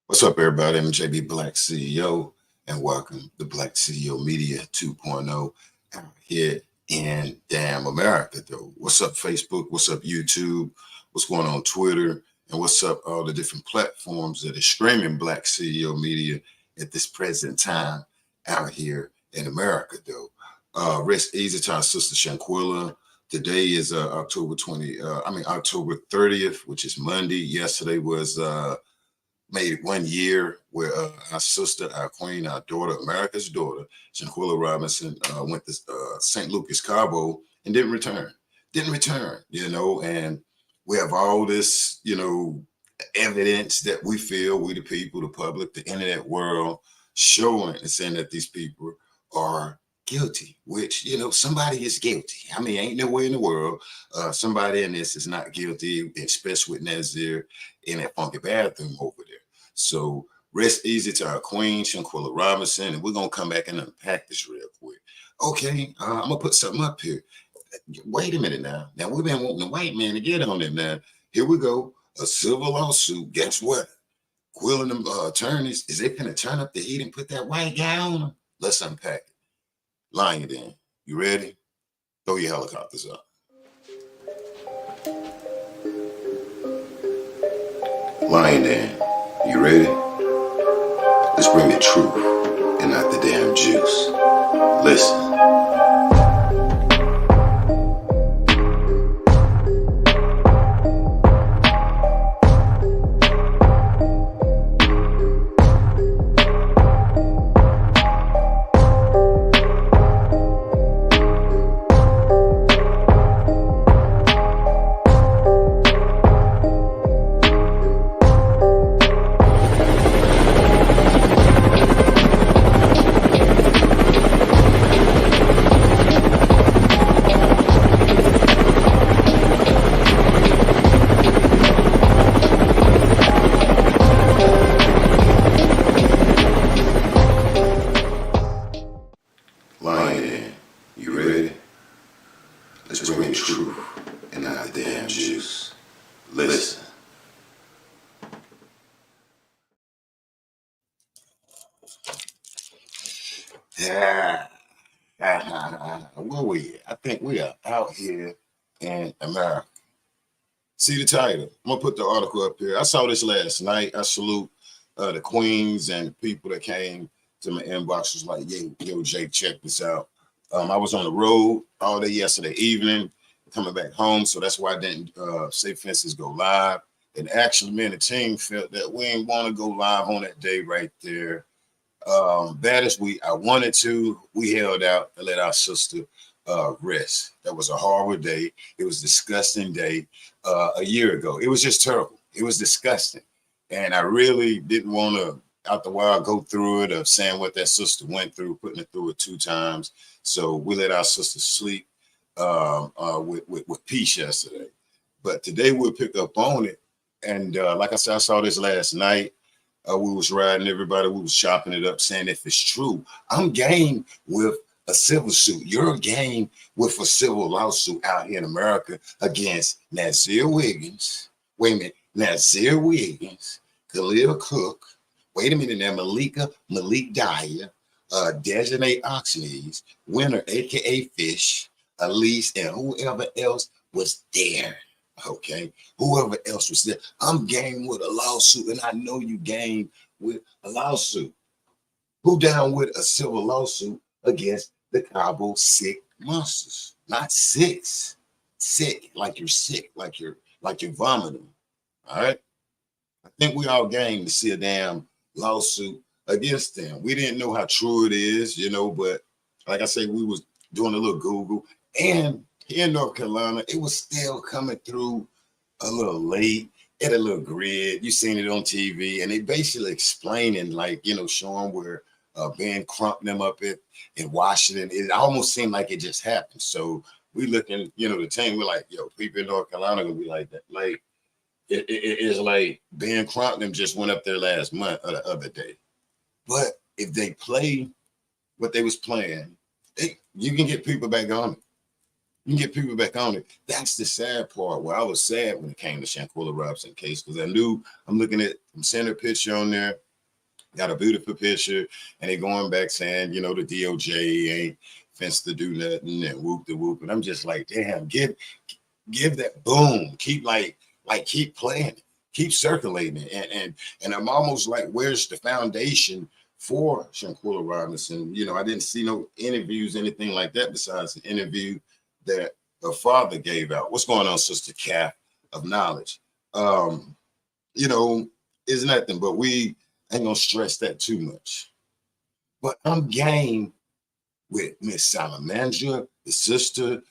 What's up, everybody? I'm JB Black CEO, and welcome to Black CEO Media 2.0 out here in damn America, though. What's up, Facebook? What's up, YouTube? What's going on Twitter? And what's up, all the different platforms that are streaming Black CEO Media at this present time out here in America, though. Rest easy to our sister Shanquella. Today is October 30th, which is Monday. Yesterday was made it 1 year where our sister, our queen, our daughter, America's daughter, Shanquella Robinson, went to St. Lucas, Cabo, and didn't return. And we have all this, evidence that we feel, we the people, the public, the internet world, showing and saying that these people are guilty, which, somebody is guilty. I mean, ain't no way in the world somebody in this is not guilty, especially with Nazir in that funky bathroom over there. So rest easy to our queen, Shanquella Robinson, and we're going to come back and unpack this real quick. Okay, I'm going to put something up here. Wait a minute now. Now, we've been wanting the white man to get on it now. Here we go. A civil lawsuit. Guess what? Quill and them attorneys, is they going to turn up the heat and put that white guy on them? Let's unpack it. Lion Den, you ready? Throw your helicopters up. Lion Den, you ready? Let's bring the truth and not the damn juice. Listen. Where we at? I think we are out here in America. See the title. I'm going to put the article up here. I saw this last night. I salute the queens and the people that came to my inbox. Was like, yo, Jake, check this out. I was on the road all day yesterday evening, coming back home. So that's why I didn't say Fences go live. And actually, me and the team felt that we didn't want to go live on that day right there. Bad as I wanted to, we held out and let our sister rest. That was a horrible day. It was a disgusting day a year ago. It was just terrible. It was disgusting. And I really didn't want to, after a while, go through it of saying what that sister went through, putting it through it 2 times. So we let our sister sleep with peace yesterday. But today we'll pick up on it. And like I said, I saw this last night. We was riding everybody. We was chopping it up, saying if it's true, I'm game with a civil suit. You're game with a civil lawsuit out here in America against Nazir Wiggins. Wait a minute, Nazir Wiggins, Khalil Cook. Wait a minute now, Malik Dyer, Dejanay Oxneys, Winner, aka Fish, Elise, and whoever else was there. Okay, whoever else was there. I'm game with a lawsuit, and I know you game with a lawsuit. Who down with a civil lawsuit against the Cabo sick monsters? Not six, sick, like you're sick, like you're vomiting. All right. I think we all game to see a damn lawsuit against them. We didn't know how true it is, but like I say, we was doing a little Google, and here in North Carolina, it was still coming through a little late at a little grid. You seen it on TV, and they basically explaining, showing where Ben crumped them up in Washington. It almost seemed like it just happened. So we looking, the team, we're like, yo, people in North Carolina gonna be like that. Like, it's like Ben Crump them just went up there last month or the other day. But if they play what they was playing, you can get people back on it. You can get people back on it. That's the sad part. Where I was sad when it came to Shanquella Robinson case, because I knew I'm seeing her picture on there, got a beautiful picture, and they going back saying, you know, the DOJ ain't fenced to do nothing and whoop the whoop. And I'm just like, damn, give that boom. Keep playing it, keep circulating it. And I'm almost like, where's the foundation for Shanquella Robinson? You know, I didn't see no interviews, anything like that, besides the interview that her father gave out. What's going on, Sister Kath of Knowledge? You know, it's nothing, but we ain't gonna stress that too much. But I'm game with Miss Salamandra, the sister,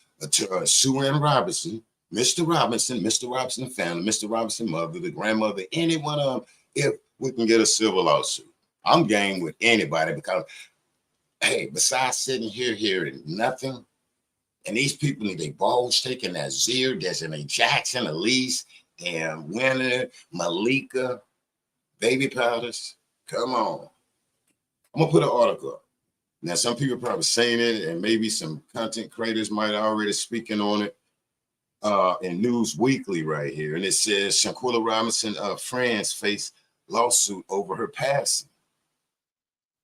Suan Robinson, Mr. Robinson family, Mr. Robinson mother, the grandmother, any one of them, if we can get a civil lawsuit. I'm game with anybody because, hey, besides sitting here hearing nothing, and these people need their balls taken, that Zir, Desiree Jackson, Elise, damn Winner, Malika, baby powders. Come on. I'm going to put an article up. Now, some people probably saying it, and maybe some content creators might already speaking on it in News Weekly right here. And it says Shanquella Robinson friends face lawsuit over her passing.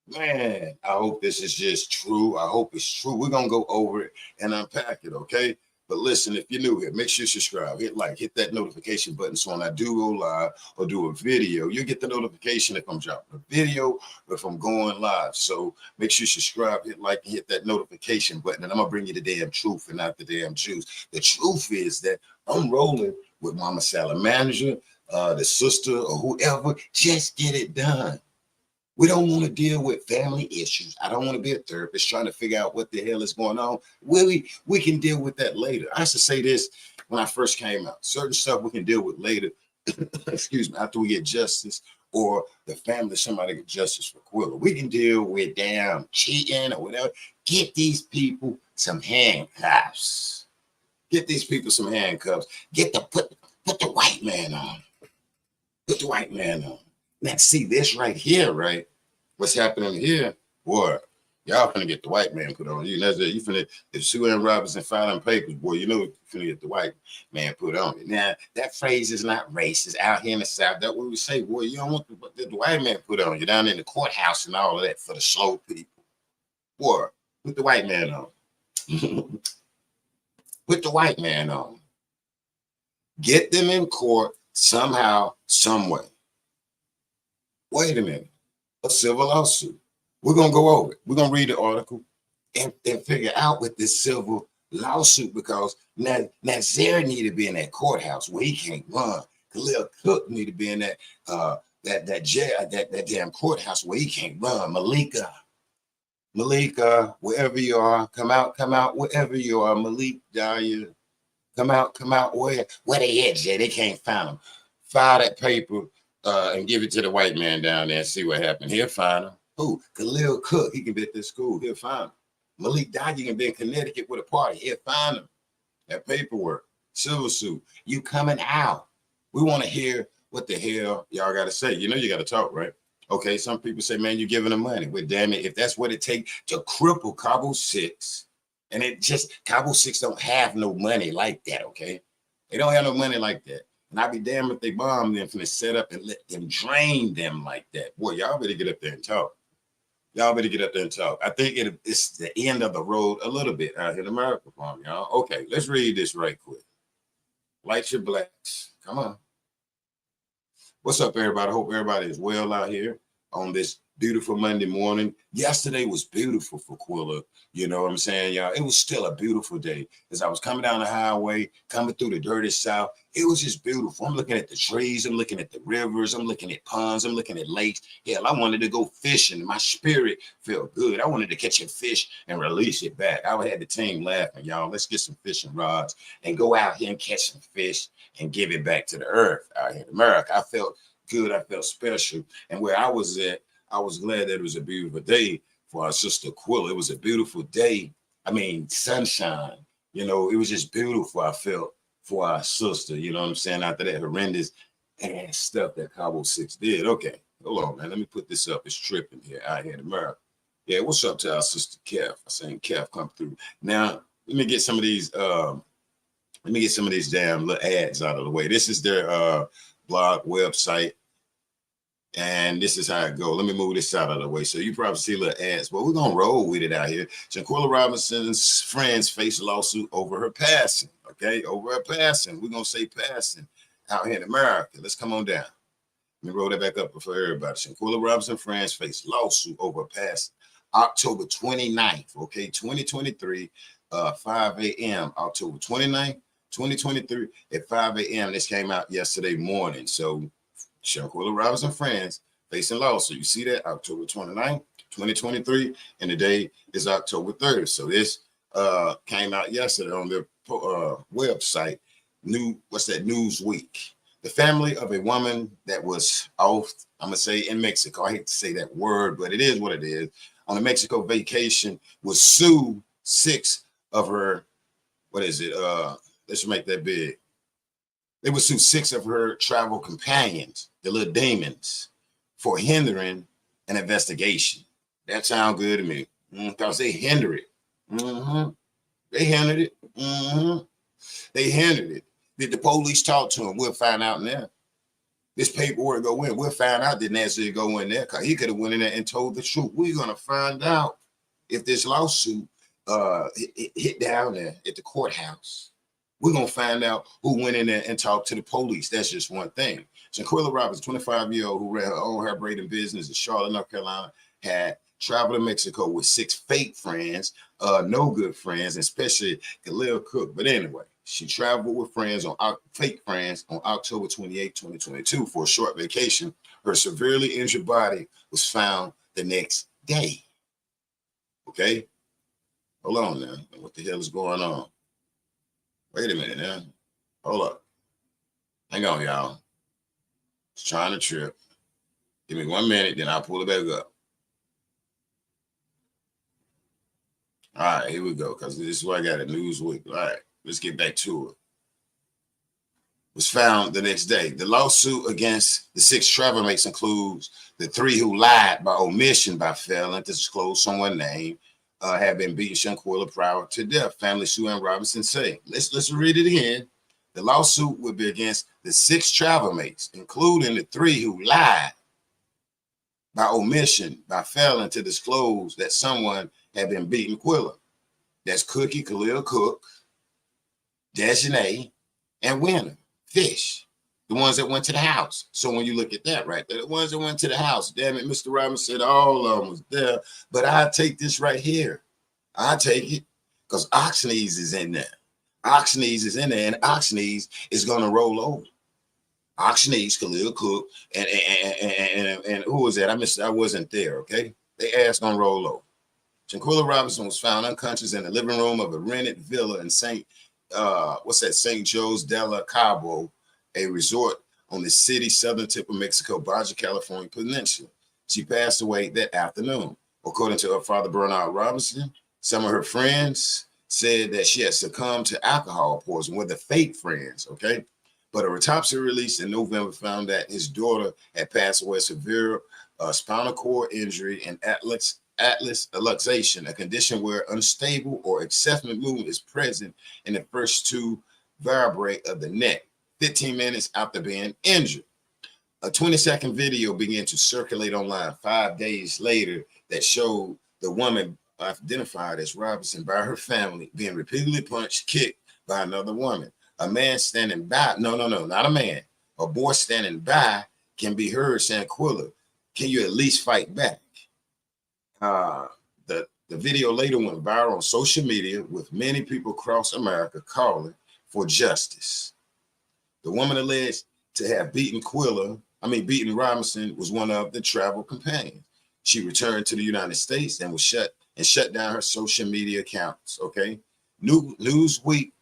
Man, I hope this is just true. I hope it's true. We're going to go over it and unpack it, okay? But listen, if you're new here, make sure you subscribe, hit like, hit that notification button. So when I do go live or do a video, you'll get the notification if I'm dropping a video or if I'm going live. So make sure you subscribe, hit like, and hit that notification button. And I'm going to bring you the damn truth and not the damn juice. The truth is that I'm rolling with Mama Salamandra, the sister, or whoever. Just get it done. We don't want to deal with family issues. I don't want to be a therapist trying to figure out what the hell is going on. We can deal with that later. I used to say this when I first came out. Certain stuff we can deal with later, excuse me, after we get justice, or the family, somebody get justice for Quilla. We can deal with damn cheating or whatever. Get these people some handcuffs. Get these people some handcuffs. Put the white man on. Put the white man on. Now, see this right here, right? What's happening here? Boy, y'all finna get the white man put on you. That's it. You finna, if Suan Robinson filing papers, boy, you know you finna get the white man put on you. Now, that phrase is not racist. Out here in the South, that's what we say, boy, you don't want the white man put on you down in the courthouse and all of that for the slow people. Boy, put the white man on. Put the white man on. Get them in court somehow, some way. Wait a minute, a civil lawsuit. We're going to go over it. We're going to read the article and figure out with this civil lawsuit, because Nazir need to be in that courthouse where he can't run. Khalil Cook need to be in that jail, that damn courthouse where he can't run. Malika, wherever you are, come out, wherever you are. Malik, Dahlia, come out, where they at, Jay? They can't find them. File that paper. And give it to the white man down there and see what happened. He'll find him. Who? Khalil Cook. He can be at this school. He'll find him. Malik Dodgy can be in Connecticut with a party. He'll find him. That paperwork, civil suit. You coming out. We want to hear what the hell y'all got to say. You know you got to talk, right? Okay, some people say, man, you're giving them money. Well, damn it, if that's what it takes to cripple Cabo 6, and Cabo 6 don't have no money like that, okay? They don't have no money like that. And I'd be damned if they bomb them, finna set up and let them drain them like that. Boy, y'all better get up there and talk. Y'all better get up there and talk. I think it's the end of the road a little bit out here in America for me, y'all. Okay, let's read this right quick. Light your blacks. Come on. What's up, everybody? I hope everybody is well out here on this beautiful Monday morning. Yesterday was beautiful for Quilla. You know what I'm saying, y'all? It was still a beautiful day. As I was coming down the highway, coming through the dirty South, it was just beautiful. I'm looking at the trees. I'm looking at the rivers. I'm looking at ponds. I'm looking at lakes. Hell, I wanted to go fishing. My spirit felt good. I wanted to catch a fish and release it back. I had the team laughing, y'all. Let's get some fishing rods and go out here and catch some fish and give it back to the earth out here in America. I felt good. I felt special. And where I was at, I was glad that it was a beautiful day for our sister Quilla. It was a beautiful day. I mean, sunshine. You know, it was just beautiful, I felt, for our sister. You know what I'm saying? After that horrendous ass stuff that Cabo 6 did. Okay, hold on, man. Let me put this up. It's tripping here out here in America. Yeah, what's up to our sister Kev? I seen Kev come through. Now, let me get some of these damn little ads out of the way. This is their blog website. And this is how it goes. Let me move this out of the way. So you probably see little ads, but we're gonna roll with it out here. Shanquella Robinson's friends face a lawsuit over her passing. Okay, over her passing. We're gonna say passing out here in America. Let's come on down. Let me roll that back up for everybody. Shanquella Robinson friends face lawsuit over passing. October 29th, okay, 2023, 5 a.m. October 29th, 2023 at 5 a.m. This came out yesterday morning. So Shanquella Robinson friends facing lawsuit. You see that? October 29th, 2023, and the day is October 3rd. So this came out yesterday on their website, Newsweek. The family of a woman that was off, I'm going to say in Mexico. I hate to say that word, but it is what it is. On a Mexico vacation will sue 6 of her, let's make that big. They would sue 6 of her travel companions, the little demons, for hindering an investigation. That sounds good to me, because they hindered it. They hindered it. They hindered it. Did the police talk to him? We'll find out now. This paperwork go in. We'll find out didn't actually go in there, because he could have went in there and told the truth. We're going to find out if this lawsuit hit down there at the courthouse. We're going to find out who went in there and talked to the police. That's just one thing. Shanquella Robinson, 25-year-old who ran her own hair braiding business in Charlotte, North Carolina, had traveled to Mexico with 6 fake friends, no good friends, especially Khalil Cook. But anyway, she traveled with fake friends on October 28, 2022 for a short vacation. Her severely injured body was found the next day. Okay? Hold on now. What the hell is going on? Wait a minute now. Hold up. Hang on, y'all. It's trying to trip. Give me 1 minute, then I'll pull it back up. All right, here we go, because this is why I got a Newsweek. All right, let's get back to it. Was found the next day. The lawsuit against the 6 travel mates includes the 3 who lied by omission by failing to disclose someone's name, have been beating Shanquella prior to death. Family Suan Robinsons say. Let's read it again. The lawsuit would be against the 6 travel mates, including the 3 who lied by omission by failing to disclose that someone had been beating Quilla. That's Cookie, Khalil Cook, Dejanay, and Winner, Fish, the ones that went to the house. So when you look at that right there, the ones that went to the house, damn it, Mr. Robinson said all of them was there, but I take this right here. I take it because Oxneys is in there. Oxneys is in there, and Oxneys is going to roll over. Oxneys, Khalil Cook, and who was that? I wasn't there, okay? They ass going to roll over. Shanquella Robinson was found unconscious in the living room of a rented villa in St. Joe's de la Cabo, a resort on the city's southern tip of Mexico, Baja California Peninsula. She passed away that afternoon. According to her father, Bernard Robinson, some of her friends said that she had succumbed to alcohol poisoning with the fake friends, okay? But a autopsy released in November found that his daughter had passed away severe spinal cord injury and atlas luxation, a condition where unstable or excessive movement is present in the first 2 vertebrae of the neck, 15 minutes after being injured. A 20-second video began to circulate online 5 days later that showed the woman identified as Robinson by her family being repeatedly punched, kicked by another woman. A man standing by, no, not a man. A boy standing by can be heard saying, Quilla, can you at least fight back? The video later went viral on social media with many people across America calling for justice. The woman alleged to have beaten Robinson was one of the travel companions. She returned to the United States and shut down her social media accounts. Okay. Newsweek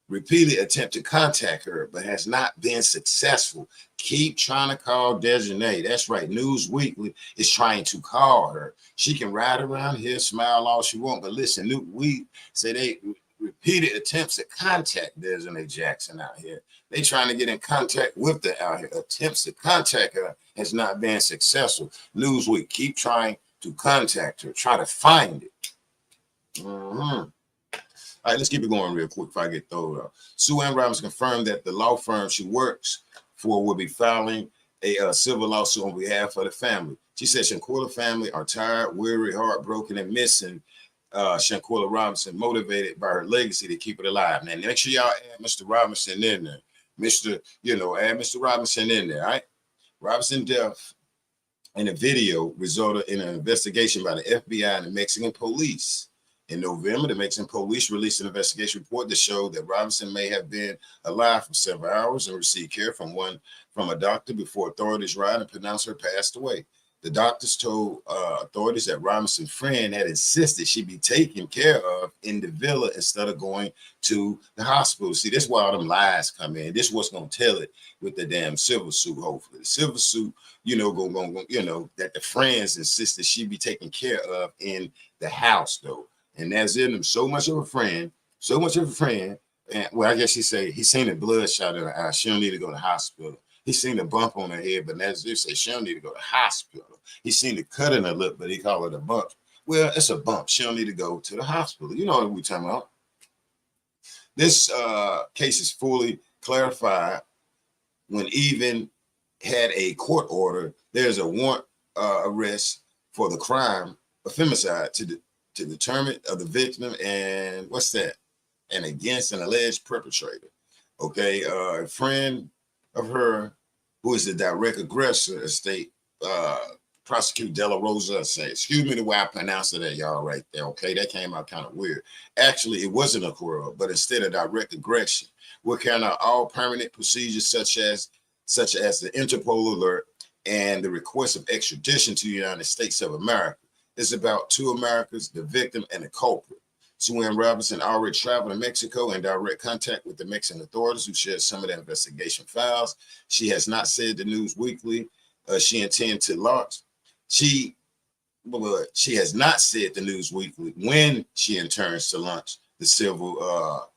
repeatedly attempted to contact her, but has not been successful. Keep trying to call Dejanay. That's right. Newsweek is trying to call her. She can ride around here, smile all she wants, but listen, Newsweek say they repeated attempts to contact Dejanay Jackson out here. They trying to get in contact with her out here. Attempts to contact her has not been successful. Newsweek, keep trying to contact her. Try to find it. All All right, let's keep it going real quick before I get thrown out. Suan Robinsons confirmed that the law firm she works for will be filing a civil lawsuit on behalf of the family. She said Shanquella family are tired, weary, heartbroken, and missing Shanquella Robinson, motivated by her legacy to keep it alive. Now, make sure y'all add Mr. Robinson in there. Add Mr. Robinson in there, all right? Robinson death in a video resulted in an investigation by the FBI and the Mexican police. In November, the Mexican police released an investigation report that showed that Robinson may have been alive for several hours and received care from a doctor before authorities arrived and pronounced her passed away. The doctors told authorities that Robinson's friend had insisted she be taken care of in the villa instead of going to the hospital. See, that's why all them lies come in. This is what's going to tell it with the damn civil suit, hopefully. The civil suit, that the friends insisted she be taken care of in the house, though. And that's in him so much of a friend. And well, I guess he seen the bloodshot in her eye. She don't need to go to the hospital. He seen the bump on her head, but as they say, she don't need to go to the hospital. He seen the cut in her lip, but he called it a bump. Well, it's a bump. She don't need to go to the hospital. You know what we're talking about. This case is fully clarified when even had a court order. There's a warrant arrest for the crime of femicide to determine of the victim and what's that? And against an alleged perpetrator. Okay, a friend of her, who is the direct aggressor, estate prosecutor Della Rosa said, excuse me the way I pronounced it at y'all right there, okay? That came out kind of weird. Actually, it wasn't a quarrel, but instead of direct aggression, we'll carry out all permanent procedures such as the Interpol alert and the request of extradition to the United States of America. It's about two Americans, the victim and the culprit. Suan Robinson already traveled to Mexico in direct contact with the Mexican authorities who shared some of the investigation files. She has not said to News Weekly she intends to launch. She has not said to News Weekly when she intends to launch the civil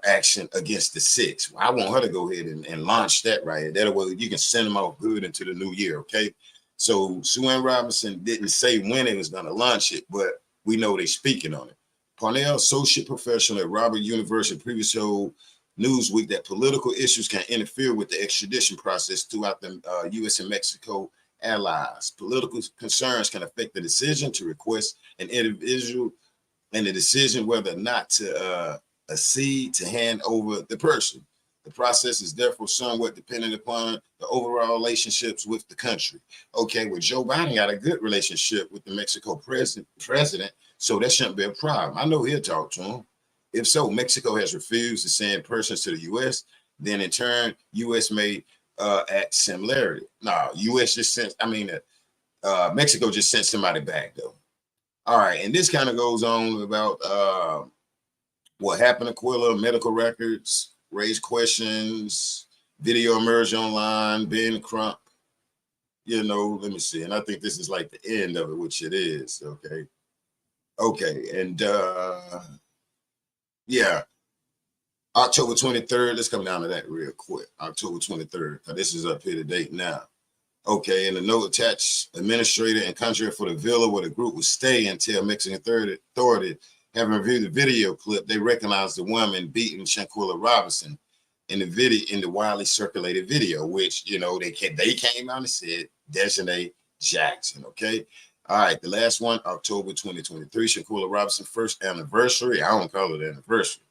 action against the six. Well, I want her to go ahead and launch that right. That way you can send them off good into the new year, okay? So Suan Robinson didn't say when they was going to launch it, but we know they're speaking on it. Parnell, associate professional at Robert University, previously told Newsweek that political issues can interfere with the extradition process throughout the U.S. and Mexico allies. Political concerns can affect the decision to request an individual and the decision whether or not to accede to hand over the person. The process is therefore somewhat dependent upon the overall relationships with the country. Okay, well, Joe Biden got a good relationship with the Mexico president, so that shouldn't be a problem. I know he'll talk to him. If so, Mexico has refused to send persons to the U.S., then in turn, U.S. may act similarly. No, U.S. just sent, Mexico just sent somebody back, though. All right, and this kind of goes on about what happened to Quilla, medical records, raise questions, video emerged online, Ben Crump, let me see. And I think this is like the end of it, which it is, okay? Okay, and yeah, October 23rd, let's come down to that real quick. October 23rd, this is up here to date now. Okay, and the note attached, administrator and contractor for the villa where the group would stay until Mexican authority having reviewed the video clip, they recognized the woman beating Shanquella Robinson in the widely circulated video, which, they came out and said Desiree Jackson, okay? All right, the last one, October 2023, Shanquella Robinson's first anniversary. I don't call it anniversary.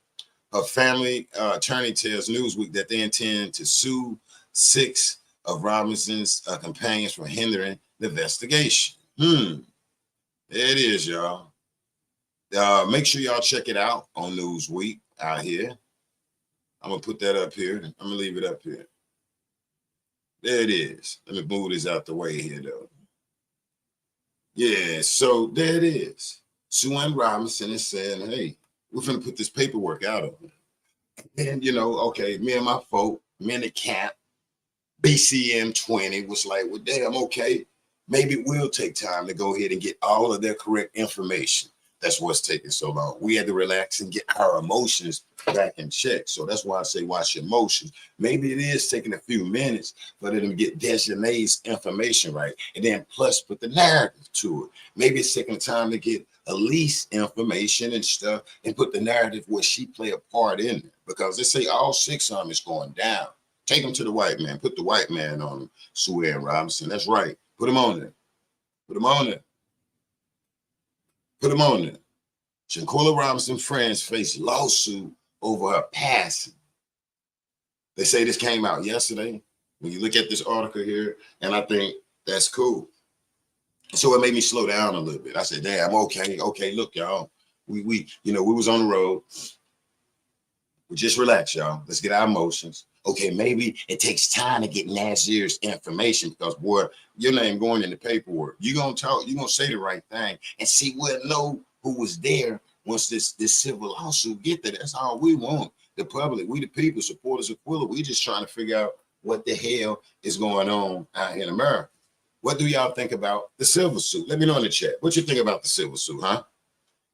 Her family attorney tells Newsweek that they intend to sue 6 of Robinson's companions for hindering the investigation. There it is, y'all. Make sure y'all check it out on Newsweek out here. I'm going to put that up here. I'm going to leave it up here. There it is. Let me move this out the way here, though. Yeah, so there it is. Suan Robinson is saying, hey, we're going to put this paperwork out of it. And, okay, me and my folk, Minute Camp, BCM 20 was like, well, damn, okay, maybe we'll take time to go ahead and get all of their correct information. That's what's taking so long. We had to relax and get our emotions back in check. So that's why I say watch your emotions. Maybe it is taking a few minutes for them to get Desiree's information right. And then plus put the narrative to it. Maybe it's taking time to get at least information and stuff and put the narrative where she play a part in it. Because they say all 6 of them is going down. Take them to the white man. Put the white man on them, Suan Robinson. That's right. Put him on there. Put him on there. Put him on there. Shanquella Robinson friends face lawsuit over her passing. They say this came out yesterday. When you look at this article here, and I think that's cool. So it made me slow down a little bit. I said, damn, okay, look, y'all. We was on the road. We just relax, y'all. Let's get our emotions. Okay, maybe it takes time to get Nazir's information because, boy, your name going in the paperwork. You're going to talk, you're going to say the right thing and see, we'll know who was there once this civil lawsuit get there. That's all we want. The public, we the people, supporters of Quilla, we just trying to figure out what the hell is going on out in America. What do y'all think about the civil suit? Let me know in the chat. What you think about the civil suit, huh?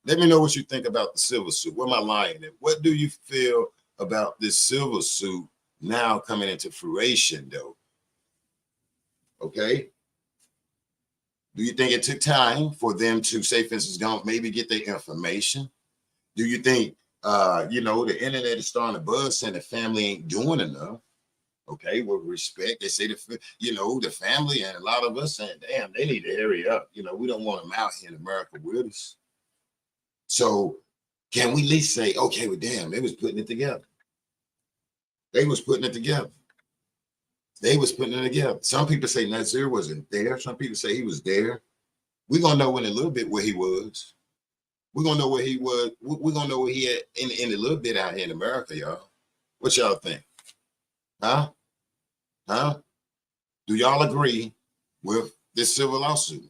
Let me know what you think about the civil suit. What am I lying in? What do you feel about this civil suit now coming into fruition, though? Okay. Do you think it took time for them to, say, for instance, don't maybe get their information? Do you think, the internet is starting to buzz saying the family ain't doing enough? Okay, with respect, they say the family and a lot of us saying, damn, they need to hurry up. We don't want them out here in America with us. So can we at least say, okay, well, damn, they was putting it together. They was putting it together. They was putting it together. Some people say Nazir wasn't there. Some people say he was there. We're going to know in a little bit where he was. We're going to know where he was. We're going to know where he at in a little bit out here in America, y'all. What y'all think? Huh? Do y'all agree with this civil lawsuit?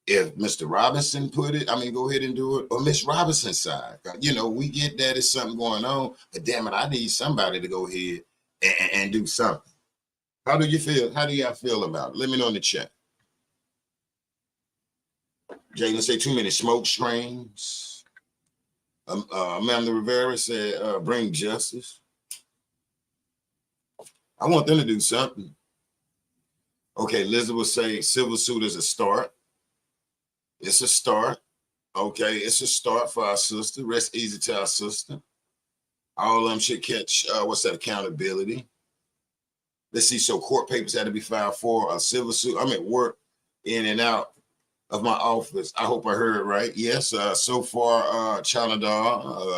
If Mr. Robinson put it, go ahead and do it, or Miss Robinson's side. We get that it's something going on, but damn it, I need somebody to go ahead and do something. How do you feel? How do y'all feel about it? Let me know in the chat. Jalen say too many smoke screens. Amanda Rivera said, bring justice. I want them to do something. Okay, Elizabeth will say civil suit is a start. It's a start. Okay, it's a start for our sister. Rest easy to our sister. All of them should catch, accountability. Let's see, so court papers had to be filed for a civil suit. I'm at work, in and out of my office. I hope I heard it right. Yes, so far, Channel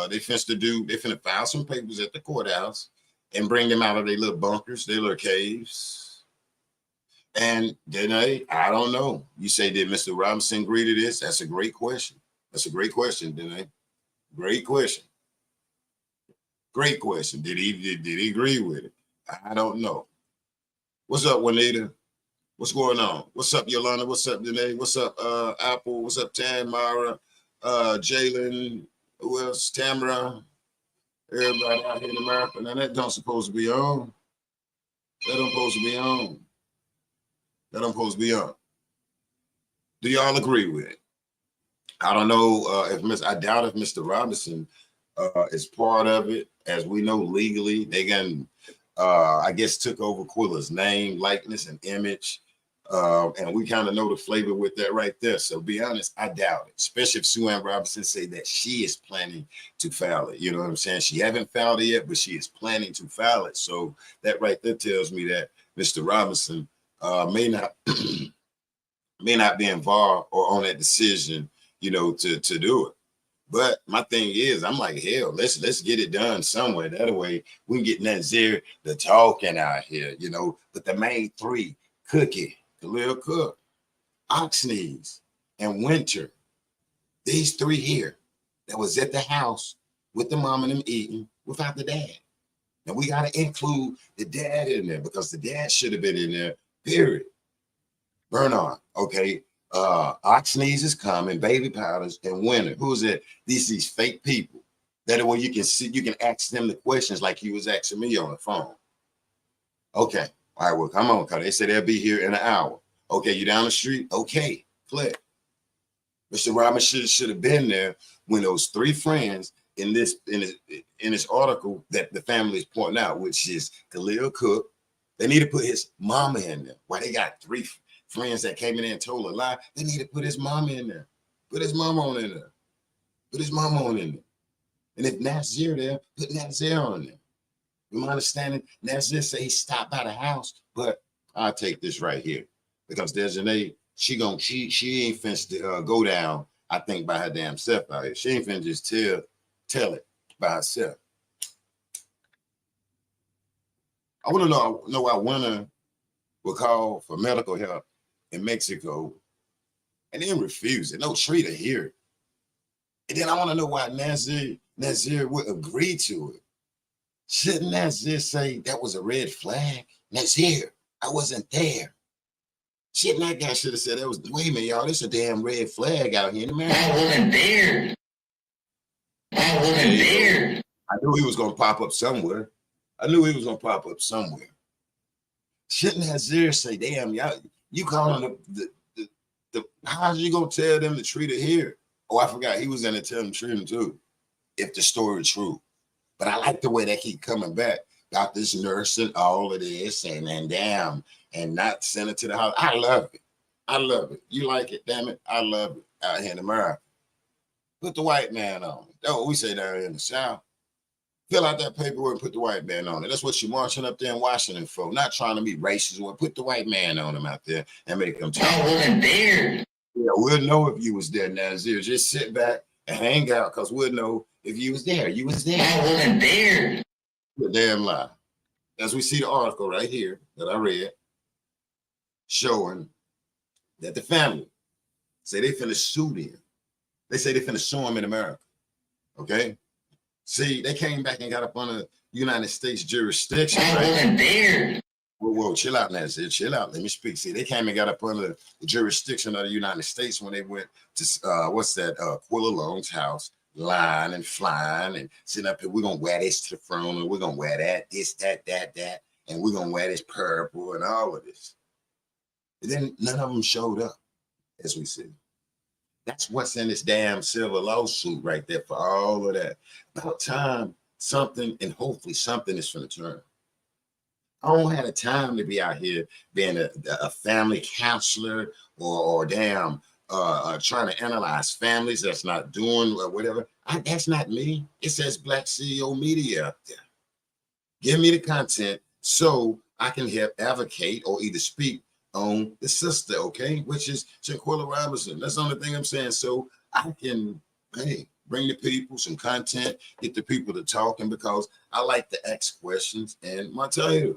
they finna file some papers at the courthouse and bring them out of their little bunkers, their little caves. And then I don't know. You say, did Mr. Robinson agree to this? That's a great question. That's a great question, Danae. Great question. Great question. Did he agree with it? I don't know. What's up, Juanita? What's going on? What's up, Yolanda? What's up, Danae? What's up, Apple? What's up, Tamara? Jalen? Who else? Tamara? Everybody out here in America. Now that don't supposed to be on. That don't supposed to be on. That don't supposed to be on. Do y'all agree with it? I don't know I doubt if Mr. Robinson is part of it. As we know, legally, they can, I guess, took over Quilla's name, likeness, and image. And we kind of know the flavor with that right there. So be honest, I doubt it, especially if Suan Robinson say that she is planning to file it. You know what I'm saying? She haven't filed it yet, but she is planning to file it. So that right there tells me that Mr. Robinson may not be involved or on that decision, to do it. But my thing is, I'm like, hell, let's get it done somewhere. That way we can get Nazir the talking out here, But the main three, Cookie, Khalil Cook, Oxneys, and Winter, these three here that was at the house with the mom and them eating without the dad. Now we got to include the dad in there because the dad should have been in there, period. Bernard, okay. Oxneys is coming, Baby Powders, and Winter. Who's it? These fake people. That way you can see, you can ask them the questions like you was asking me on the phone. Okay. All right, well, come on, because they said they'll be here in an hour. Okay, you down the street? Okay, click. Mr. Robinson should have been there when those three friends in this article that the family is pointing out, which is Khalil Cook. They need to put his mama in there. Why they got three friends that came in there and told a lie? They need to put his mama in there. Put his mama on in there. Put his mama on in there. And if Nazir there, put Nazir on there. You my understanding? Nazir say he stopped by the house, but I'll take this right here because Desiree, she ain't finished to go down. I think by her damn self out here. She ain't finna just tell it by herself. I want to know why Winter will call for medical help in Mexico and then refuse it. No, treat her here. And then I want to know why Nazir would agree to it. Shouldn't Nazir say that was a red flag? Nazir, I wasn't there. Shit, that guy should have said that was, wait a minute, y'all, this is a damn red flag out here in America. I wasn't there. I wasn't there. I knew he was going to pop up somewhere. Shouldn't Nazir say, damn, y'all, you calling the how's you going to tell them to treat it here? Oh, I forgot, he was in there telling them to treat him too, if the story is true. But I like the way they keep coming back about this nurse and all of this and damn, and not send it to the house. I love it. I love it. You like it, damn it. I love it out here in America. Put the white man on it. That's what we say down here in the South. Fill out that paperwork and put the white man on it. That's what you're marching up there in Washington for. Not trying to be racist. Well, put the white man on him out there and make him talk. I wasn't there. Yeah, we'll know if you was there, Nazir. Just sit back and hang out because we'll know if you was there. You was there. I wasn't there. The damn lie. As we see the article right here that I read, showing that the family say they finna sue them. They say they finna sue them in America. Okay? See, they came back and got up under United States jurisdiction. I wasn't there. Whoa, chill out, Nazir. Chill out. Let me speak. See, they came and got up under the jurisdiction of the United States when they went to Quilla Long's house, lying and flying and sitting up here. We're gonna wear this to the throne, and we're gonna wear that, this, that, and we're gonna wear this purple and all of this. And then none of them showed up, as we see. That's what's in this damn civil lawsuit right there for all of that. About time something, and hopefully something is going to turn. I don't have the time to be out here being a family counselor or damn trying to analyze families that's not doing whatever. That's not me. It says Black CEO Media up there. Give me the content so I can help advocate or either speak on the sister, okay, which is Shanquella Robinson. That's the only thing I'm saying. So I can, hey, bring the people some content, get the people to talking because I like to ask questions. And my title,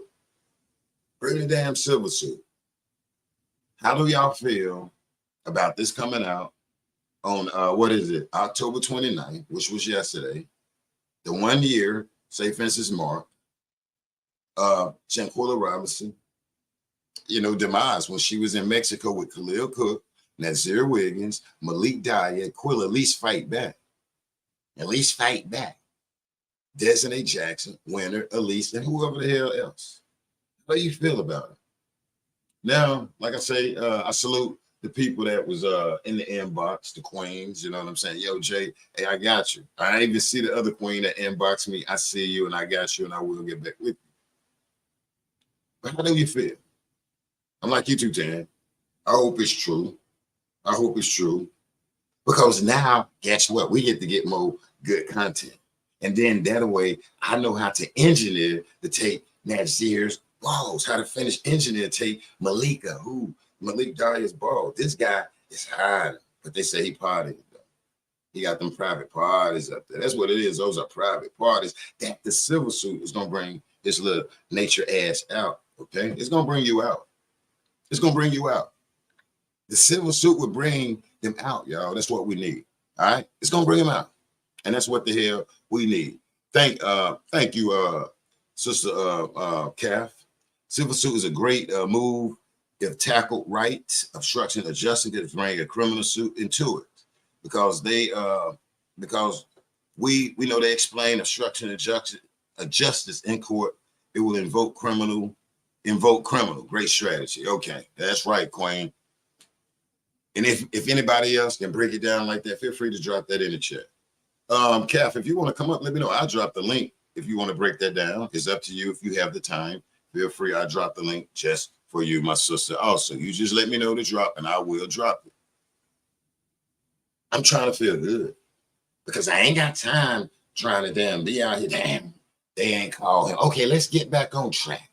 bring the damn civil suit. How do y'all feel about this coming out on, what is it, October 29th, which was yesterday, the 1 year, say for instance, mark, Shanquella Robinson, demise when she was in Mexico with Khalil Cook, Nazir Wiggins, Malik Dyer, Quilla, at least fight back. At least fight back. Desiree Jackson, Winter, Elise, and whoever the hell else. How do you feel about it? Now, like I say, I salute the people that was in the inbox, the queens, you know what I'm saying? Yo, Jay, hey, I got you. I even see the other queen that inboxed me. I see you and I got you and I will get back with you. But how do you feel? I'm like you too, Dan. I hope it's true. I hope it's true. Because now, guess what? We get to get more good content. And then that way, I know how to engineer to take Nazir's balls, how to finish engineer take Malik Dyer's ball. This guy is hiding, but they say he partying. He got them private parties up there. That's what it is. Those are private parties that the civil suit is going to bring this little nature ass out, okay? It's going to bring you out. It's going to bring you out. The civil suit would bring them out, y'all. That's what we need. All right. It's going to bring them out. And that's what the hell we need. Thank you, Sister Calf. Civil suit is a great move if tackled right. Obstruction of justice to bring a criminal suit into it. Because because we know they explain obstruction of justice in court. It will invoke criminal. Great strategy. Okay, that's right, Queen. And if anybody else can break it down like that, feel free to drop that in the chat. Calf, if you want to come up, let me know. I'll drop the link if you want to break that down. It's up to you if you have the time. Feel free. I'll drop the link just for you, my sister. Also, you just let me know to drop and I will drop it. I'm trying to feel good because I ain't got time trying to damn be out here. Damn, they ain't call him. Okay, let's get back on track.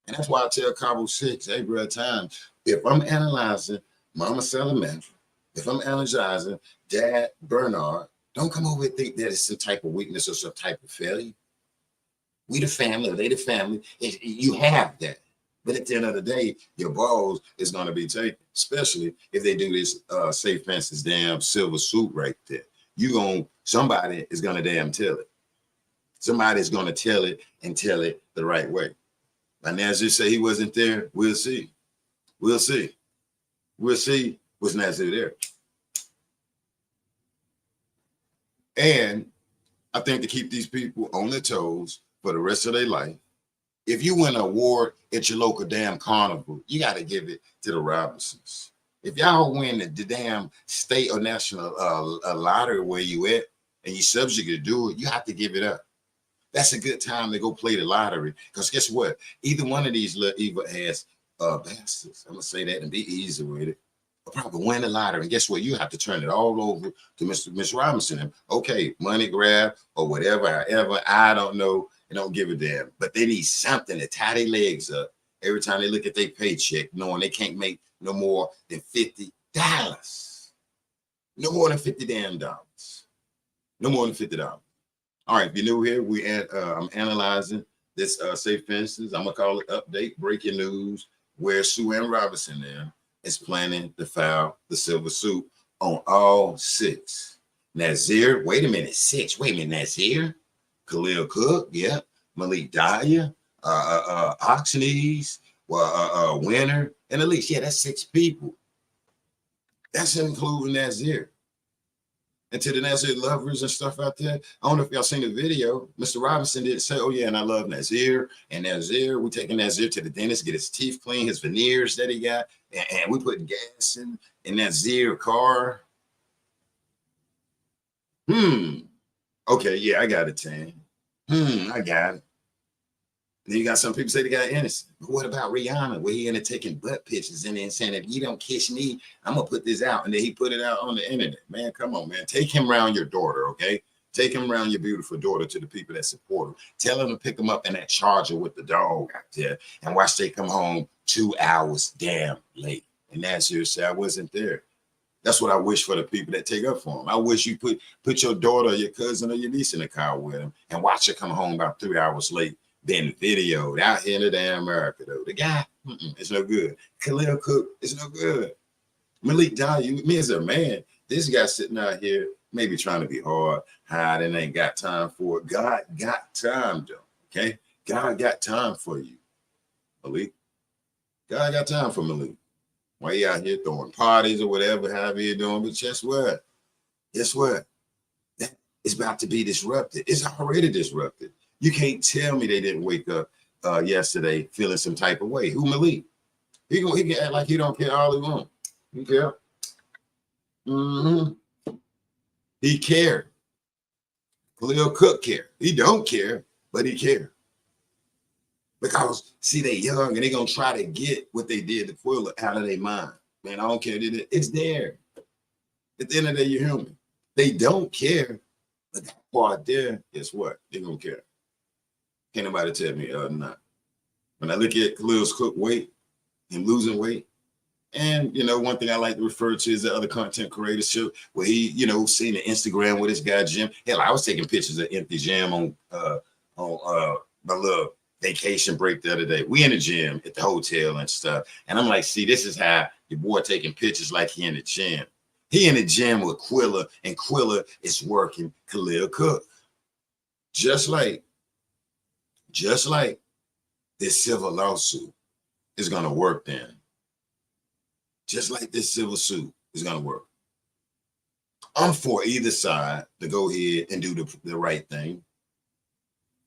And that's why I tell Cabo 6 every time, if I'm analyzing Mama Salamanca, if I'm analyzing Dad Bernard, don't come over and think that it's some type of weakness or some type of failure. We the family, or they the family. You have that. But at the end of the day, your balls is going to be taken, especially if they do this safe fences damn silver suit right there. Somebody is going to damn tell it. Somebody's going to tell it and tell it the right way. And Nazir say he wasn't there. We'll see. We'll see. We'll see. Was Nazir there? And I think to keep these people on their toes for the rest of their life, if you win an award at your local damn carnival, you got to give it to the Robinsons. If y'all win the damn state or national lottery where you at and you subject to do it, you have to give it up. That's a good time to go play the lottery. Because guess what? Either one of these little evil ass bastards, I'm going to say that and be easy with it, will probably win the lottery. And guess what? You have to turn it all over to Miss Robinson. Okay, money grab or whatever, however, I don't know. And don't give a damn. But they need something to tie their legs up every time they look at their paycheck, knowing they can't make no more than $50. No more than $50 damn dollars. No more than $50. All right, if you're new here, I'm analyzing this safe fences. I'm gonna call it update, breaking news, where Suan Robinson there is planning to file the silver suit on all 6. Nazir, wait a minute, 6. Wait a minute, Nazir, Khalil Cook, yeah, Malik Dyer, Oxneys, Winner, and Elise. Yeah, that's 6 people. That's including Nazir. And to the Nazir lovers and stuff out there, I don't know if y'all seen the video. Mr. Robinson did say, oh, yeah, and I love Nazir. And Nazir, we taking Nazir to the dentist, get his teeth clean, his veneers that he got. And we put gas in Nazir car. Okay, yeah, I got it, Tan. I got it. Then you got some people say they got innocent. But what about Rihanna? Where he ended up taking butt pictures and then saying, if you don't kiss me, I'm going to put this out. And then he put it out on the internet. Man, come on, man. Take him around your daughter, okay? Take him around your beautiful daughter to the people that support him. Tell them to pick him up in that Charger with the dog out there and watch they come home 2 hours damn late. And that's your say I wasn't there. That's what I wish for the people that take up for him. I wish you put your daughter or your cousin or your niece in the car with him and watch her come home about 3 hours late. Been videoed out here in the damn America, though. The guy, it's no good. Khalil Cook, it's no good. Malik Dyer, me as a man, this guy sitting out here, maybe trying to be hard, hiding, ain't got time for it. God got time, though, okay? God got time for you, Malik. God got time for Malik. Why you out here throwing parties or whatever, however you're doing, but guess what? Guess what? It's about to be disrupted. It's already disrupted. You can't tell me they didn't wake up yesterday feeling some type of way. Who Malik? He can act like he don't care all he wants. He care. He cared. Khalil Cook care. He don't care, but he care. Because see, they young and they gonna try to get what they did to Quilla out of their mind. Man, I don't care. It's there. At the end of the day, you're human. They don't care, but that part there, guess what? They gonna care. Can't nobody tell me not. When I look at Khalil's Cook weight and losing weight, and one thing I like to refer to is the other content creators show where he, seeing the Instagram with this guy Jim. Hell, I was taking pictures of empty gym on my little vacation break the other day. We in the gym at the hotel and stuff, and I'm like, see, this is how your boy taking pictures like he in the gym. He in the gym with Quilla, and Quilla is working Khalil Cook, just like this civil lawsuit is going to work then. Just like this civil suit is going to work. I'm for either side to go ahead and do the right thing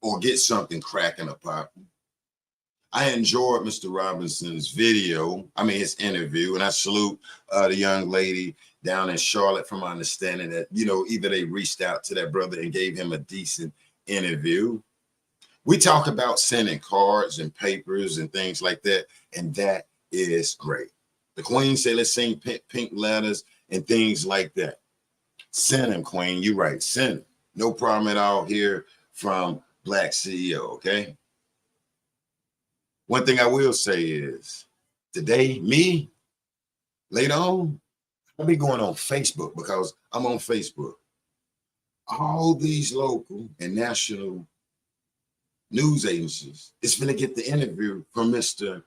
or get something cracking or popping. I enjoyed Mr. Robinson's his interview, and I salute the young lady down in Charlotte from my understanding that, either they reached out to that brother and gave him a decent interview. We talk about sending cards and papers and things like that, and that is great. The Queen said, let's send pink letters and things like that. Send him, Queen. You right. Send him. No problem at all here from Black CEO, okay? One thing I will say is today, me, later on, I'll be going on Facebook because I'm on Facebook. All these local and national news agencies is going to get the interview from Mr.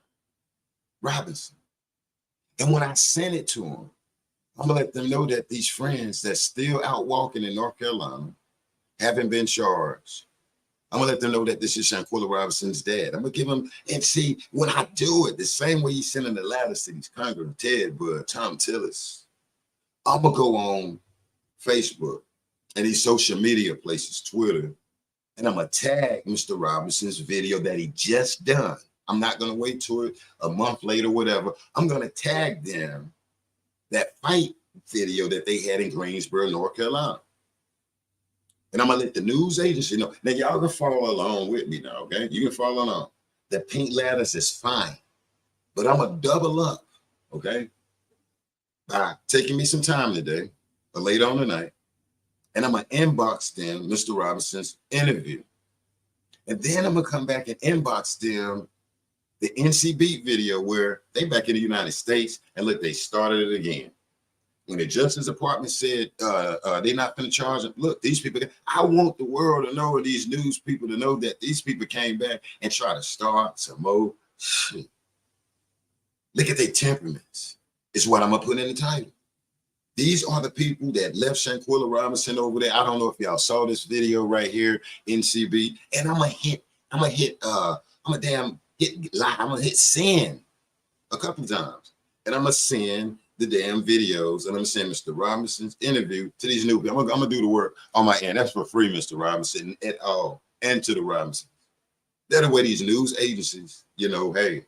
Robinson. And when I send it to them, I'm going to let them know that these friends that's still out walking in North Carolina haven't been charged. I'm going to let them know that this is Shanquella Robinson's dad. I'm going to give them, and see, when I do it, the same way he's sending the letters to these Congress, Ted Bud, Tom Tillis, I'm going to go on Facebook and these social media places, Twitter, and I'm going to tag Mr. Robinson's video that he just done. I'm not going to wait till it a month later, whatever. I'm going to tag them that fight video that they had in Greensboro, North Carolina. And I'm going to let the news agency know. Now, y'all can follow along with me now, okay? You can follow along. The pink letters is fine. But I'm going to double up, okay? By taking me some time today, or later on tonight, and I'm going to inbox them Mr. Robinson's interview. And then I'm going to come back and inbox them the NC Beat video where they back in the United States, and look, they started it again. When the Justice Department said they're not going to charge them, look, these people, I want the world to know, or these news people to know, that these people came back and try to start some more shit. Look at their temperaments, is what I'm going to put in the title. These are the people that left Shanquella Robinson over there. I don't know if y'all saw this video right here, NCB, and I'm going to hit send a couple of times, and I'm going to send the damn videos, and I'm going to send Mr. Robinson's interview to these new people. I'm going to do the work on my end. That's for free, Mr. Robinson, et al., and to the Robinsons. They're the way these news agencies, you know, hey,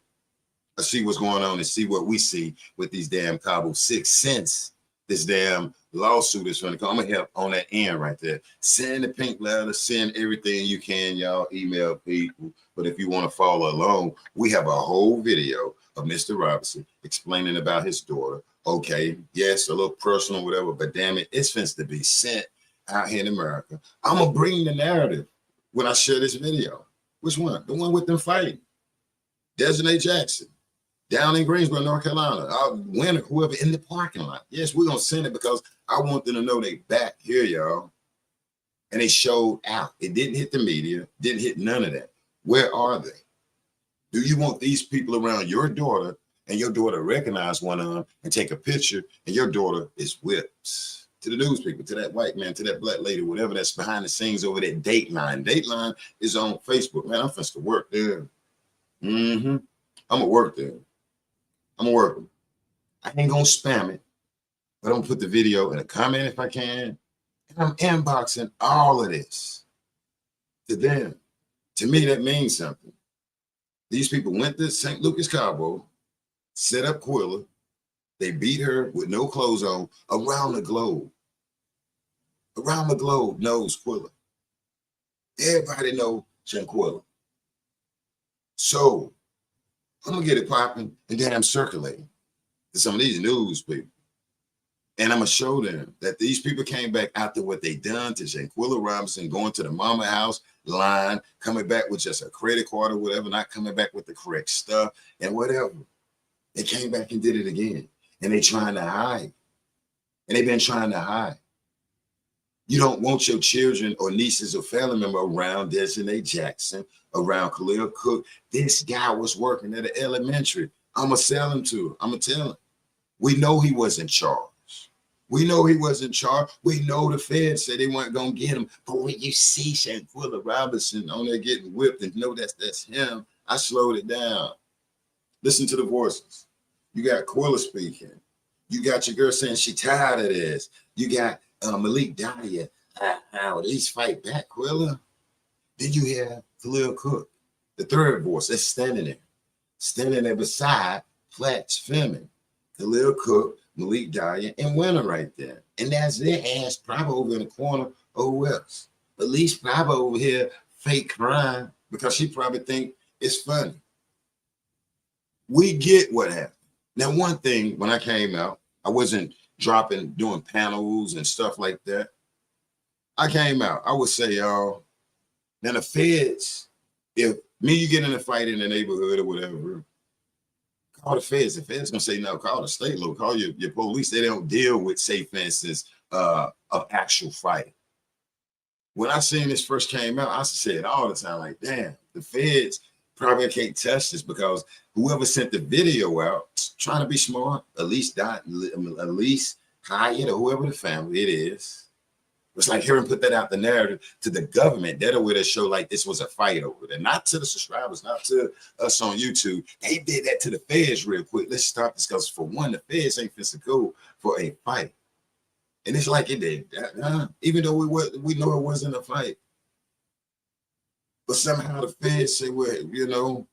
I see what's going on and see what we see with these damn Cabo 6 cents. This damn lawsuit is going to come. I'm going to help on that end right there. Send the pink letter, send everything you can, y'all, email people. But if you want to follow along, we have a whole video of Mr. Robinson explaining about his daughter. Okay, yes, a little personal, whatever, but damn it, it's finna to be sent out here in America. I'm going to bring the narrative when I share this video. Which one? The one with them fighting. Desiree Jackson. Down in Greensboro, North Carolina, our winner, whoever in the parking lot. Yes, we're going to send it because I want them to know they back here, y'all. And they showed out. It didn't hit the media, didn't hit none of that. Where are they? Do you want these people around your daughter and your daughter recognize one of them and take a picture and your daughter is whipped? To the news people, to that white man, to that black lady, whatever that's behind the scenes over there, Dateline. Dateline is on Facebook. Man, I'm supposed to work there. I'm going to work there. I'm gonna work them. I ain't gonna spam it, but I'm gonna put the video in a comment if I can. And I'm inboxing all of this to them. To me, that means something. These people went to St. Lucas, Cabo, set up Quilla. They beat her with no clothes on around the globe. Around the globe knows Quilla. Everybody know Shanquella. So I'm gonna get it popping and then I'm circulating to some of these news people. And I'm gonna show them that these people came back after what they done to Shanquella Robinson, going to the mama house line, coming back with just a credit card or whatever, not coming back with the correct stuff and whatever. They came back and did it again. And they trying to hide. And they've been trying to hide. You don't want your children or nieces or family member around Desiree Jackson, around Khalil Cook. This guy was working at an elementary. I'm going to sell him to. I'm going to tell him. We know he wasn't charged. We know he wasn't charged. We know the feds said they weren't going to get him. But when you see Shanquella Robinson on there getting whipped and know that's him, I slowed it down. Listen to the voices. You got Quilla speaking. You got your girl saying she tired of this. You got Malik Dahlia, at least fight back, Quilla. Then you have Khalil Cook, the third voice that's standing there beside Flat's Fleming, Khalil Cook, Malik Dahlia, and Winner right there. And that's their ass probably over in the corner of who else? At least probably over here fake crying because she probably think it's funny. We get what happened. Now, one thing, when I came out, I wasn't doing panels and stuff like that. I came out. I would say, y'all, now the feds, if me you get in a fight in the neighborhood or whatever, call the feds. The feds gonna say no, call the state law, call your police. They don't deal with, say, for instance, of actual fight. When I seen this first came out, I said all the time, like, damn, the feds probably can't test this because whoever sent the video out, trying to be smart, at least Hyatt or whoever the family it is. It's like hearing put that out the narrative to the government. They're the way to show like this was a fight over there, not to the subscribers, not to us on YouTube. They did that to the feds real quick. Let's stop this because for one, the feds ain't finna go for a fight, and it's like it did. Even though we know it wasn't a fight, but somehow the feds say, well, you know,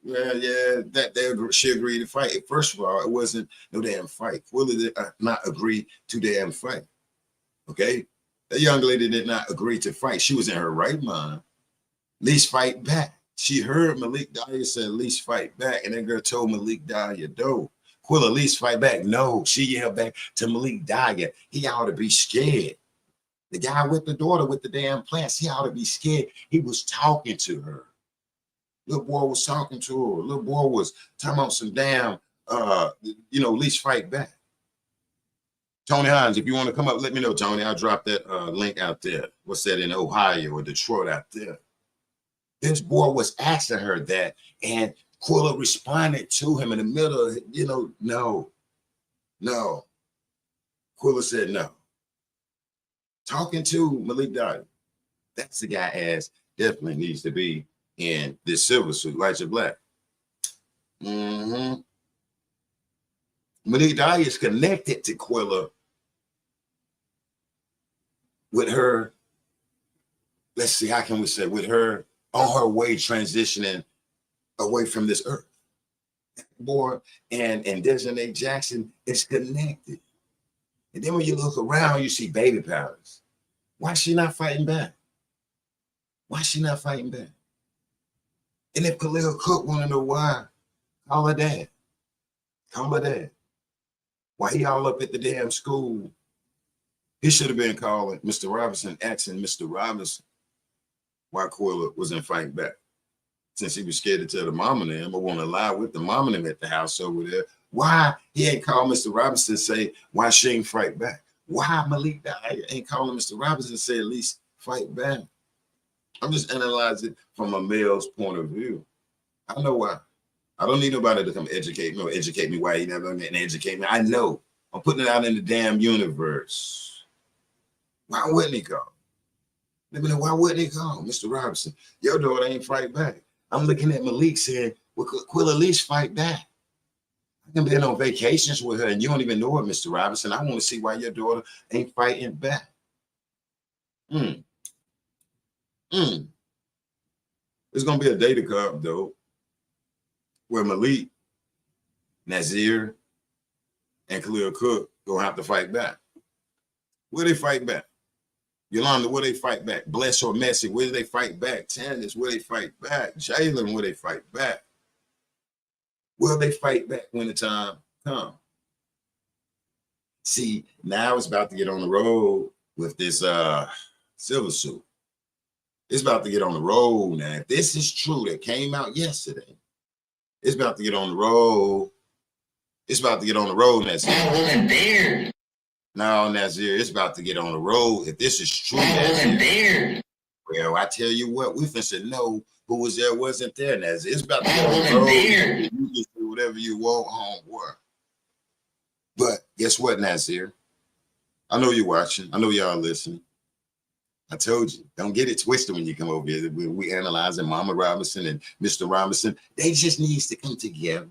yeah, that she agreed to fight. First of all, it wasn't no damn fight. Willie did not agree to damn fight. Okay, that young lady did not agree to fight. She was in her right mind. At least fight back. She heard Malik Dahlia said, at least fight back. And that girl told Malik Dahlia, no, Quilla, at least fight back. No, she yelled back to Malik Dahlia. He ought to be scared. The guy with the daughter with the damn plants, he ought to be scared. He was talking to her. Little boy was talking to her. Little boy was talking about some damn, you know, at least fight back. Tony Hines, if you want to come up, let me know, Tony. I'll drop that link out there. What's that in Ohio or Detroit out there? This boy was asking her that, and Quilla responded to him in the middle of, you know, no. Quilla said no. Talking to Malik Dahlia, that's the guy ass definitely needs to be in this silver suit, light your black. Malik Dahlia is connected to Quilla with her, let's see, how can we say, with her on her way transitioning away from this earth. Boy, and Desiree Jackson is connected. And then when you look around, you see baby powers. Why is she not fighting back? Why is she not fighting back? And if Khalil Cook want to know why, call her dad. Call her dad. Why he all up at the damn school? He should have been calling Mr. Robinson, asking Mr. Robinson why Quilla wasn't fighting back. Since he was scared to tell the mom and them, or want to lie with the mom and them at the house over there. Why he ain't called Mr. Robinson and say why she ain't fight back? Why Malik Dahlia ain't calling Mr. Robinson and say at least fight back? I'm just analyzing from a male's point of view. I know why. I don't need nobody to come educate me or educate me why he never done that and educate me. I know. I'm putting it out in the damn universe. Why wouldn't he call? Let me know, why wouldn't he call Mr. Robinson? Your daughter ain't fight back. I'm looking at Malik saying, well, Quilla at least fight back. I can be on vacations with her and you don't even know it, Mr. Robinson. I want to see why your daughter ain't fighting back. It's going to be a day to come, though, where Malik, Nazir, and Khalil Cook going to have to fight back. Where they fight back? Yolanda, where they fight back? Bless or Messi, where do they fight back? Tandis, where they fight back? Jalen, where they fight back? Will they fight back when the time comes? See, now it's about to get on the road with this silver suit. It's about to get on the road now. If this is true, that came out yesterday, it's about to get on the road. It's about to get on the road, Nazir. No, Nazir, it's about to get on the road. If this is true, Nazir, well, I tell you what, we finna know who was there, wasn't there, Nazir. It's about to get on the road. You just do whatever you want, homeboy. But guess what, Nazir? I know you're watching. I know y'all listening. I told you, don't get it twisted when you come over here. We analyzing Mama Robinson and Mr. Robinson. They just needs to come together.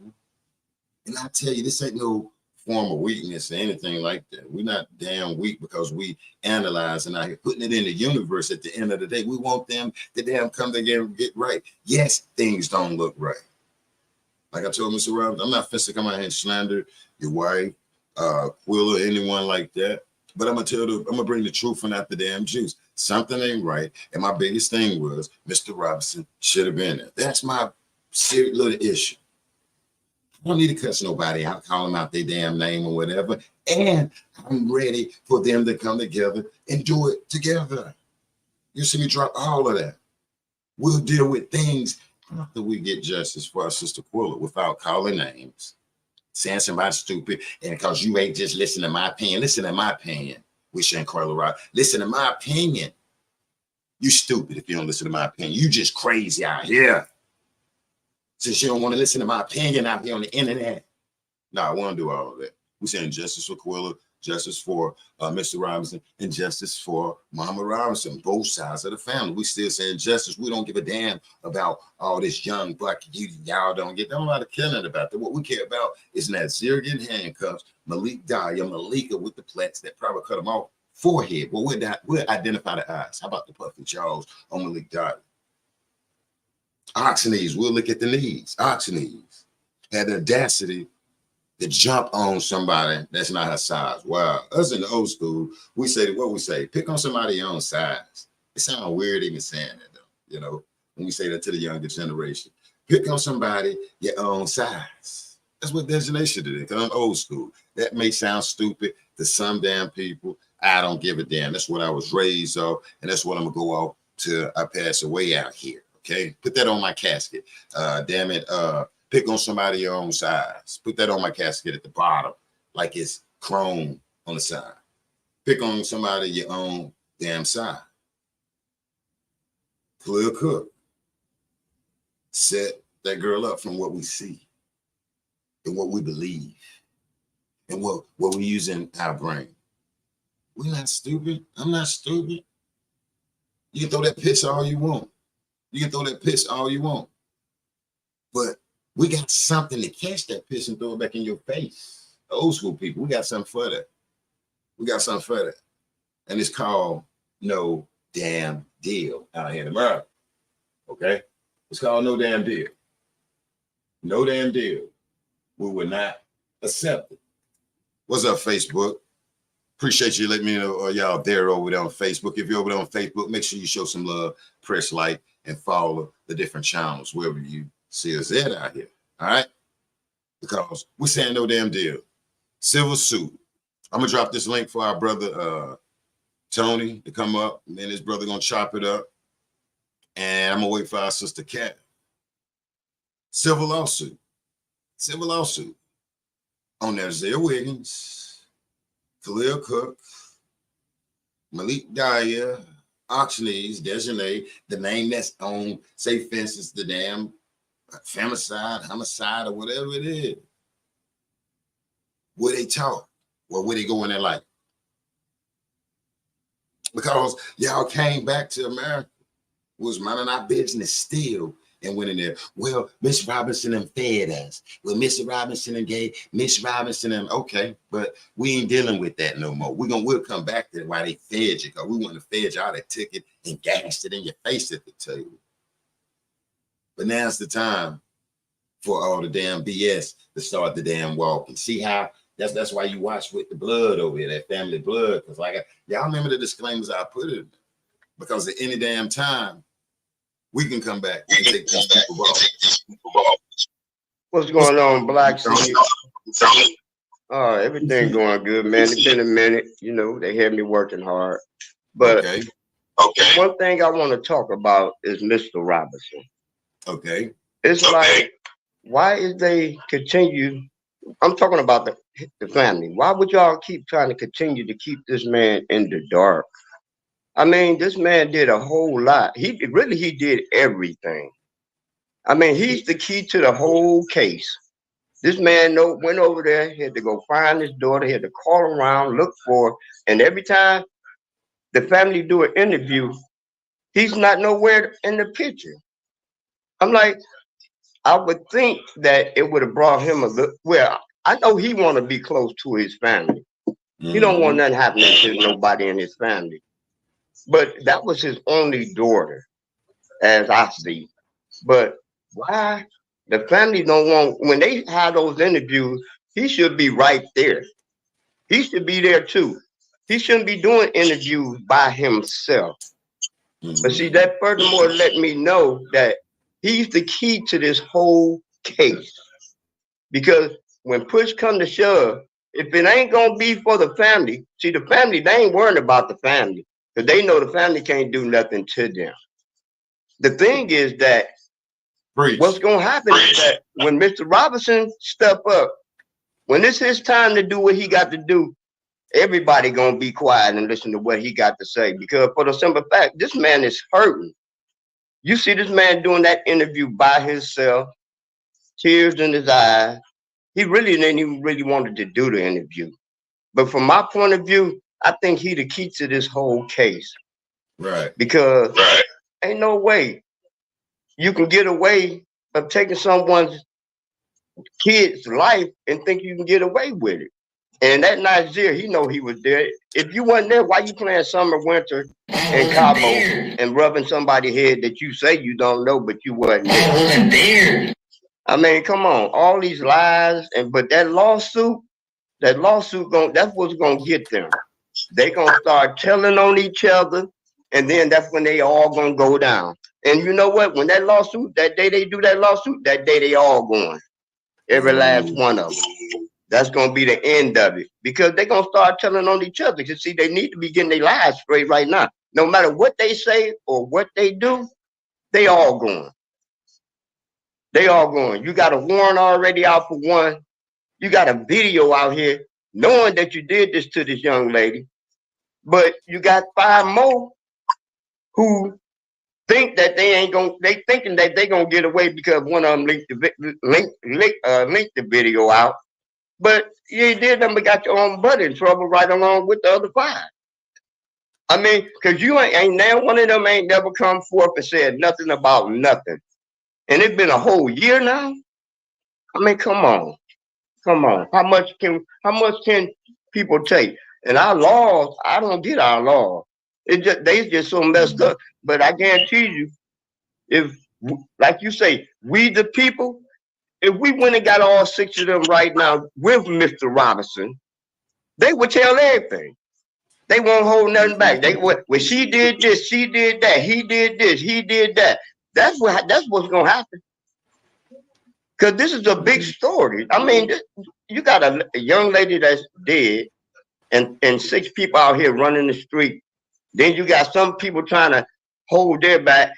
And I tell you, this ain't no form of weakness or anything like that. We're not damn weak because we analyze and are putting it in the universe. At the end of the day, we want them to damn come together and get right. Yes, things don't look right. Like I told Mr. Robinson, I'm not finna come out here and slander your wife, Quilla, anyone like that. But I'm gonna bring the truth and not the damn juice. Something ain't right. And my biggest thing was Mr. Robinson should have been there. That's my serious little issue. I don't need to cuss nobody out, call them out their damn name or whatever. And I'm ready for them to come together and do it together. You see me drop all of that. We'll deal with things after we get justice for our sister Quilla without calling names, saying somebody stupid, and because you ain't just listen to my opinion. Listen to my opinion with Shanquella Robinson. Listen to my opinion. You stupid if you don't listen to my opinion. You just crazy out here. Since you don't want to listen to my opinion out here on the internet. No, I want to do all of that. We're saying justice for Quilla, justice for Mr. Robinson, and justice for Mama Robinson, both sides of the family. We still saying justice. We don't give a damn about all this young black y'all don't get. Don't matter killing about that. What we care about is Nazir getting handcuffs, Malik Dyer, Malika with the plaques that probably cut him off forehead. Well, we'll identify the eyes. How about the puffy jaws on Malik Dyer? Oxen knees. We'll look at the knees. Oxen knees had the audacity to jump on somebody that's not her size. Wow. Us in the old school, we say what we say, pick on somebody your own size. It sounds weird even saying that though, you know, when we say that to the younger generation. Pick on somebody your own size. That's what designation did, because I'm old school. That may sound stupid to some damn people. I don't give a damn. That's what I was raised on, and that's what I'm gonna go off till I pass away out here. Okay, put that on my casket. Damn it. Pick on somebody your own size. Put that on my casket at the bottom, like it's chrome on the side. Pick on somebody your own damn size. Clear cook. Set that girl up from what we see and what we believe and what we use in our brain. We're not stupid. I'm not stupid. You can throw that piss all you want. You can throw that piss all you want. But we got something to catch that piss and throw it back in your face. The old school people, we got something for that. We got something for that. And it's called no damn deal out here in America. Okay? It's called no damn deal. No damn deal. We will not accept it. What's up, Facebook? Appreciate you letting me know y'all there over there on Facebook. If you're over there on Facebook, make sure you show some love, press like, and follow the different channels wherever you see us at out here. All right? Because we're saying no damn deal. Civil suit. I'm gonna drop this link for our brother Tony to come up, and then his brother gonna chop it up. And I'm gonna wait for our sister Kat. Civil lawsuit. Civil lawsuit on Nazir Wiggins, Khalil Cook, Malik Dyer, Auctionees, Dejanay, the name that's on, say, for instance, the damn femicide, homicide, or whatever it is. Where they talk, or where they go in their life. Because y'all came back to America, was minding our business still, and went in there. Well, Miss Robinson and fed us. Well, Mr. Robinson and gave Miss Robinson and okay, but we ain't dealing with that no more. We'll come back to why they fed you, because we want to fed y'all that ticket and gassed it in your face at the table. But now's the time for all the damn BS to start the damn walk. And see how that's why you watch with the blood over here, that family blood. Because like y'all remember the disclaimers I put in, because at any damn time we can come back and take these people off. What's going on, Black City? Everything going good, man. It's been a minute. You know, they had me working hard. But okay. One thing I want to talk about is Mr. Robinson. Okay. It's like, why is they continue? I'm talking about the family. Why would y'all keep trying to continue to keep this man in the dark? I mean, this man did a whole lot. He did everything. I mean, he's the key to the whole case. This man went over there, he had to go find his daughter, he had to call around, look for her, and every time the family do an interview, he's not nowhere in the picture. I'm like, I would think that it would have brought him a look. Well, I know he want to be close to his family. He don't want nothing happening to nobody in his family. But that was his only daughter, as I see. But why the family don't want, when they have those interviews, he should be right there. He should be there too. He shouldn't be doing interviews by himself. But see, that furthermore let me know that he's the key to this whole case. Because when push come to shove, if it ain't gonna be for the family, see the family, they ain't worrying about the family because they know the family can't do nothing to them. The thing is that what's gonna happen is that when Mr. Robinson step up, when it's his time to do what he got to do, everybody gonna be quiet and listen to what he got to say. Because for the simple fact, this man is hurting. You see this man doing that interview by himself, tears in his eyes. He really didn't even really wanted to do the interview. But from my point of view, I think he the key to this whole case. Right. Because ain't no way you can get away of taking someone's kid's life and think you can get away with it. And that Niger, he know he was there. If you wasn't there, why you playing summer, winter in Cabo and rubbing somebody's head that you say you don't know, but you wasn't there? I mean, come on, all these lies, but that lawsuit that's what's gonna get them. They gonna start telling on each other, and then that's when they all gonna go down. And you know what? When that lawsuit, that day they do that lawsuit, that day they all going. Every last one of them. That's gonna be the end of it. Because they're gonna start telling on each other. Because see, they need to be getting their lives straight right now. No matter what they say or what they do, they all going. They all going. You got a warrant already out for one. You got a video out here knowing that you did this to this young lady. But you got 5 more who think that they thinking that they gonna get away because one of them linked the video out. But you did them, but got your own butt in trouble right along with the other 5. I mean, because you ain't now one of them ain't never come forth and said nothing about nothing. And it's been a whole year now. I mean, come on. How much can people take? And our laws, I don't get our laws. They just so messed up. But I guarantee you, if, like you say, we the people, if we went and got all 6 of them right now with Mr. Robinson, they would tell everything. They won't hold nothing back. They would, well, she did this, she did that, he did this, he did that. That's what's gonna happen. Because this is a big story. I mean, you got a young lady that's dead, and 6 people out here running the street. Then you got some people trying to hold their back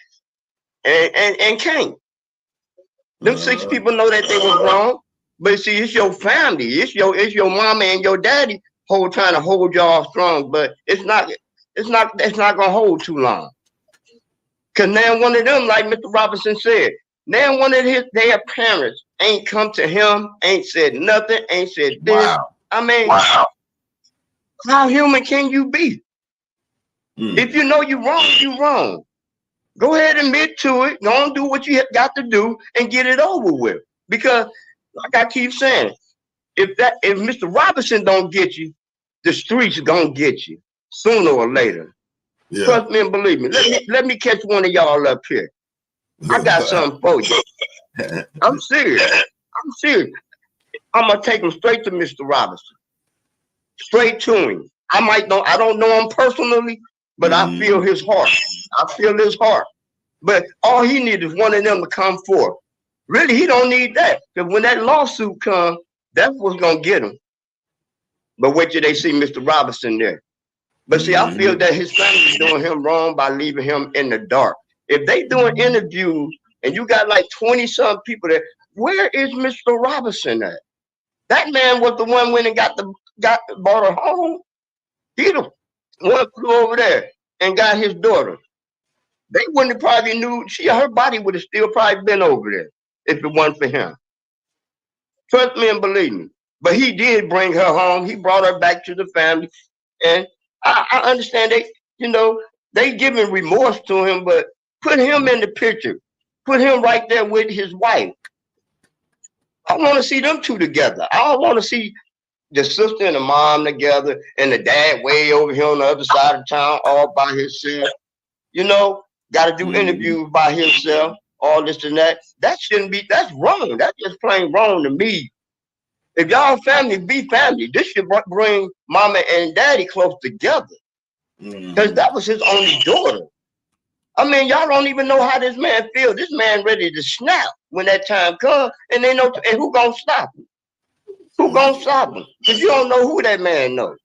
and can't. Them 6 people know that they was wrong, but see, it's your family, it's your mama and your daddy trying to hold y'all strong, but it's not gonna hold too long. Cause now one of them, like Mr. Robinson said, now one of their parents ain't come to him, ain't said nothing, ain't said this. Wow. I mean, how human can you be? If you know you're wrong, you're wrong. Go ahead and admit to it. Go and do what you got to do and get it over with. Because, like I keep saying, if Mr. Robinson don't get you, the streets gonna get you sooner or later. Yeah. Trust me and believe me. Let me catch one of y'all up here. I got something for you. I'm serious. I'm gonna take him straight to Mr. Robinson. Straight to him. I don't know him personally, but I feel his heart. But all he needs is one of them to come forth. Really, he don't need that. Because when that lawsuit comes, that's what's gonna get him. But wait till they see Mr. Robinson there. But see, I feel that his family is doing him wrong by leaving him in the dark. If they doing interviews and you got like 20-some people there, where is Mr. Robinson at? That man was the one went and bought her home. He the one flew over there and got his daughter. They wouldn't have probably knew her body would have still probably been over there if it wasn't for him. Trust me and believe me. But he did bring her home. He brought her back to the family. And I understand they giving remorse to him, but put him in the picture. Put him right there with his wife. I want to see them two together. I don't want to see the sister and the mom together and the dad way over here on the other side of town all by himself. Got to do interviews by himself, all this and that. That shouldn't be, that's wrong. That's just plain wrong to me. If y'all family be family, this should bring mama and daddy close together. Because that was his only daughter. I mean, y'all don't even know how this man feels. This man ready to snap. when that time comes, and they know, and who gonna stop them? Who gonna stop them? Because you don't know who that man knows.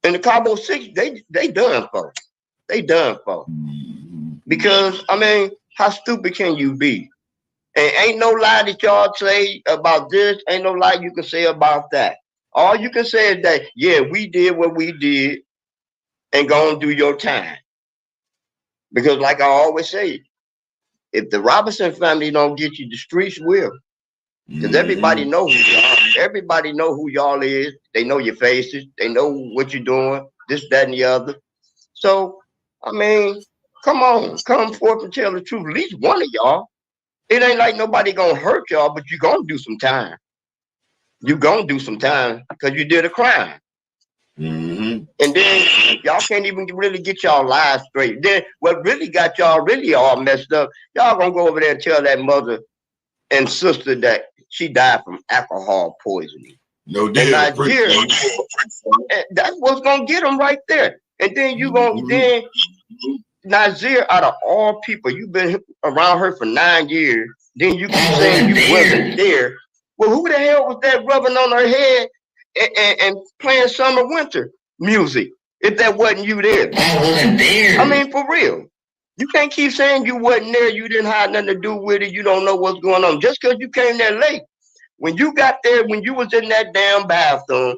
And the Cabo 6, they done for. They done for. Because, I mean, how stupid can you be? And ain't no lie that y'all say about this. Ain't no lie you can say about that. All you can say is that, yeah, we did what we did and go and do your time. Because like I always say, if the Robinson family don't get you, the streets will. Because everybody know who y'all. Everybody know who y'all is. They know your faces. They know what you're doing. This, that, and the other. So, I mean, come on. Come forth and tell the truth. At least one of y'all. It ain't like nobody gonna hurt y'all, but you gonna do some time. You gonna do some time because you did a crime. And then y'all can't even really get y'all lives straight. Then what really got y'all really all messed up, y'all gonna go over there and tell that mother and sister that she died from alcohol poisoning. No deal. And Nigeria, that's what's gonna get them right there. And then you gonna then Nazir, out of all people, you've been around her for 9 years. Then you keep saying you wasn't there. Well, who the hell was that rubbing on her head and playing summer winter music if that wasn't you there? I wasn't there. I mean, for real. You can't keep saying you wasn't there. You didn't have nothing to do with it. You don't know what's going on. Just because you came there late. When you got there, when you was in that damn bathroom,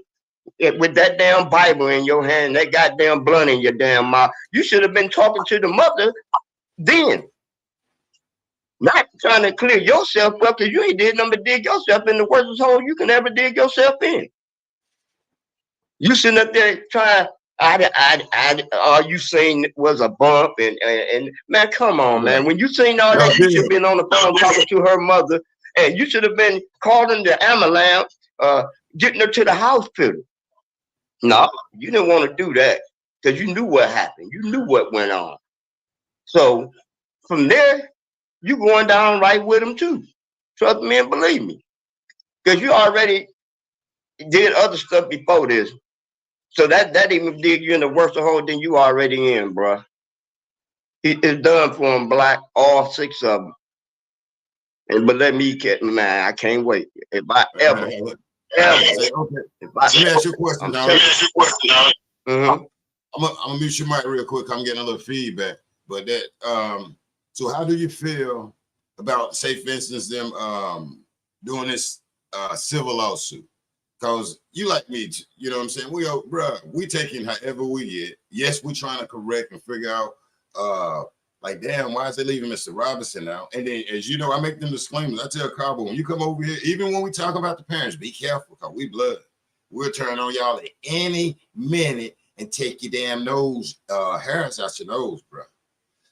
with that damn Bible in your hand, that goddamn blunt in your damn mouth, you should have been talking to the mother then. Not trying to clear yourself up because you ain't did nothing but dig yourself in the worst hole you can ever dig yourself in. You sitting up there trying, all you seen was a bump and man, come on, man. When you seen all that, you should have been on the phone talking to her mother, and you should have been calling the ambulance, getting her to the hospital. No, you didn't want to do that because you knew what happened. You knew what went on. So from there, you going down right with them too. Trust me and believe me. Because you already did other stuff before this. So that even dig you in the worst hole than you already in, bro. It's done for them, Black, all 6 of them. But let me get, man, I can't wait. If I ever. Okay. Let me ask you a question, dog. I'm gonna mute your mic real quick. I'm getting a little feedback. But that so how do you feel about, say for instance, them doing this civil lawsuit? Because you like me, you know what I'm saying? We taking however we get. Yes, we trying to correct and figure out like, damn, why is they leaving Mr. Robinson out? And then, as you know, I make them disclaimers. I tell Cabo, when you come over here, even when we talk about the parents, be careful, because we blood. We'll turn on y'all at any minute and take your damn nose, hairs out your nose, bro.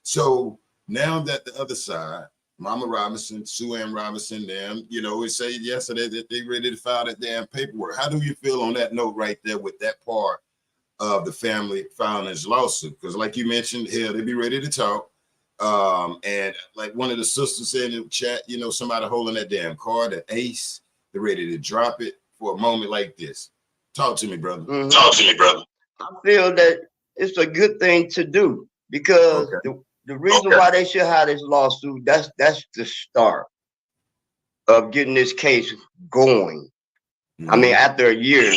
So now that the other side, Mama Robinson, Suan Robinson, them, you know, we say yesterday that they ready to file that damn paperwork. How do you feel on that note right there with that part of the family filing this lawsuit? Because like you mentioned, hell, they be ready to talk. And like one of the sisters said in the chat, you know, somebody holding that damn card, that ace, they're ready to drop it for a moment like this. Talk to me, brother. Talk to me, brother. I feel that it's a good thing to do because the reason why they should have this lawsuit, that's the start of getting this case going. I mean, after a year,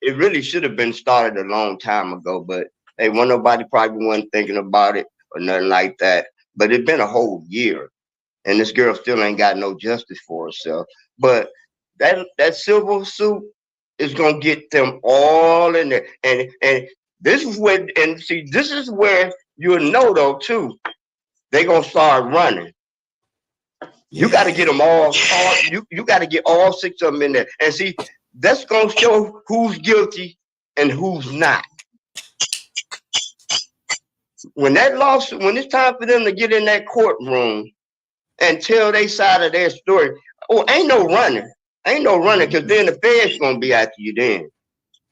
it really should have been started a long time ago, but hey, nobody probably wasn't thinking about it or nothing like that. But it's been a whole year, and this girl still ain't got no justice for herself. But that civil suit is gonna get them all in there, and this is where, and see, this is where you'll know though too. They gonna start running. You got to get them all. You got to get all 6 of them in there, and see, that's gonna show who's guilty and who's not. When that lawsuit, when it's time for them to get in that courtroom and tell their side of their story, ain't no running, because then the feds gonna be after you.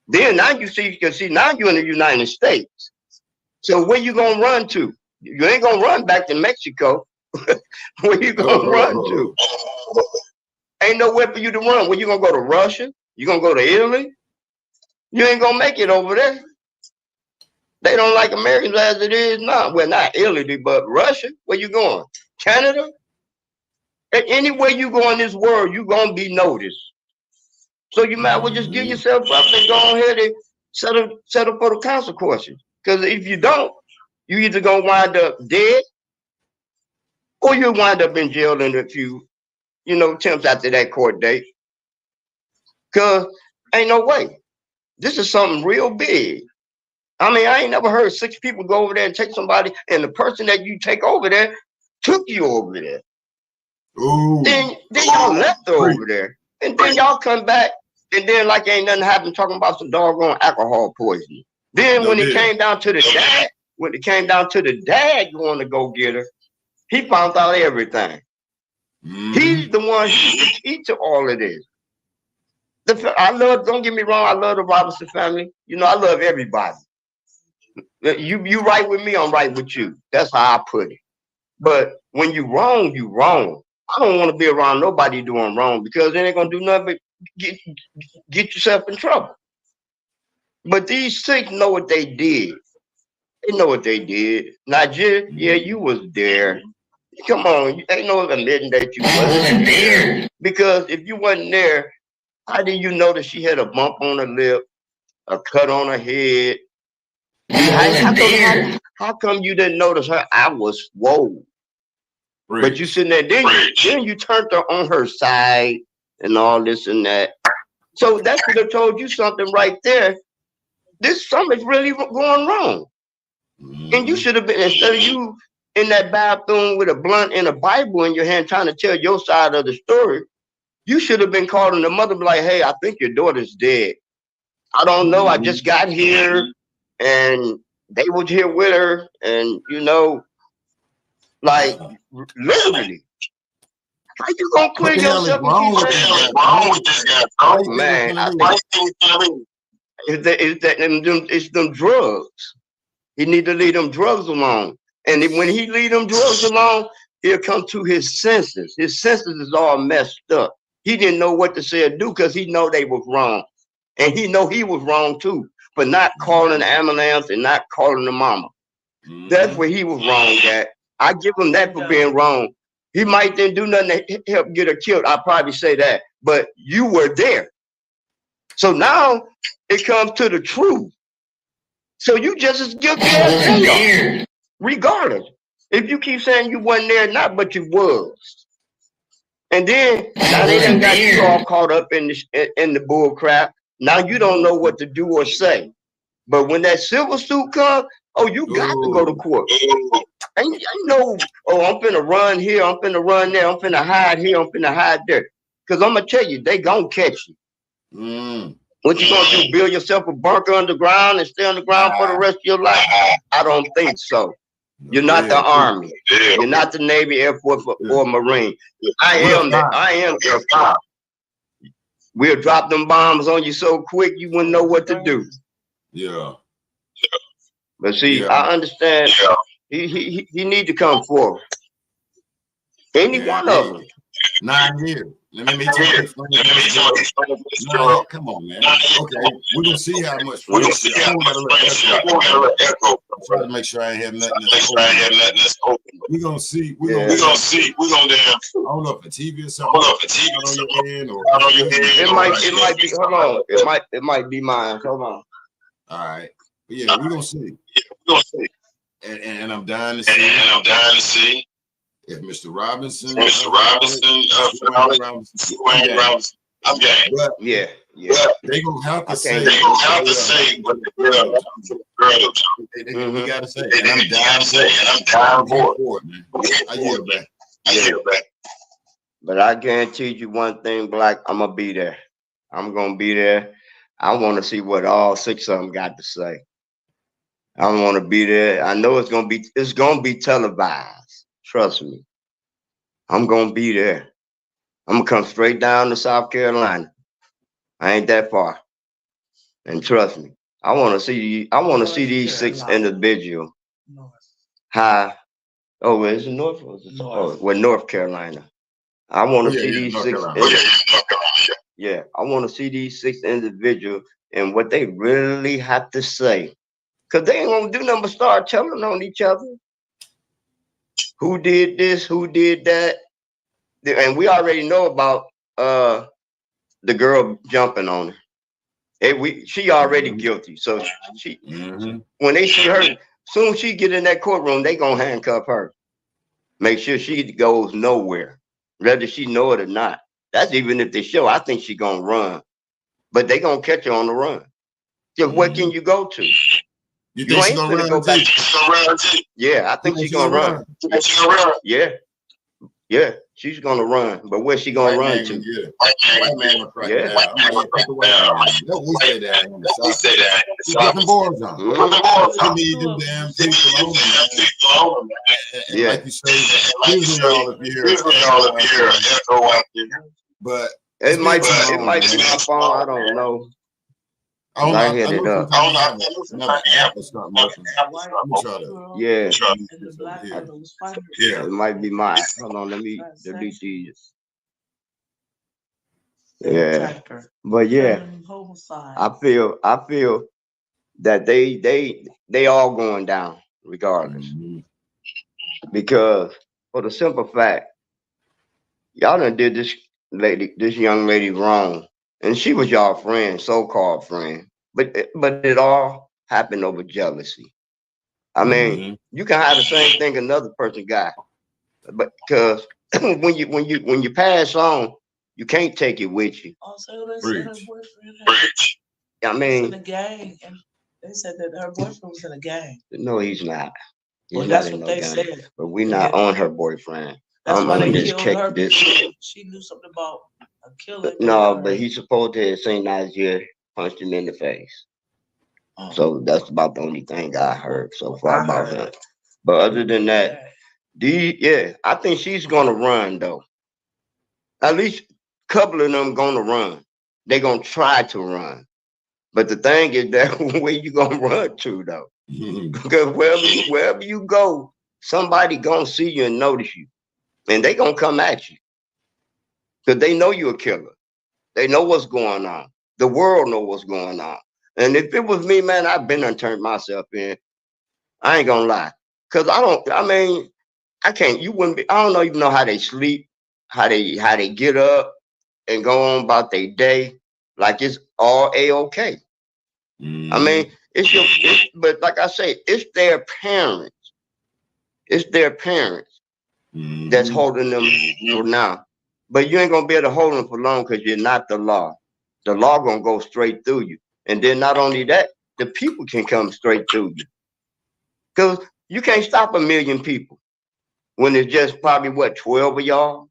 Then now you see, now you're in the United States. So where you gonna run to? You ain't gonna run back to Mexico. Where you gonna run to? Ain't nowhere for you to run. Where you gonna go to Russia? You gonna go to Italy? You ain't gonna make it over there. They don't like Americans as it is now. Well, not Italy, but Russia. Where you going? Canada? anywhere you go in this world, you're gonna be noticed. So you might as well just give yourself up and go ahead and settle for the consequences. Because if you don't, you either gonna wind up dead or you wind up in jail in a few, attempts after that court date. Cause ain't no way. This is something real big. I mean, I ain't never heard 6 people go over there and take somebody, and the person that you take over there took you over there. Ooh. Then y'all left her over there. And then y'all come back, and then like ain't nothing happened, talking about some doggone alcohol poisoning. Then when it came down to the dad, going to go get her, he found out everything. He's the one, he took all of this. Don't get me wrong, I love the Robinson family. I love everybody. You right with me, I'm right with you. That's how I put it. But when you wrong, you wrong. I don't want to be around nobody doing wrong, because they ain't gonna do nothing but get yourself in trouble. But these 6 know what they did. They know what they did. Nigeria, yeah, you was there. Come on, ain't no admitting that you wasn't there. Because if you wasn't there, how did you notice she had a bump on her lip, a cut on her head? How come you didn't notice her? I was swole. Right. But you sitting there, then you turned her on her side and all this and that. So that could have told you something right there. Something's really going wrong. And you should have been, instead of you in that bathroom with a blunt and a Bible in your hand trying to tell your side of the story, you should have been calling the mother like, hey, I think your daughter's dead. I don't know. I just got here and they was here with her, and like literally. How you gonna clear yourself and keep saying wrong with this guy? Oh man, it's them drugs. He need to leave them drugs alone. And when he leave them drugs alone, he'll come to his senses. His senses is all messed up. He didn't know what to say or do because he know they was wrong. And he know he was wrong too, for not calling the ambulance and not calling the mama. That's where he was wrong at. I give him that for being wrong. He might didn't do nothing to help get her killed. I'll probably say that. But you were there. So now it comes to the truth. So you just as guilty as they are, regardless. If you keep saying you wasn't there or not, but you was. And then now they done got you all caught up in the bull crap. Now you don't know what to do or say. But when that civil suit comes, you got to go to court. And you know, I'm finna run here, I'm finna run there, I'm finna hide here, I'm finna hide there. Because I'm going to tell you, they going to catch you. What you going to do, build yourself a bunker underground and stay underground for the rest of your life? I don't think so. You're not the Army. You're not the Navy, Air Force, or Marine. I am Air Force. We'll drop them bombs on you so quick you wouldn't know what to do. Yeah. But see, I understand. He need to come forward. Any one of them. 9 years. Let me tell you. Come on, man. Okay, we're gonna see how much. We're gonna see how much. Try to make sure I ain't have nothing that's open. We're gonna see. We're gonna. I don't know if the TV or something. On your end. It might be. Hold on. It might be mine. Hold on. All right. But yeah, we're gonna see. And I'm dying to see. If Mr. Robinson, I'm game. Yeah. They gonna have to say what the girl. We gotta say, and I'm down for it, man. I yield back. But I guarantee you one thing, Black, I'm gonna be there. I'm gonna be there. I want to see what all 6 of them got to say. I want to be there. I know it's gonna be televised. Trust me. I'm gonna be there. I'm gonna come straight down to South Carolina. I ain't that far. And trust me, I want to see these 6 individuals. Is it North? North Carolina. I want to see these 6. Yeah, I want to see these 6 individuals and what they really have to say. Because they ain't gonna do nothing but start telling on each other. Who did this? Who did that? and we already know about the girl jumping on her. She already guilty. So she when they see her, soon she get in that courtroom, they gonna handcuff her. Make sure she goes nowhere, whether she know it or not. That's even if they show. I think she gonna run, but they gonna catch her on the run. So where can you go to? You think she ain't gonna finna run go back. too? Yeah, I think she's gonna run. Yeah, yeah, she's gonna run. But where's she gonna run to? White man gonna crack down. I'm gonna put the white man. No, we say that in the South. We put them boards on. We need them damn people on, man. And like you say, usually y'all if you hear but it might be my phone. I don't know. I hit it up. Yeah. Yeah, it might be mine. Hold on, let me delete these. Yeah. But yeah, I feel that they all going down regardless. Because for the simple fact, y'all done did this young lady wrong. And she was y'all friend, so-called friend. But it all happened over jealousy. I mean, you can have the same thing another person got, but because when you pass on, you can't take it with you. Also, they said her boyfriend. I mean, in a gang, and they said that her boyfriend was in a gang. No, he's not. Well, that's what they said. But we're not on her boyfriend. That's why they killed her. She knew something about a killer. No, but he's supposed to have St. Nazaire punched him in the face. So that's about the only thing I heard so far about him. But other than that, I think she's gonna run though. At least a couple of them gonna run. They're gonna try to run. But the thing is that where you gonna run to though? Because wherever you go, somebody gonna see you and notice you. And they gonna come at you. Because they know you're a killer. They know what's going on. The world know what's going on. And if it was me, man, I've been and turned myself in. I ain't gonna lie. Cause I can't, you wouldn't be, I don't even know how they sleep, how they get up and go on about their day. Like it's all A-OK. I mean, but like I say, it's their parents. It's their parents that's holding them for now. But you ain't gonna be able to hold them for long because you're not the law. The law gonna go straight through you. And then not only that, the people can come straight through you. Because you can't stop 1 million people when it's just probably 12 of y'all.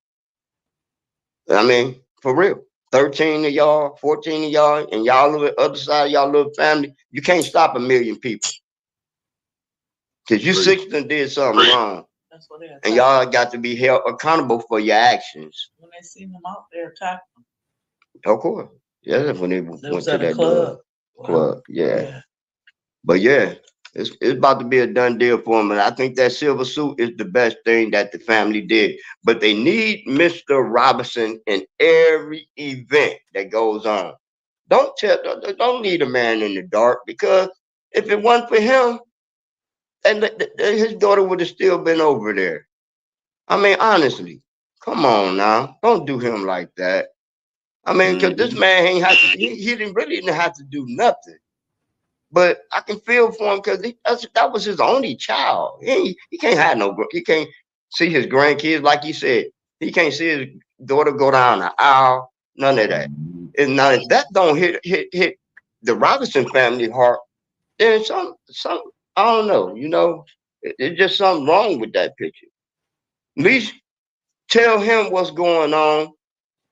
I mean, for real. 13 of y'all, 14 of y'all, and y'all on the other side of y'all little family, you can't stop 1 million people. Because you 16 did something wrong. And y'all got to be held accountable for your actions. When they seen them out there attacking them. Of course. Yeah, that's when they went to that club. Yeah. But yeah, it's about to be a done deal for them. And I think that silver suit is the best thing that the family did. But they need Mr. Robinson in every event that goes on. Don't leave a man in the dark, because if it wasn't for him, and his daughter would have still been over there. I mean, honestly, come on now. Don't do him like that. I mean, because this man ain't have to, he didn't have to do nothing. But I can feel for him because that was his only child. He can't have he can't see his grandkids, like he said. He can't see his daughter go down the aisle, none of that. And none of that don't hit the Robinson family heart. There's some I don't know, it's just something wrong with that picture. At least tell him what's going on.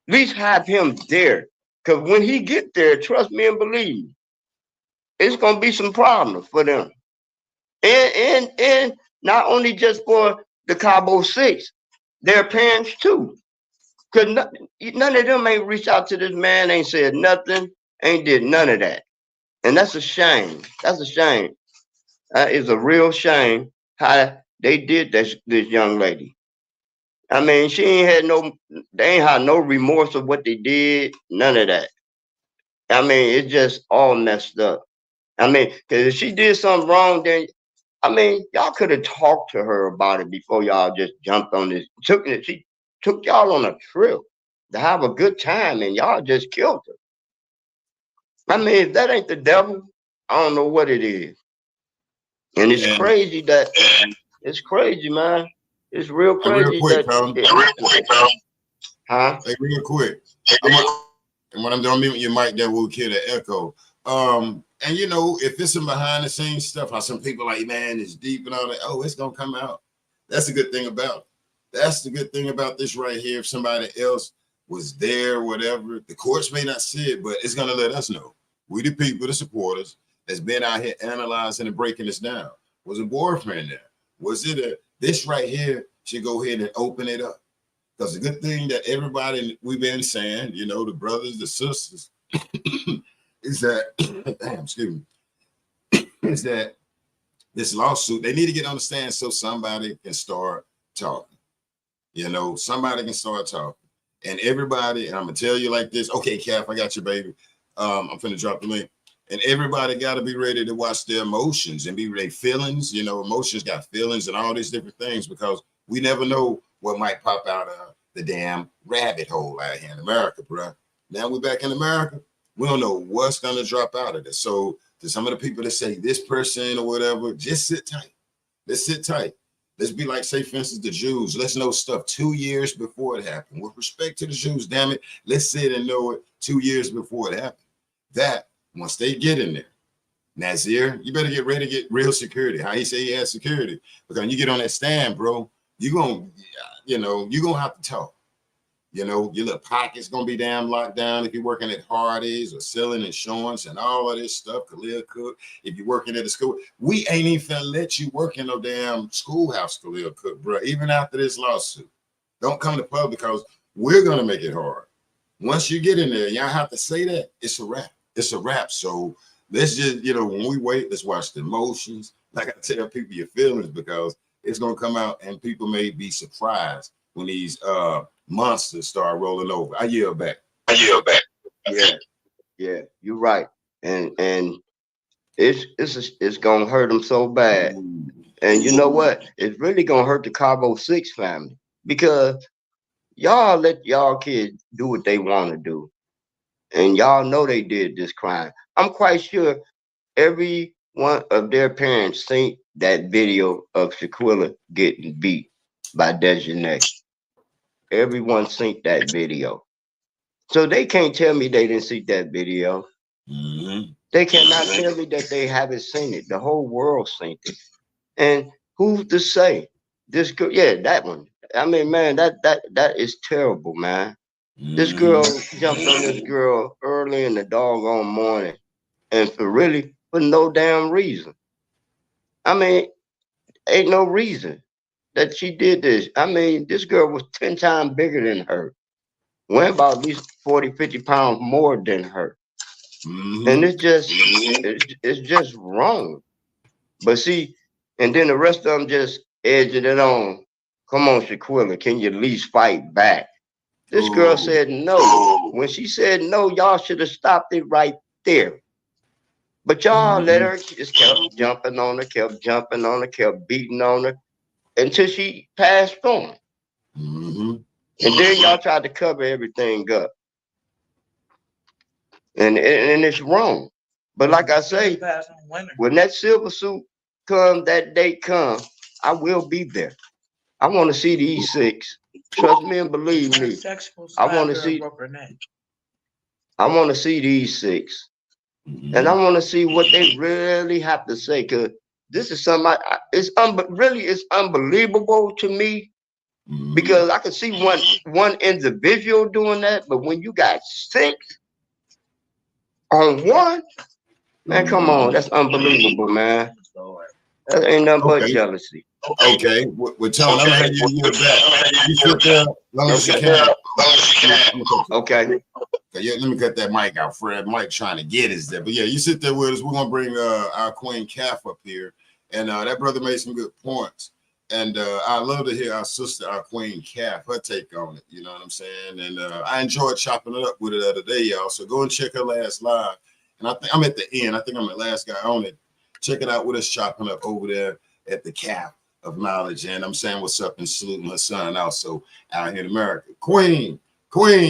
At least have him there. Because when he get there, trust me and believe me, it's gonna be some problems for them. And not only just for the Cabo 6, their parents too. Because none of them ain't reached out to this man, ain't said nothing, ain't did none of that. And that's a shame. That's a shame. That is a real shame how they did this young lady. I mean, they ain't had no remorse of what they did, none of that. I mean, it's just all messed up. I mean, because if she did something wrong, then, I mean, y'all could have talked to her about it before y'all just jumped on this. took y'all on a trip to have a good time, and y'all just killed her. I mean, if that ain't the devil, I don't know what it is. And it's crazy that it's crazy, man. It's real crazy. Real quick, huh? Hey, real quick. And when I'm done muting your mic, that will kill the echo. And you know, if it's some behind the scenes stuff, how some people like, man, it's deep and all that. Oh, it's gonna come out. That's a good thing about it. That's the good thing about this right here. If somebody else was there, whatever, the courts may not see it, but it's gonna let us know. We the people, the supporters, that's been out here analyzing and breaking this down. Was a boyfriend there? Was it this right here should go ahead and open it up? Because the good thing that everybody we've been saying, you know, the brothers, the sisters, is that, damn, excuse me, is that this lawsuit, they need to get on the stand so somebody can start talking. You know, somebody can start talking. And everybody, and I'm going to tell you like this, okay, Calf, I got you, baby. I'm finna drop the link. And everybody got to be ready to watch their emotions and be their feelings. You know, emotions got feelings and all these different things because we never know what might pop out of the damn rabbit hole out here in America, bro. Now we're back in America. We don't know what's going to drop out of this. So to some of the people that say this person or whatever, just sit tight. Let's sit tight. Let's be like, say, for instance, the Jews. Let's know stuff 2 years before it happened. With respect to the Jews, damn it, let's sit and know it 2 years before it happened. That, once they get in there, Nazir, you better get ready to get real security. How he say he has security. Because when you get on that stand, bro, you're going to have to talk. You know, your little pocket's going to be damn locked down if you're working at Hardee's or selling insurance and all of this stuff. Khalil Cook, if you're working at a school, we ain't even finna let you work in no damn schoolhouse, Khalil Cook, bro, even after this lawsuit. Don't come to public because we're going to make it hard. Once you get in there, y'all have to say that, it's a wrap. It's a wrap. So let's just, you know, when we wait, let's watch the emotions. Like I tell people your feelings because it's going to come out and people may be surprised when these monsters start rolling over. I yield back. Yeah, you're right. And it's gonna hurt them so bad. And you know what? It's really gonna hurt the Cabo 6 family because y'all let y'all kids do what they want to do. And y'all know they did this crime. I'm quite sure every one of their parents seen that video of Shanquella getting beat by Dejanay. Everyone seen that video. So they can't tell me they didn't see that video. They cannot tell me that they haven't seen it. The whole world seen it. And who's to say this girl? Yeah, that one. I mean, man, that is terrible, man. This girl jumped on this girl early in the doggone morning, and for no damn reason. I mean, ain't no reason that she did this. I mean, this girl was 10 times bigger than her. Weighed about at least 40, 50 pounds more than her. And it's just wrong. But see, and then the rest of them just edging it on. Come on, Shanquella, can you at least fight back? This girl said no. When she said no, y'all should have stopped it right there. But y'all let her just kept jumping on her, kept beating on her until she passed on. And then y'all tried to cover everything up. And it's wrong. But like I say, when that silver suit come, that date come, I will be there. I want to see these 6. Trust me and believe me. I want to see these 6. And I want to see what they really have to say. Cause this is something it's unbelievable to me. Because I can see one individual doing that, but when you got 6 on one, man, come on, that's unbelievable, man. That ain't nothing but jealousy. Okay, we're telling them how you back. You sit there long as you can. Okay. Yeah, let me cut that mic out, Fred. Mike trying to get us there. But yeah, you sit there with us. We're gonna bring our Queen Calf up here. And that brother made some good points. And I love to hear our sister, our Queen Calf, her take on it. You know what I'm saying? And I enjoyed chopping it up with her the other day, y'all. So go and check her last live. And I think I'm at the end. I think I'm the last guy on it. Check it out with us chopping up over there at the Calf of knowledge. And I'm saying what's up and saluting her son also out here in America. Queen,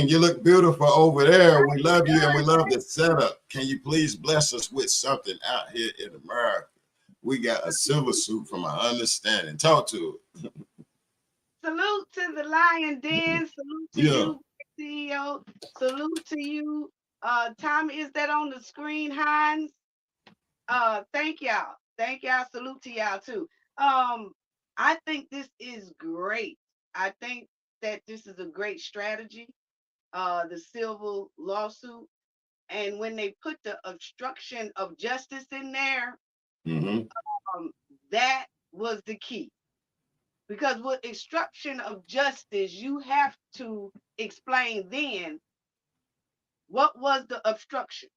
you look beautiful over there. We love you and we love the setup. Can you please bless us with something out here in America? We got a silver suit from our understanding. Talk to it. Salute to the Lion Den. Salute to you, CEO. Salute to you. Tommy, is that on the screen, Hines? Thank y'all. Thank y'all. Salute to y'all too. I think this is great. I think that this is a great strategy. The civil lawsuit. And when they put the obstruction of justice in there, that was the key. Because with obstruction of justice, you have to explain then what was the obstruction.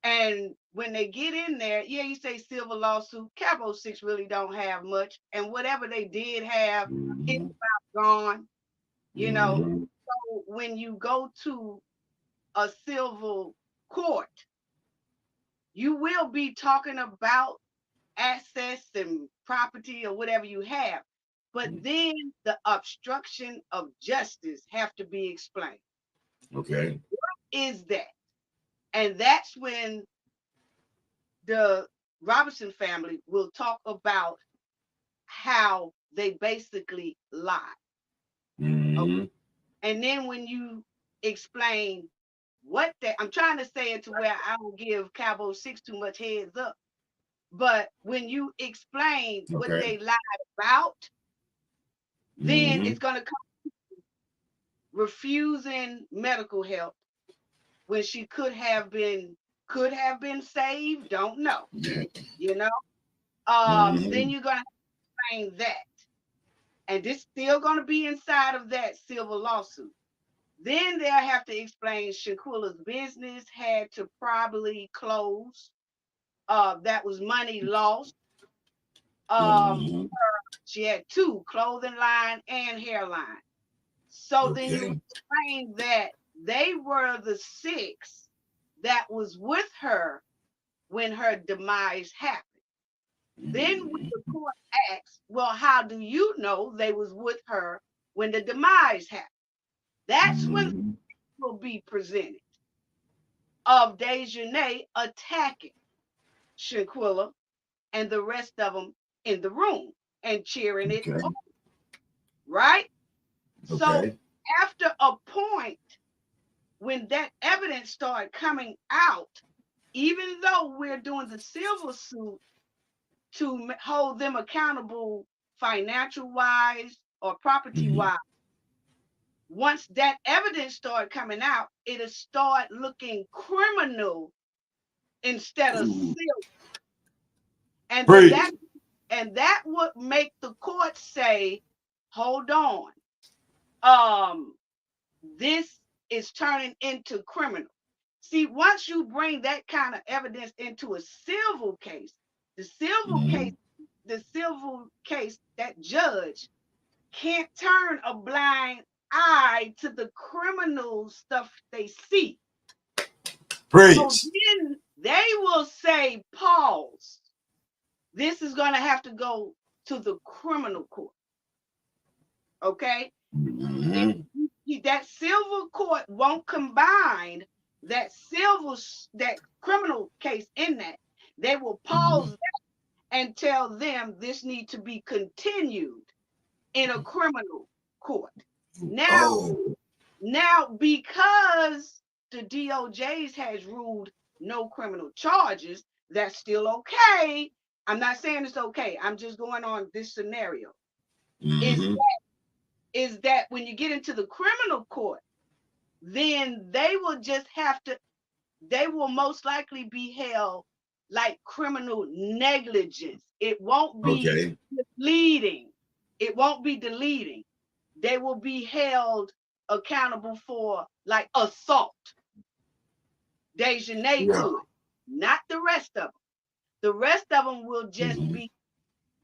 And when they get in there, yeah, you say civil lawsuit, Cabo 6 really don't have much. And whatever they did have, it's about gone, you know. So when you go to a civil court, you will be talking about assets and property or whatever you have. But then the obstruction of justice have to be explained. Okay. What is that? And that's when the Robinson family will talk about how they basically lied. Okay. And then when you explain what that, I'm trying to say it to where I don't give Cabo 6 too much heads up. But when you explain what they lied about, then it's going to come refusing medical help when she could have been saved. Don't know, you know. Then you're going to explain that, and this still going to be inside of that civil lawsuit. Then they'll have to explain Shanquella's business had to probably close. That was money lost. She had 2, clothing line and hairline. So then you explain that they were the 6 that was with her when her demise happened. Then when the court asks, well, how do you know they was with her when the demise happened? That's when will be presented of Dejanay attacking Shanquella and the rest of them in the room and cheering it on, right? So after a point, when that evidence started coming out, even though we're doing the civil suit to hold them accountable financial wise or property wise, once that evidence started coming out, it'll start looking criminal instead of civil. And that would make the court say, hold on, this is turning into criminal. See, once you bring that kind of evidence into a civil case, the civil case, that judge can't turn a blind eye to the criminal stuff they see. So then they will say, pause. This is going to have to go to the criminal court. Okay? That civil court won't combine that criminal case in that. They will pause that and tell them this needs to be continued in a criminal court. Now, because the DOJ has ruled no criminal charges, that's still okay. I'm not saying it's okay. I'm just going on this scenario. Is that when you get into the criminal court, then they will most likely be held like criminal negligence. It won't be deleting. It won't be deleting. They will be held accountable for like assault. Dejanay could, not the rest of them. The rest of them will just be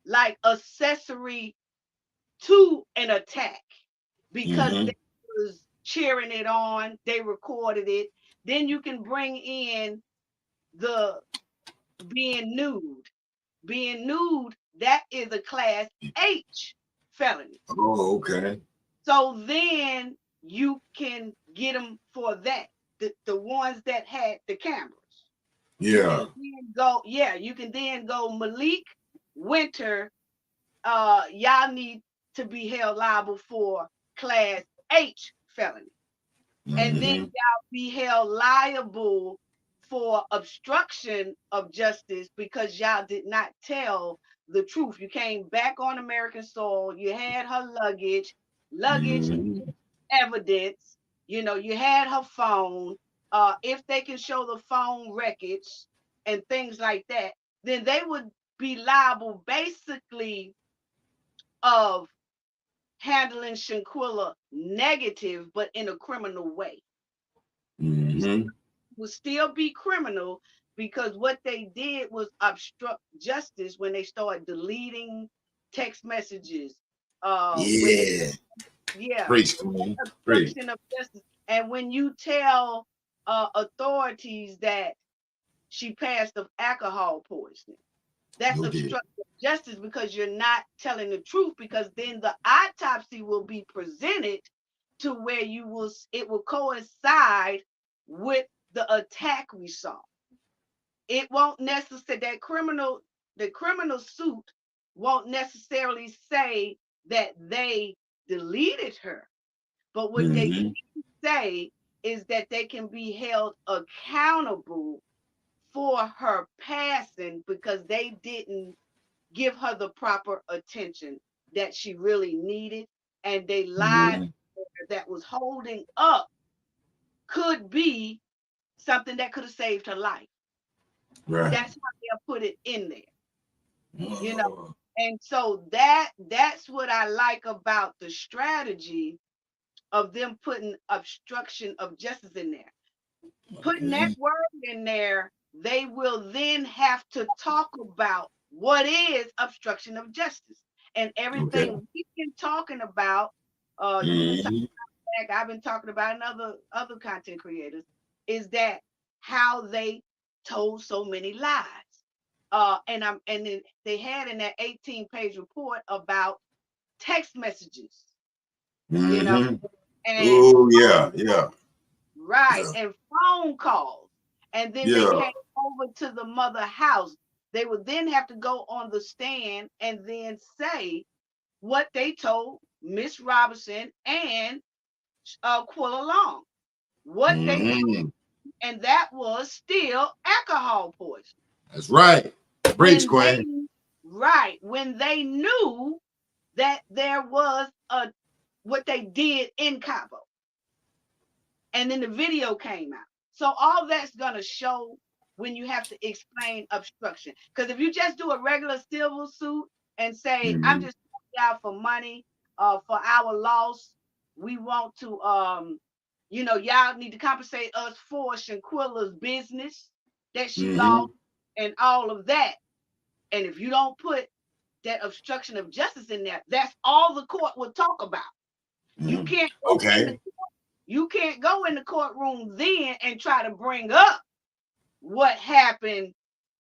like accessory to an attack because they was cheering it on, they recorded it. Then you can bring in the being nude. Being nude, that is a class H felony. Oh, okay. So then you can get them for that. The ones that had the cameras. You Yeah. can then go, yeah, you can then go Malik Winter. Y'all need to be held liable for class H felony. And then y'all be held liable for obstruction of justice because y'all did not tell the truth. You came back on American soil. You had her luggage evidence. You know, you had her phone. If they can show the phone records and things like that, then they would be liable basically of handling Shanquella negative, but in a criminal way. Would still be criminal because what they did was obstruct justice when they started deleting text messages. Obstruction of justice. And when you tell authorities that she passed of alcohol poisoning, that's obstruction of justice because you're not telling the truth, because then the autopsy will be presented to where it will coincide with the attack we saw. It won't necessarily, the criminal suit won't necessarily say that they deleted her, but what they can say is that they can be held accountable for her passing because they didn't give her the proper attention that she really needed, and they lied. That was holding up could be something that could have saved her life. Right. That's how they'll put it in there. You know, and so that's what I like about the strategy of them putting obstruction of justice in there. Putting that word in there, they will then have to talk about what is obstruction of justice. And everything we've been talking about, you've been talking about, I've been talking about, and other content creators, is that how they told so many lies. And then they had in that 18-page report about text messages. You know, and right, and phone calls, and then they came over to the mother house. They would then have to go on the stand and then say what they told Miss Robinson and Quilla Long, what they told, and that was still alcohol poisoning. That's right. Preach, Queen. Right, when they knew that there was what they did in Cabo. And then the video came out. So all that's gonna show when you have to explain obstruction. Because if you just do a regular civil suit and say, I'm just out for money, for our loss, we want to you know, y'all need to compensate us for Shanquella's business that she lost and all of that. And if you don't put that obstruction of justice in there, that's all the court will talk about. You can't you can't go in the courtroom then and try to bring up what happened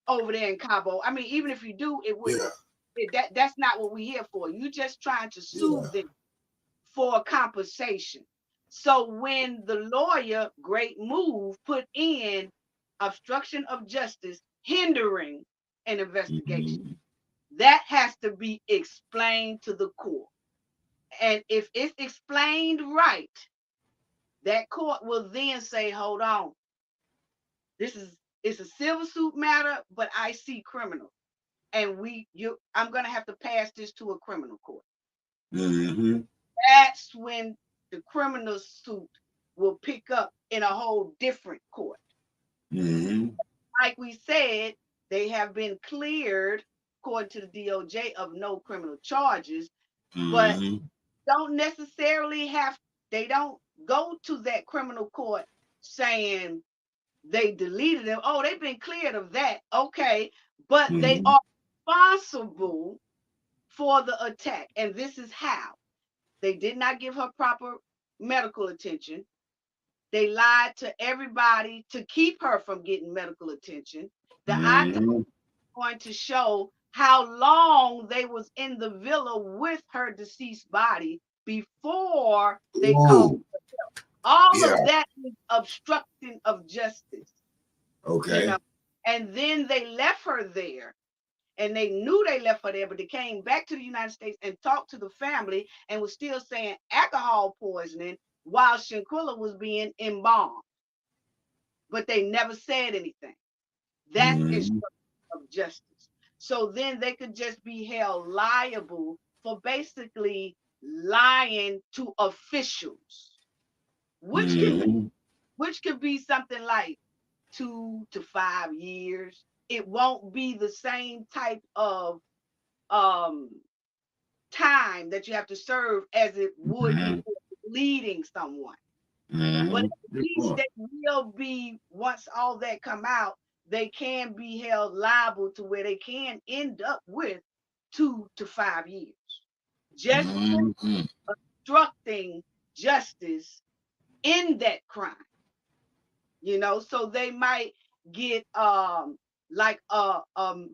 over there in Cabo. I mean, even if you do, it would that's not what we're here for. You just trying to sue them for compensation. So when the lawyer, great move, put in obstruction of justice, hindering an investigation, that has to be explained to the court. And if it's explained right, that court will then say, hold on, it's a civil suit matter, but I see criminal. And I'm gonna have to pass this to a criminal court. That's when the criminal suit will pick up in a whole different court. Like we said, they have been cleared, according to the DOJ, of no criminal charges, but don't necessarily they don't go to that criminal court saying they deleted them. Oh, they've been cleared of that. Okay, but they are responsible for the attack. And this is how. They did not give her proper medical attention. They lied to everybody to keep her from getting medical attention. The autopsy is going to show how long they was in the villa with her deceased body before they called. Ooh, All yeah. of that is obstruction of justice. Okay. You know, and then they left her there, and they knew they left her there, but they came back to the United States and talked to the family and was still saying alcohol poisoning while Shanquella was being embalmed. But they never said anything. That is of justice. So then they could just be held liable for basically lying to officials, which could be something like 2 to 5 years. It won't be the same type of time that you have to serve as it would be for leading someone. But at least they will be, once all that come out, they can be held liable to where they can end up with 2 to 5 years. Just for obstructing justice in that crime. You know, so they might get like a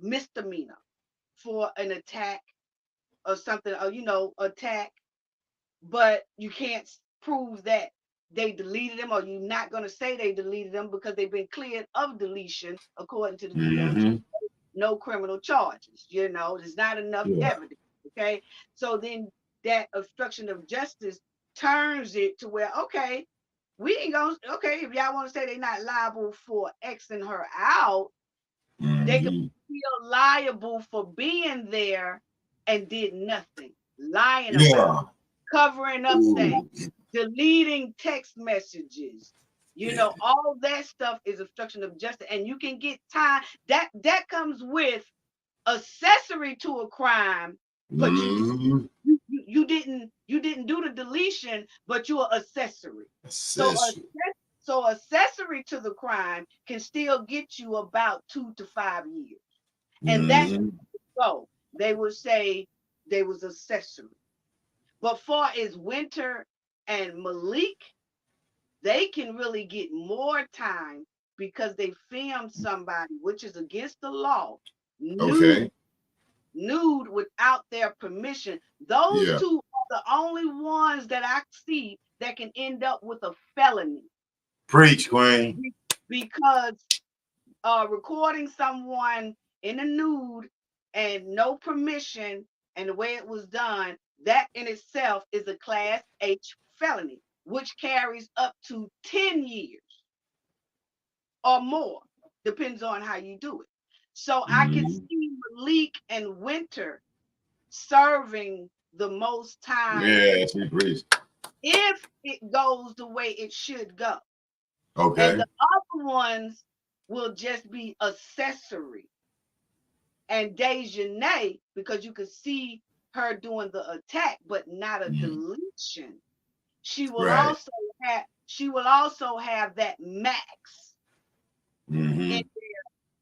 misdemeanor for an attack or something, or attack, but you can't prove that they deleted them, or you're not going to say they deleted them because they've been cleared of deletion according to the DOJ. No criminal charges. There's not enough evidence. Okay, so then that obstruction of justice turns it to where, okay, we ain't gonna, okay, if y'all want to say they're not liable for Xing her out, they could feel liable for being there and did nothing, lying about it, covering up things, deleting text messages. All that stuff is obstruction of justice, and you can get time. That comes with accessory to a crime, but you didn't do the deletion, but you're accessory. So accessory to the crime can still get you about 2 to 5 years. And that's so they would say they was accessory. But far as Winter and Malik, they can really get more time because they filmed somebody, which is against the law, nude without their permission. Those two are the only ones that I see that can end up with a felony. Preach, Queen. Because recording someone in a nude and no permission and the way it was done, that in itself is a Class H felony, which carries up to 10 years or more, depends on how you do it. So I can see Malik and Winter serving the most time. Yes, if it goes the way it should go. Okay. And the other ones will just be accessory. And Dejanay, because you could see her doing the attack, but not a deletion. She will also have that max in there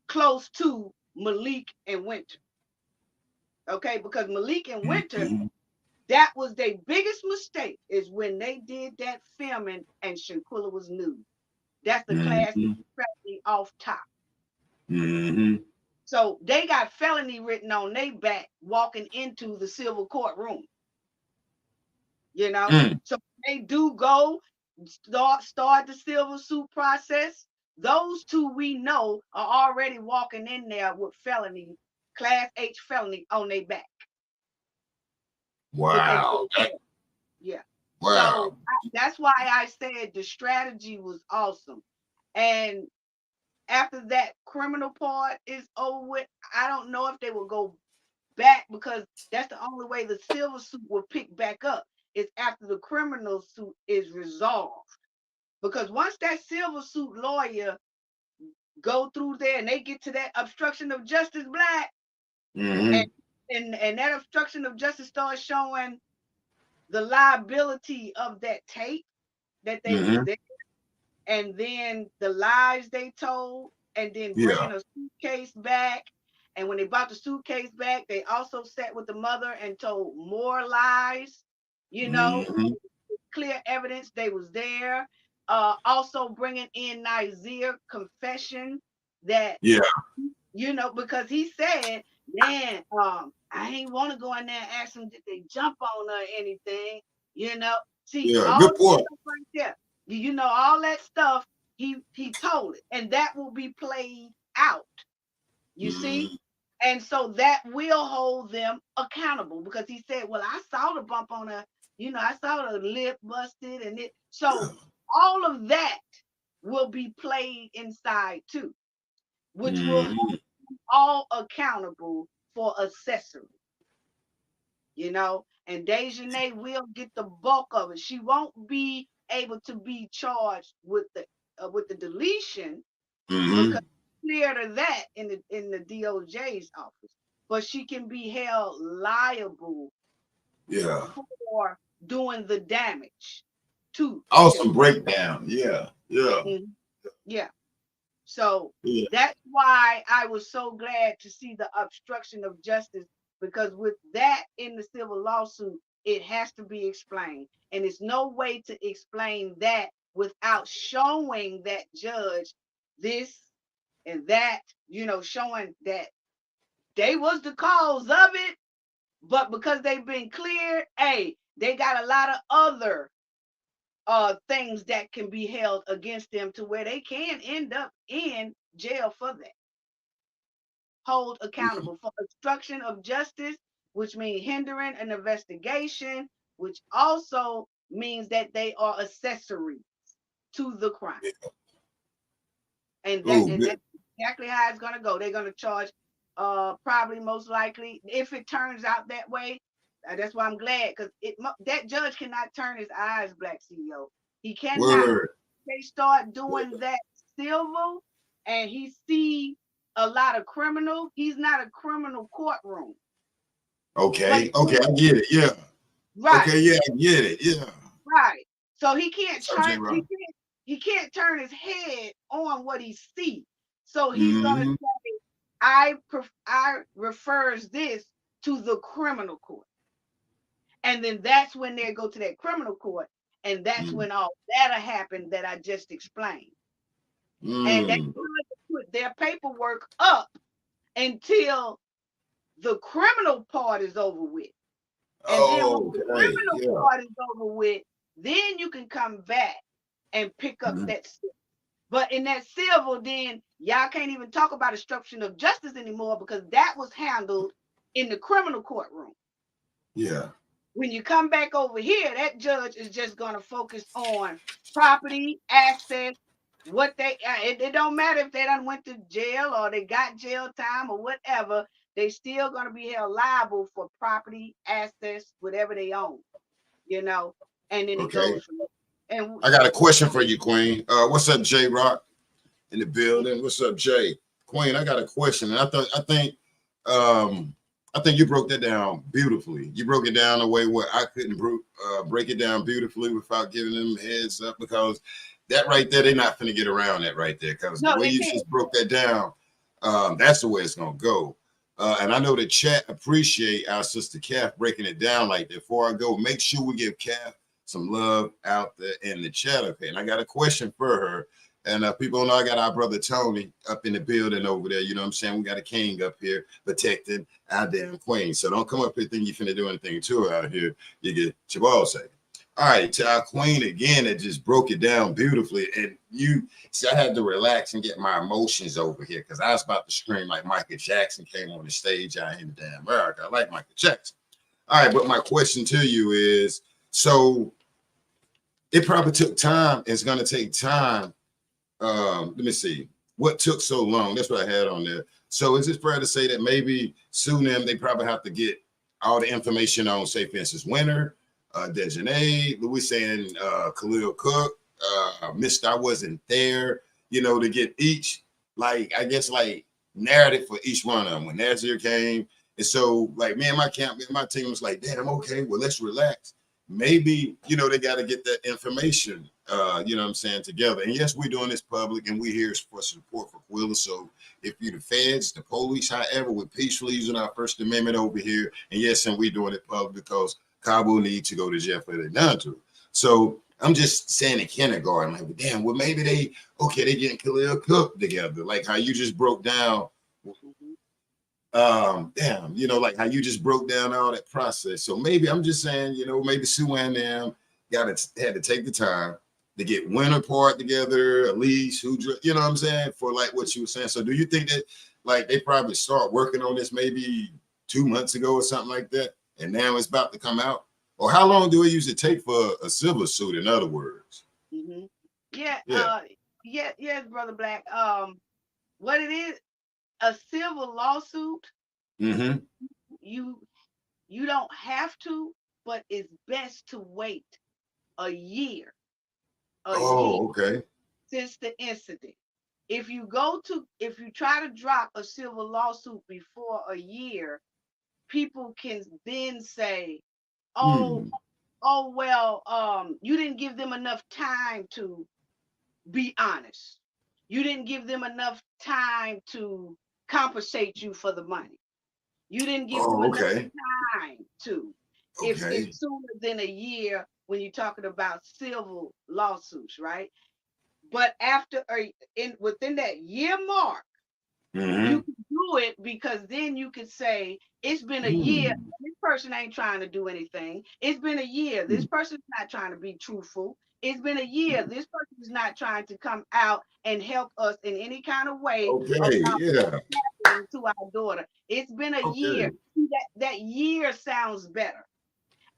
close to Malik and Winter. Okay, because Malik and Winter, that was their biggest mistake, is when they did that filming and Shanquella was nude. That's the class felony off top. So they got felony written on their back walking into the civil courtroom. So they do go start the civil suit process. Those two we know are already walking in there with felony, Class H felony on their back. Wow. Yeah. Wow. So that's why I said the strategy was awesome. And after that criminal part is over with, I don't know if they will go back, because that's the only way the civil suit will pick back up, is after the criminal suit is resolved. Because once that civil suit lawyer go through there and they get to that obstruction of justice black, and that obstruction of justice starts showing the liability of that tape that they was there, and then the lies they told, and then bringing a suitcase back. And when they brought the suitcase back, they also sat with the mother and told more lies, clear evidence they was there. Also bringing in Nazir confession that, because he said man, I ain't want to go in there and ask them did they jump on her or anything, you know. See, Yeah, all good that point. stuff right there, you know, all that stuff he told it, and that will be played out, you see. Mm, And so that will hold them accountable because he said, well, I saw the bump on her, you know, I saw the lip busted and it. yeah. So all of that will be played inside too, which will hold Mm, them all accountable for accessory, you know. And Dejanay will get the bulk of it. She won't be able to be charged with the deletion because mm-hmm. clear to that in the DOJ's office, but she can be held liable Yeah. for doing the damage to Awesome him. breakdown. Yeah. Yeah. Mhm. Yeah. So Yeah. that's why I was so glad to see the obstruction of justice, because with that in the civil lawsuit, it has to be explained. And there's no way to explain that without showing that judge this and that, you know, showing that they was the cause of it, but because they've been cleared, hey, they got a lot of other things that can be held against them to where they can end up in jail for that. Hold accountable for obstruction of justice, which means hindering an investigation, which also means that they are accessories to the crime. And Oh, that's exactly how it's gonna go. They're gonna charge probably most likely, if it turns out that way. That's why I'm glad, because that judge cannot turn his eyes, Black CEO. He cannot. word. They start doing that civil and he see a lot of criminal. He's not a criminal courtroom. But Okay. Okay. I get it. Yeah. right, Okay. Yeah. I get it. Yeah. right. So he can't What's up, J. turn Rock? he can't turn his head on what he sees. So he's gonna Mm-hmm. say, I refers this to the criminal court. And then that's when they go to that criminal court, and that's when all that'll happen that I just explained. And they Mm. put their paperwork up until the criminal part is over with. And then when Oh, the okay. criminal Yeah. part is over with, then you can come back and pick up Mhm. that civil. But in that civil, then y'all can't even talk about obstruction of justice anymore because that was handled in the criminal courtroom. Yeah. When you come back over here, that judge is just going to focus on property, assets, what it don't matter if they done went to jail or they got jail time or whatever, they still going to be held liable for property, assets, whatever they own, you know, and then it Okay. goes from there. And I got a question for you, Queen. What's up, J. Rock in the building? What's up, Jay? Queen, I got a question. And I think you broke that down beautifully. You broke it down a way where I couldn't break it down beautifully without giving them heads up, because that right there, they're not finna get around that right there. Because the no, way they you can't. just broke that down, that's the way it's gonna go. And I know the chat appreciate our sister Kath breaking it down like that. Before I go, make sure we give Kath some love out there in the chat. Okay, and I got a question for her. And people know I got our brother Tony up in the building over there. You know what I'm saying? We got a king up here protecting our damn queen. So don't come up here thinking you finna do anything to her out here. You get your balls safe. All right, to our queen again, that just broke it down beautifully. And you see, I had to relax and get my emotions over here because I was about to scream like Michael Jackson came on the stage out in the damn America. I like Michael Jackson. All right, but my question to you is, so it probably took time. It's gonna take time. Let me see. What took so long? That's what I had on there. So is it fair to say that maybe soon them they probably have to get all the information on, say, for instance, Winter, Dejanay, Louis saying Khalil Cook, Mr. I wasn't there, you know, to get each, like, I guess, like, narrative for each one of them. When Nazir came, and so, like, me and my team was like, damn, okay, well, let's relax. Maybe, you know, they got to get that information, you know what I'm saying, together. And yes, we're doing this public and we're here for support for Quilla. So if you're the feds, the police, however, we're peacefully using our First Amendment over here. And yes, and we're doing it public because Cabo needs to go to jail for the done to. So I'm just saying in kindergarten, like, damn, well, maybe they getting Khalil Cook together, like how you just broke down. damn, you know, like how you just broke down all that process. So maybe I'm just saying, you know, maybe Sue and them had to take the time to get winter part together, at least you know what I'm saying, for like what you were saying. So do you think that like they probably start working on this maybe 2 months ago or something like that, and now it's about to come out? Or how long do it usually take for a civil suit, in other words? Mm-hmm. Yeah, Yeah. yes, Brother Black. What it is, a civil lawsuit, Mm-hmm. you don't have to, but it's best to wait a year, Oh, okay. since the incident. If you try to drop a civil lawsuit before a year, people can then say, oh, Hmm. well, you didn't give them enough time to be honest. You didn't give them enough time to compensate you for the money. You didn't give them Oh, enough okay. time to. If Okay. it's sooner than a year when you're talking about civil lawsuits, right? But within that year mark, Mm-hmm. you can do it, because then you can say it's been a year. Hmm. This person ain't trying to do anything. It's been a year. This person's not trying to be truthful. It's been a year. This person is not trying to come out and help us in any kind of way Okay. about Yeah. what's happening to our daughter. It's been a year. Okay. See, that year sounds better.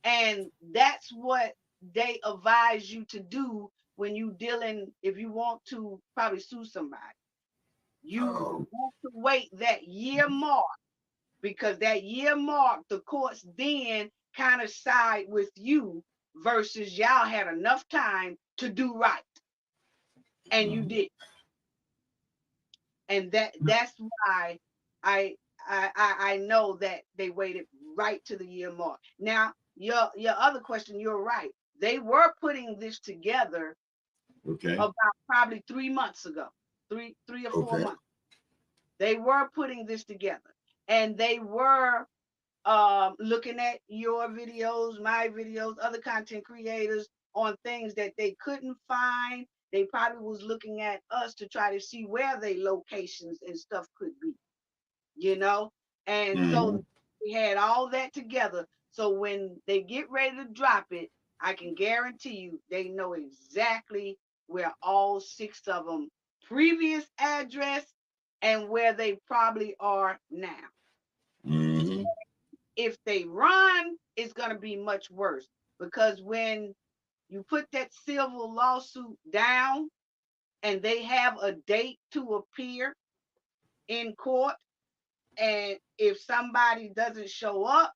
And that's what they advise you to do when you dealing, if you want to probably sue somebody. You Oh. want to wait that year mark, because that year mark, the courts then kind of side with you versus y'all had enough time to do right, and you did. And that's why I know that they waited right to the year mark. Now, your other question, you're right. They were putting this together Okay. about probably 3 months ago, three or 4 Okay. months. They were putting this together, and they were looking at your videos, my videos, other content creators on things that they couldn't find. They probably was looking at us to try to see where they locations and stuff could be, you know? And Mm-hmm. so we had all that together. So when they get ready to drop it, I can guarantee you they know exactly where all 6 of them previous address and where they probably are now. Mm-hmm. If they run, it's going to be much worse, because when you put that civil lawsuit down and they have a date to appear in court, and if somebody doesn't show up,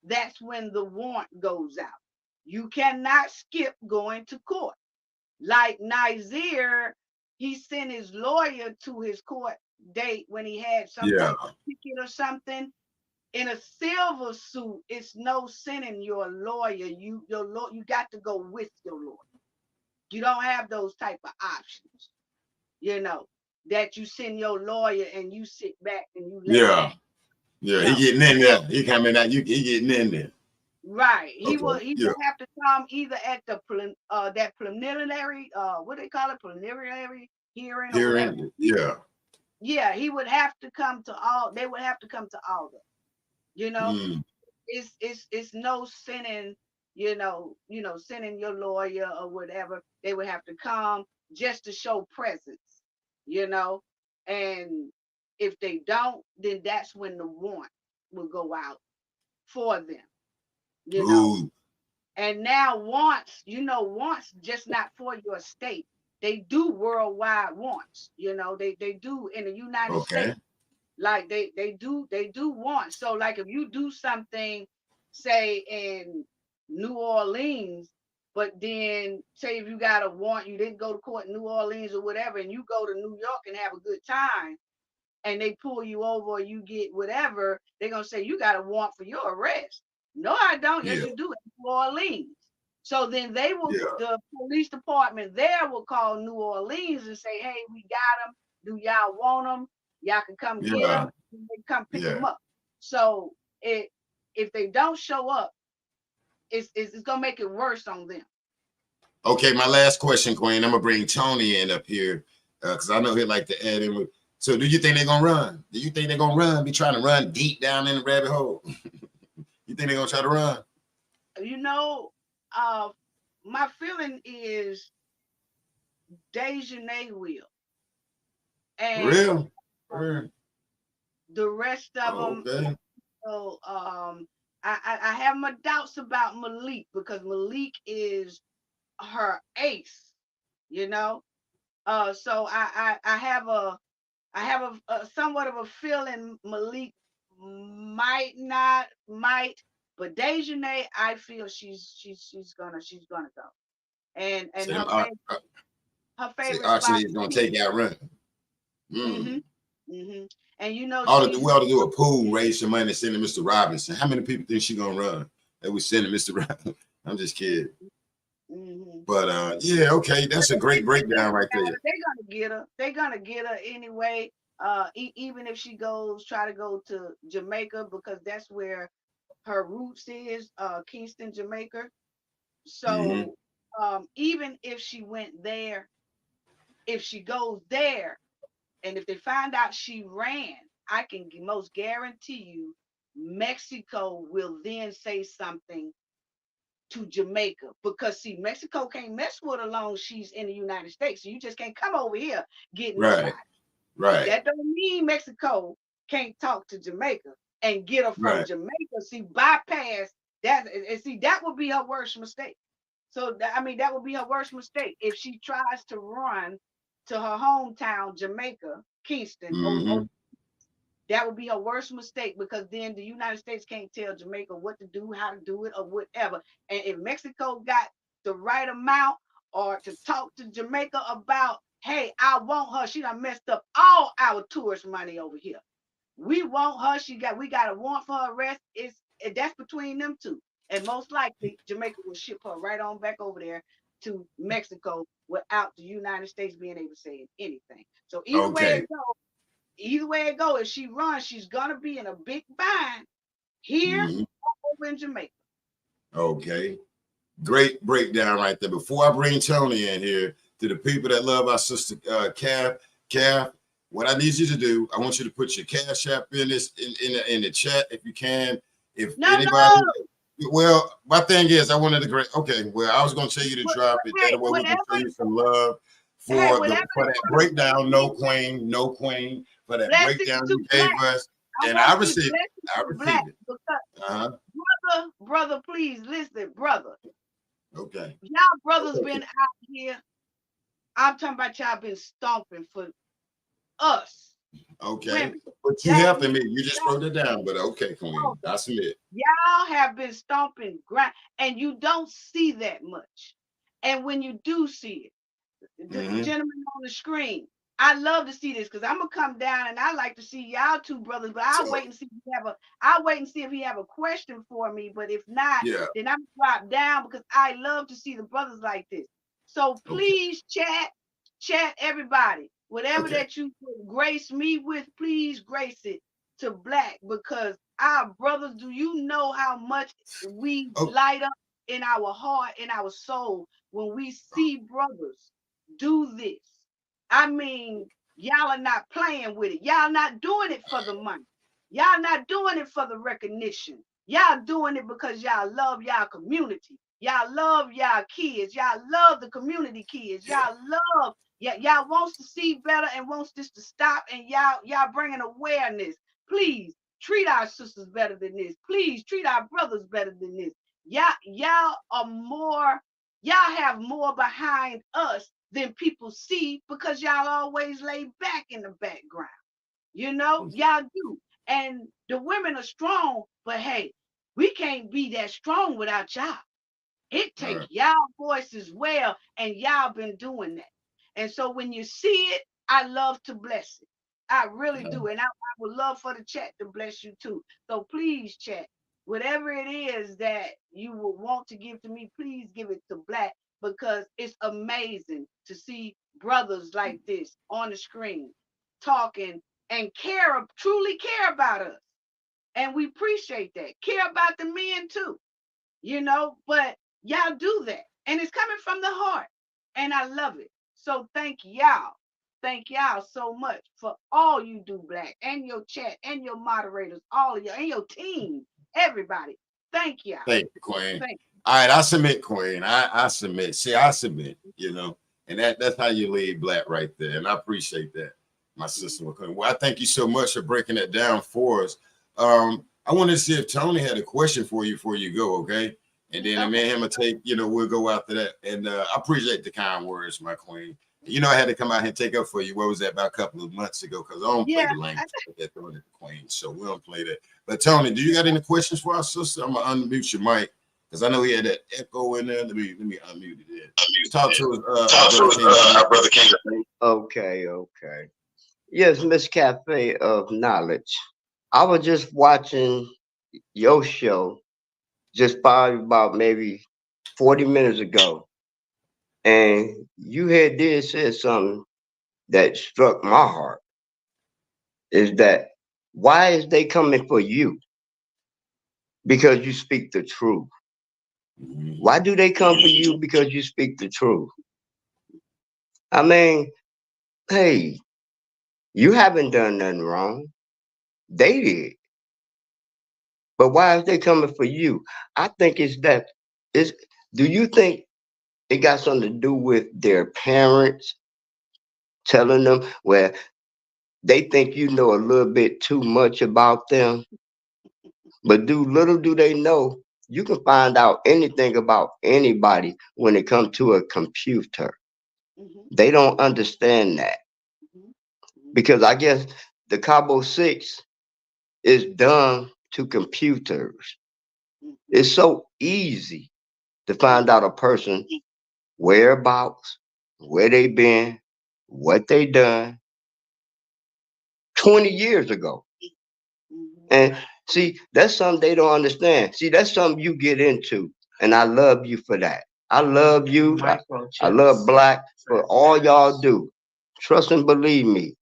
that's when the warrant goes out. You cannot skip going to court. Like Nazir, he sent his lawyer to his court date when he had some Yeah. type of ticket or something. In a civil suit, it's no sending your lawyer. You got to go with your lawyer. You don't have those type of options, you know, that you send your lawyer and you sit back and you lay Yeah. back. Yeah. He No. getting in there. He coming out. He getting in there. Right. He will Okay. Yeah. have to come either at the that preliminary, what they call it, preliminary hearing or Here whatever. in. Yeah. Yeah, he would have to come to all, they would have to come to all that. You know, Mm. it's no sending, sending your lawyer or whatever. They would have to come just to show presence, you know. And if they don't, then that's when the warrant will go out for them, you know. Ooh. And now warrants just not for your state. They do worldwide warrants, they do in the United Okay. States. Like they do want. So like if you do something, say in New Orleans, but then say if you got a warrant, you didn't go to court in New Orleans or whatever, and you go to New York and have a good time, and they pull you over or you get whatever, they're gonna say you got a warrant for your arrest. No, I don't. Yes, Yeah. you do in New Orleans. So then Yeah. the police department there will call New Orleans and say, hey, we got them. Do y'all want them? Y'all can come get Yeah. them. They come pick Yeah. them up. So if they don't show up, it's gonna make it worse on them. Okay. My last question, Queen. I'm gonna bring Tony in up here because I know he'd like to add in with. So do you think they're gonna run? Do you think they're gonna run? Be trying to run deep down in the rabbit hole? You think they're gonna try to run? You know, my feeling is Dejanay will, For and real? For the rest of real? them. Okay. So I have my doubts about Malik because Malik is her ace, you know. So I have a somewhat of a feeling Malik might, but Dejanay, I feel she's gonna go, and So them her say favorite spot. Archie is gonna take out running. Mm-hmm. Mm-hmm. And you know We ought to do a pool, raise some money, send to Mr. Robinson. How many people think she gonna run? That we send to Mr. Robinson. I'm just kidding. Mm-hmm. But yeah, okay, that's a great breakdown right there. They're gonna get her. They're gonna get her anyway. Even if she try to go to Jamaica because that's where her roots is, Kingston, Jamaica. So even if she went there, if she goes there, and if they find out she ran, I can most guarantee you Mexico will then say something to Jamaica because see, Mexico can't mess with her long as she's in the United States. So you just can't come over here getting Right, shot. But right, that don't mean Mexico can't talk to Jamaica and get her from right. Jamaica. See, bypass that, and see that would be her worst mistake. So I mean, that would be her worst mistake if she tries to run to her hometown, Jamaica, Kingston. Mm-hmm. That would be her worst mistake because then the United States can't tell Jamaica what to do, how to do it, or whatever. And if Mexico got the right amount or to talk to Jamaica about, hey, I want her. She done messed up all our tourist money over here. We want her. We got a warrant for her arrest. That's between them two. And most likely Jamaica will ship her right on back over there to Mexico without the United States being able to say anything. So Okay. either way it goes, if she runs, she's gonna be in a big bind here or over in Jamaica. Okay. Great breakdown right there. Before I bring Tony in here, to the people that love our sister Calf, what I need you to do, I want you to put your Cash App in the chat if you can. If anybody, well, my thing is, I wanted to okay. Well, I was gonna tell you to drop it. That way we can show you some love for that breakdown. No queen, for that breakdown you gave us, and I received it. Brother, please listen, brother. Okay. Y'all brothers been out here. I'm talking about y'all been stomping for us. Okay. Women. But you helping me. You just wrote it down, but okay, Queen. I submit. Y'all have been stomping ground, and you don't see that much. And when you do see it, the gentleman on the screen, I love to see this because I'm gonna come down and I like to see y'all two brothers, but I'll wait and see if he have a question for me. But if not, then I'm drop down because I love to see the brothers like this. So please chat everybody. Whatever that you grace me with, please grace it to Black because our brothers, do you know how much we light up in our heart, in our soul when we see brothers do this? I mean, y'all are not playing with it. Y'all not doing it for the money. Y'all not doing it for the recognition. Y'all doing it because y'all love y'all community. Y'all love y'all kids. Y'all love the community kids. Y'all love, y'all wants to see better and wants this to stop. And y'all bringing awareness. Please treat our sisters better than this. Please treat our brothers better than this. Y'all have more behind us than people see because y'all always lay back in the background. You know, y'all do. And the women are strong, but hey, we can't be that strong without y'all. It takes y'all voice as well, and y'all been doing that. And so when you see it, I love to bless it. I really do. And I would love for the chat to bless you too. So please, chat, whatever it is that you will want to give to me, please give it to Black because it's amazing to see brothers like this on the screen talking and truly care about us. And we appreciate that. Care about the men too, you know, but y'all do that. And it's coming from the heart. And I love it. So thank y'all. thank y'all so much for all you do, Black, and your chat, and your moderators, all of you, and your team, everybody. Thank y'all. Thank you, Queen. Thank you. All right, I submit, Queen. I submit. See, I submit, you know, and that's how you lead Black right there. And I appreciate that, my sister. Well, I thank you so much for breaking that down for us. I wanted to see if Tony had a question for you before you go, okay? And then me and him will take, you know, we'll go after that. And I appreciate the kind words, my queen. You know, I had to come out here and take up for you. What was that, about a couple of months ago? Because I don't play the language that throwing at the queen. So we don't play that. But Tony, do you got any questions for our sister? I'm gonna unmute your mic because I know he had that echo in there. Let me unmute it there. Talk to our brother King. Okay. Yes, Miss Cafe of Knowledge. I was just watching your show just probably about maybe 40 minutes ago. And you had said something that struck my heart. Is that why is they coming for you? Because you speak the truth. Why do they come for you? Because you speak the truth. I mean, hey, you haven't done nothing wrong. They did. But why is they coming for you? I think do you think it got something to do with their parents telling them where they think you know a little bit too much about them? But little do they know, you can find out anything about anybody when it comes to a computer. They don't understand that. Because I guess the Cabo 6 is done to computers. It's so easy to find out a person whereabouts, where they been, what they done 20 years ago. And see, that's something they don't understand. See, that's something you get into. And I love you for that. I love you. I love Black for all y'all do. Trust and believe me.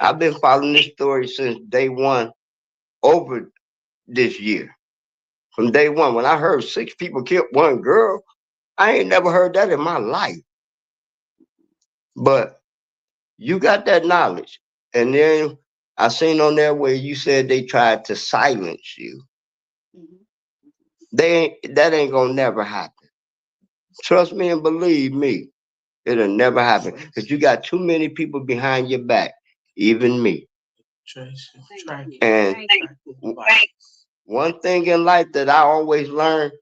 I've been following this story since day one over this year. From day one, when I heard 6 people killed one girl, I ain't never heard that in my life. But you got that knowledge. And then I seen on there where you said they tried to silence you. That ain't gonna never happen. Trust me and believe me, it'll never happen. Because you got too many people behind your back, even me. And one thing in life that I always learn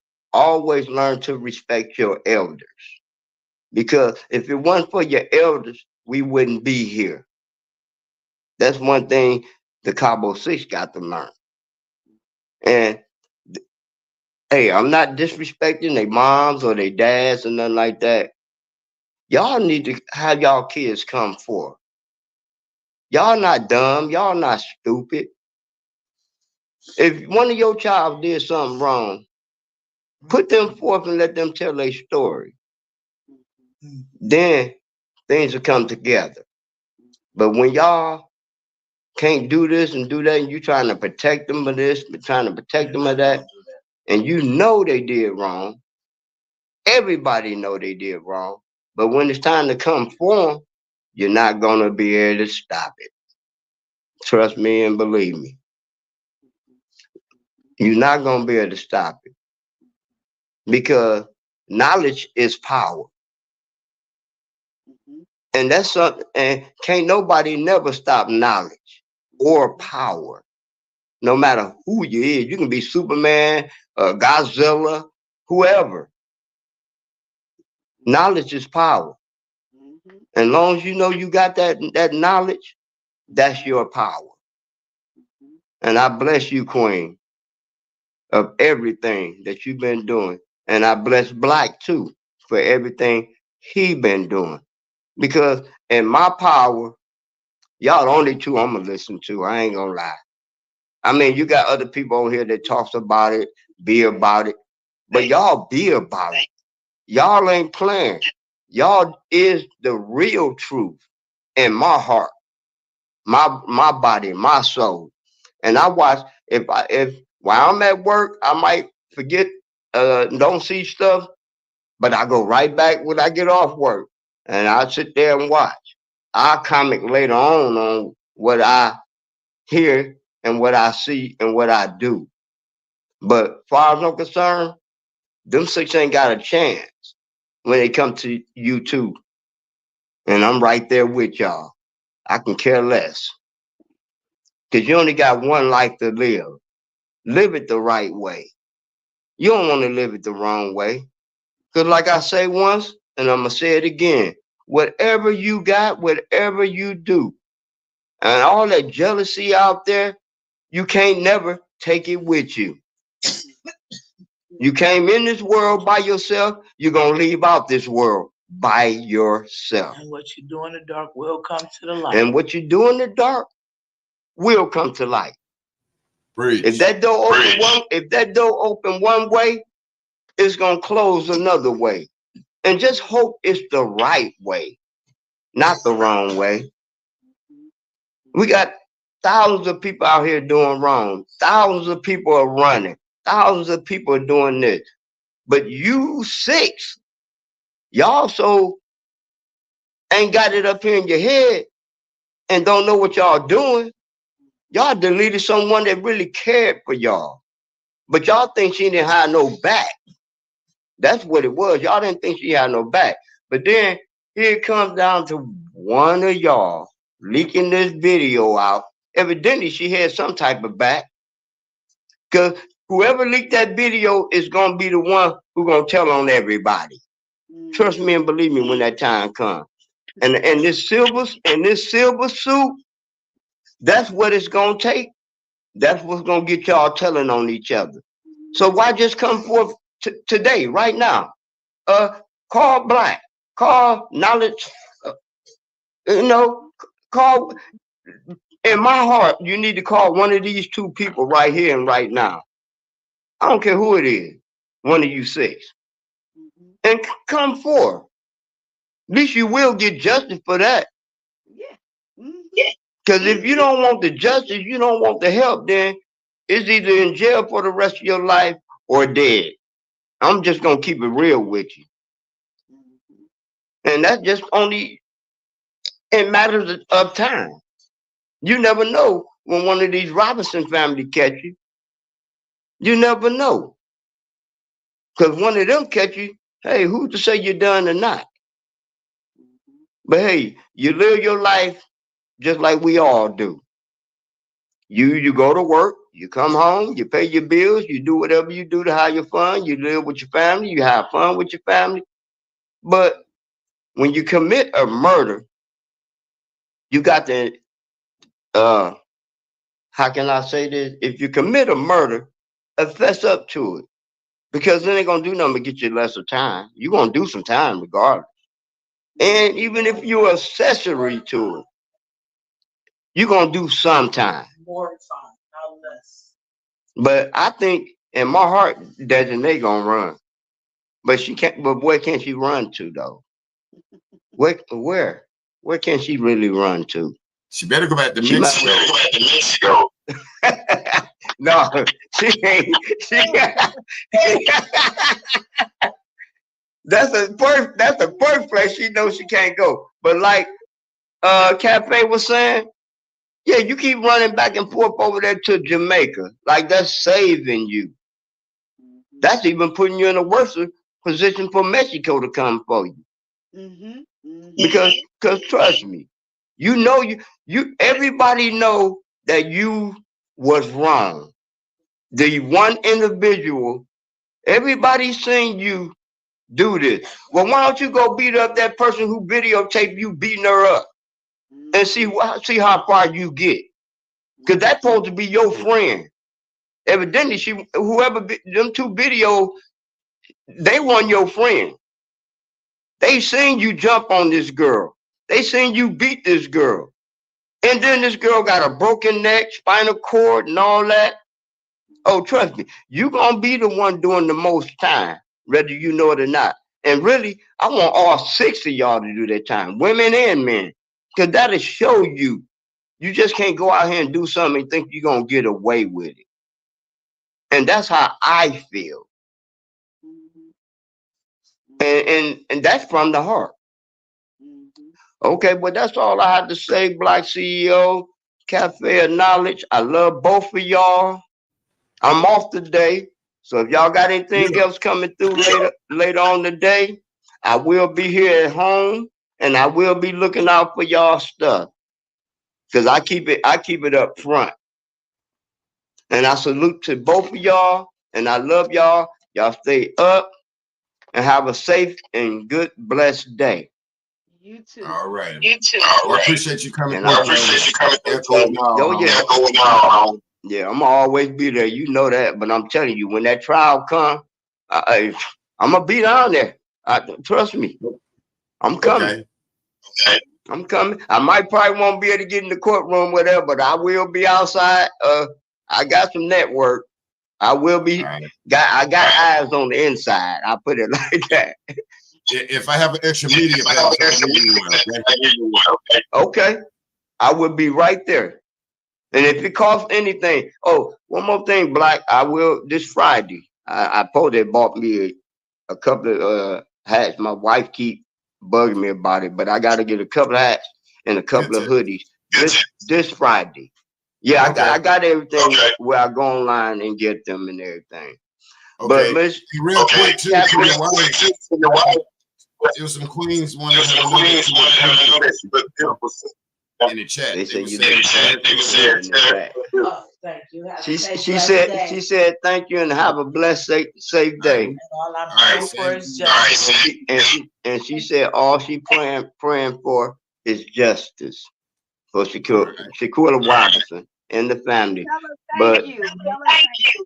to respect your elders. Because if it wasn't for your elders, we wouldn't be here. That's one thing the Cabo 6 got to learn. And hey, I'm not disrespecting their moms or their dads or nothing like that. Y'all need to have y'all kids come forth. Y'all not dumb. Y'all not stupid. If one of your child did something wrong, put them forth and let them tell their story. Then things will come together. But when y'all can't do this and do that, and you trying to protect them of this, but trying to protect them of that, and you know they did wrong, everybody know they did wrong. But when it's time to come for them, you're not going to be able to stop it. Trust me and believe me. You're not going to be able to stop it. Because knowledge is power. And that's something, and can't nobody never stop knowledge or power. No matter who you is. You can be Superman, Godzilla, whoever. Knowledge is power. And long as you know you got that knowledge, that's your power. And I bless you, Queen, of everything that you've been doing. And I bless Black too for everything he been doing. Because in my power, y'all the only two I'm gonna listen to. I ain't gonna lie. I mean, you got other people on here that talks about it, be about it, but y'all be about it. Y'all ain't playing. Y'all is the real truth in my heart, my body, my soul. And I watch if while I'm at work, I might forget, don't see stuff, but I go right back when I get off work, and I sit there and watch. I'll comment later on what I hear and what I see and what I do. But as far as I'm concerned, them six ain't got a chance when they come to YouTube. And I'm right there with y'all. I can care less. Because you only got one life to live. Live it the right way. You don't want to live it the wrong way. Because like I say once, and I'm going to say it again, whatever you got, whatever you do, and all that jealousy out there, you can't never take it with you. You came in this world by yourself, you're going to leave out this world by yourself. And what you do in the dark will come to the light. And what you do in the dark will come to light. Preach. If that door open one way, it's gonna close another way. And just hope it's the right way, not the wrong way. We got thousands of people out here doing wrong. Thousands of people are running. Thousands of people are doing this. But you six, y'all so ain't got it up here in your head and don't know what y'all doing. Y'all deleted someone that really cared for y'all. But y'all think she didn't have no back. That's what it was. Y'all didn't think she had no back. But then here it comes down to one of y'all leaking this video out. Evidently, she had some type of back. Because whoever leaked that video is going to be the one who's going to tell on everybody. Trust me and believe me when that time comes. And this silver suit, that's what it's going to take. That's what's going to get y'all telling on each other. So why just come forth today, right now? Call Black, call Knowledge, call, in my heart, you need to call one of these two people right here and right now. I don't care who it is, one of you six. And come forth. At least you will get justice for that. Because if you don't want the justice, you don't want the help, then it's either in jail for the rest of your life or dead. I'm just going to keep it real with you. And that's just only in matters of time. You never know when one of these Robinson family catch you. You never know. Because one of them catch you, hey, who's to say you're done or not? But hey, you live your life just like we all do. You go to work, you come home, you pay your bills, you do whatever you do to have your fun, you live with your family, you have fun with your family. But when you commit a murder, you got to, how can I say this? If you commit a murder, fess up to it. Because it ain't going to do nothing but get you lesser time. You're going to do some time regardless. And even if you're accessory to it, you're going to do some time. More time, not less. But I think in my heart, Desiree going to run. But she can't, but where can she run to though? Where can she really run to? She better go back to Mexico. No, she ain't. That's the first place she knows she can't go. But like Cafe was saying, yeah, you keep running back and forth over there to Jamaica. Like that's saving you. That's even putting you in a worse position for Mexico to come for you. Because trust me, everybody know that you was wrong. The one individual, everybody seen you do this. Well, why don't you go beat up that person who videotaped you beating her up and see how far you get? Because that's supposed to be your friend. Evidently, them two videos, they weren't your friend. They seen you jump on this girl. They seen you beat this girl. And then this girl got a broken neck, spinal cord, and all that. Oh, trust me, you gonna be the one doing the most time, whether you know it or not. And really, I want all six of y'all to do that time, women and men. Because that'll show you. You just can't go out here and do something and think you're gonna get away with it. And that's how I feel. And that's from the heart. Okay, but that's all I had to say, Black CEO, Cafe of Knowledge. I love both of y'all. I'm off today. So if y'all got anything Yeah. else coming through later on today, I will be here at home and I will be looking out for y'all stuff. Cause I keep it up front. And I salute to both of y'all and I love y'all. Y'all stay up and have a safe and good blessed day. You too. All right. You too. Well, I appreciate you coming And through. I appreciate you coming through. Yeah, I'm always be there. You know that, but I'm telling you, when that trial come, I'm gonna be down there. Trust me, I'm coming. Okay. I'm coming. I might probably won't be able to get in the courtroom, whatever, but I will be outside. I got some network. I will be. All right. I got eyes on the inside. I put it like that. If I have an extra media pass, I'll give you one. Okay? Okay, I will be right there. And if it costs anything, oh, one more thing, Black, I will this Friday. I supposed bought me a couple of hats. My wife keep bugging me about it, but I got to get a couple of hats and a couple of hoodies this Friday. Yeah, I got everything where I go online and get them and everything. Okay. But let's Real quick too, to your wife. It was some queens wanted to know in the chat. They They said were you saying said Oh, thank you. Have a she safe, she blessed said day. she said thank you and have a blessed safe day. And all I'm All right, praying for is justice. And she said all she praying for is justice for Shanquella Robinson and the family. Tell her But thank you. Tell her thank you.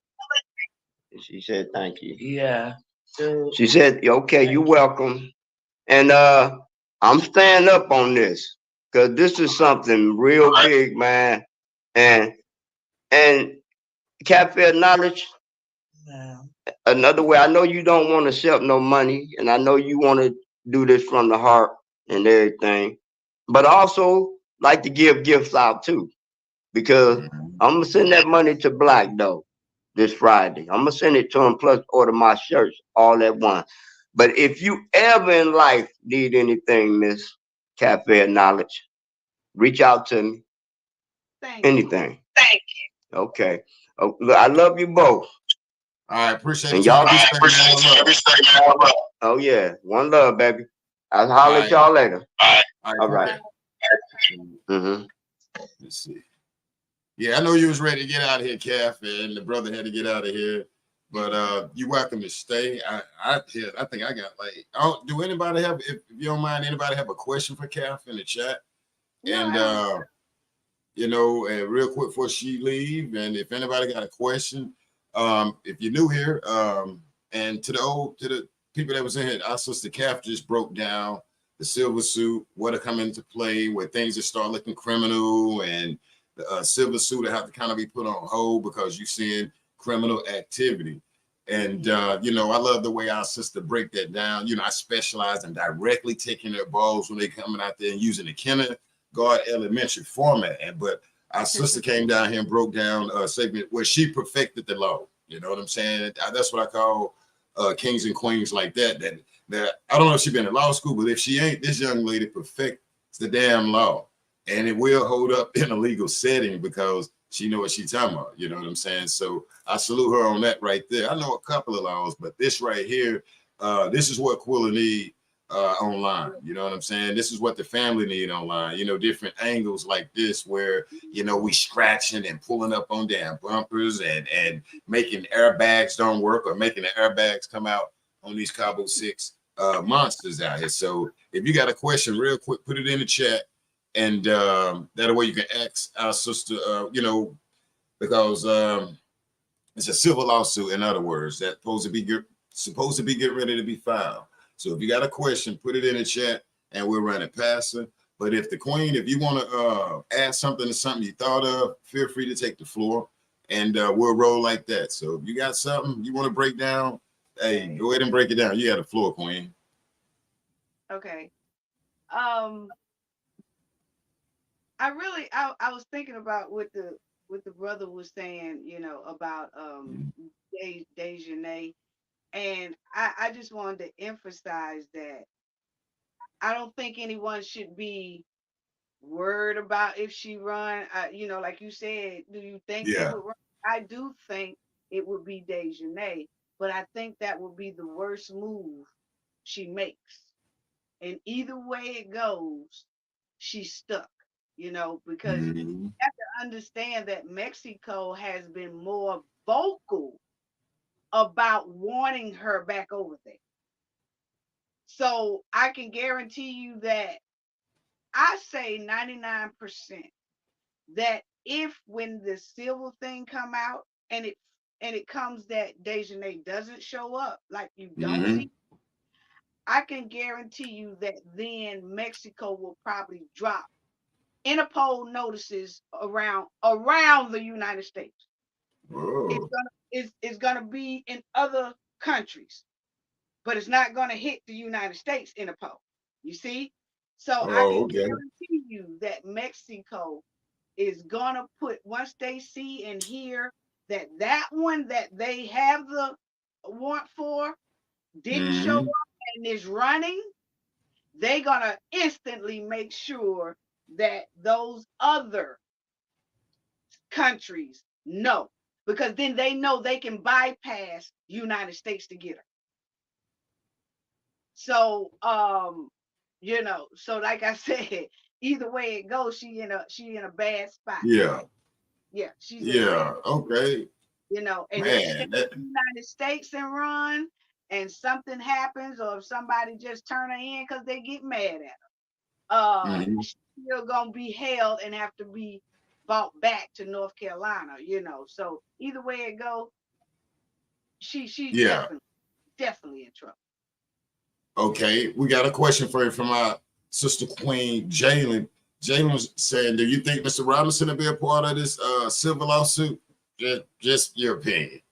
she said thank you. Yeah. Dude. She said, okay, you're welcome. And I'm staying up on this because this is something real big, man. And Cafe of Knowledge, Yeah. another way, I know you don't want to accept no money, and I know you want to do this from the heart and everything, but also like to give gifts out too, because I'm gonna send that money to Black though this Friday. I'm gonna send it to him plus order my shirts all at once. But if you ever in life need anything, Miss Cafe of Knowledge, reach out to me. Thank you. Anything. Thank you. Okay. Oh, look, I love you both. I appreciate And you. y'all Respect and love. Oh yeah, one love, baby. I'll holler at All y'all later. right. All right. Mm-hmm. Let's see. Yeah, I know you was ready to get out of here, Calf, and the brother had to get out of here. But you're welcome to stay. I think I got like. Do anybody have? If you don't mind, anybody have a question for Calf in the chat? And and real quick before she leave, and if anybody got a question, if you're new here, and to the people that was in here, our sister Calf just broke down the silver suit, what to come into play, where things that start looking criminal, and the silver suit that have to kind of be put on hold because you're seeing criminal activity. And I love the way our sister break that down. I specialize in directly taking their balls when they coming out there and using the kindergarten elementary format. But our sister came down here and broke down a segment where she perfected the law. You know what I'm saying? That's what I call kings and queens like that. That I don't know if she's been in law school, but if she ain't, this young lady perfects the damn law. And it will hold up in a legal setting because she know what she's talking about. You know what I'm saying? So I salute her on that right there. I know a couple of laws, but this right here, this is what Quilla need online. You know what I'm saying? This is what the family need online. Different angles like this where, we scratching and pulling up on damn bumpers and making airbags don't work or making the airbags come out on these Cabo 6 monsters out here. So if you got a question real quick, put it in the chat. And that way you can ask our sister, because it's a civil lawsuit. In other words, that's supposed to be getting ready to be filed. So if you got a question, put it in the chat, and we'll run it past her. But if you want to add something to something you thought of, feel free to take the floor, and we'll roll like that. So if you got something you want to break down, hey, go ahead and break it down. You got the floor, Queen. Okay. I was thinking about what the brother was saying, about Dejanay, and I just wanted to emphasize that I don't think anyone should be worried about if she run. You know, like you said, do you think they Yeah. would run? I do think it would be Dejanay, but I think that would be the worst move she makes. And either way it goes, she's stuck, you know, because you Mhm. have to understand that Mexico has been more vocal about wanting her back over there. So I can guarantee you that I say 99% that if when the civil thing come out and it comes that Dejanay doesn't show up, like you don't Mhm. see, I can guarantee you that then Mexico will probably drop Interpol notices around the United States. It's Oh. gonna it's gonna be in other countries, but it's not gonna hit the United States Interpol. You see? So I Oh, can okay. guarantee you that Mexico is gonna put, once they see and hear that that one that they have the warrant for didn't show Mhm. up and is running, they're gonna instantly make sure that those other countries know, because then they know they can bypass United States to get her. So you know, so like I said, either way it goes, she in a bad spot. Yeah. Yeah, she's in a bad, Yeah. Okay. you know, and if she stays Man. That, in the United States and run and something happens, or if somebody just turn her in because they get mad at her, mhm. she's still gonna be held and have to be brought back to North Carolina, you know. So either way it go, she's Yeah. definitely in trouble. Okay. We got a question for you from our sister Queen Jalen. Jalen was saying, do you think Mr. Robinson will be a part of this civil lawsuit? Just your opinion.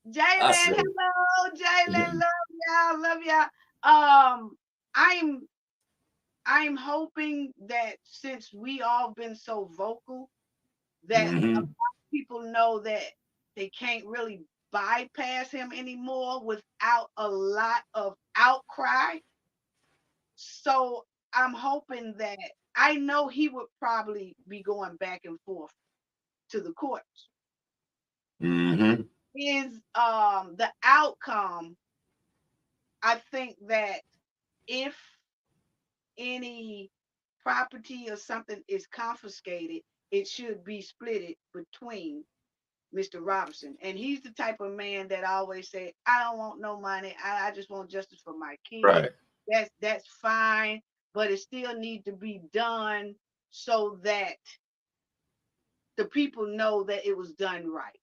I Jalen, said. hello, Jalen, love y'all. Um, I'm I'm hoping that since we all been so vocal, that a lot Mhm. of people know that they can't really bypass him anymore without a lot of outcry. So I'm hoping that, I know he would probably be going back and forth to the courts. Mhm. Is the outcome, I think that if any property or something is confiscated, it should be split between Mr. Robinson. And he's the type of man that always say, I don't want no money. I just want justice for my kid. Right. That's fine, but it still need to be done so that the people know that it was done right,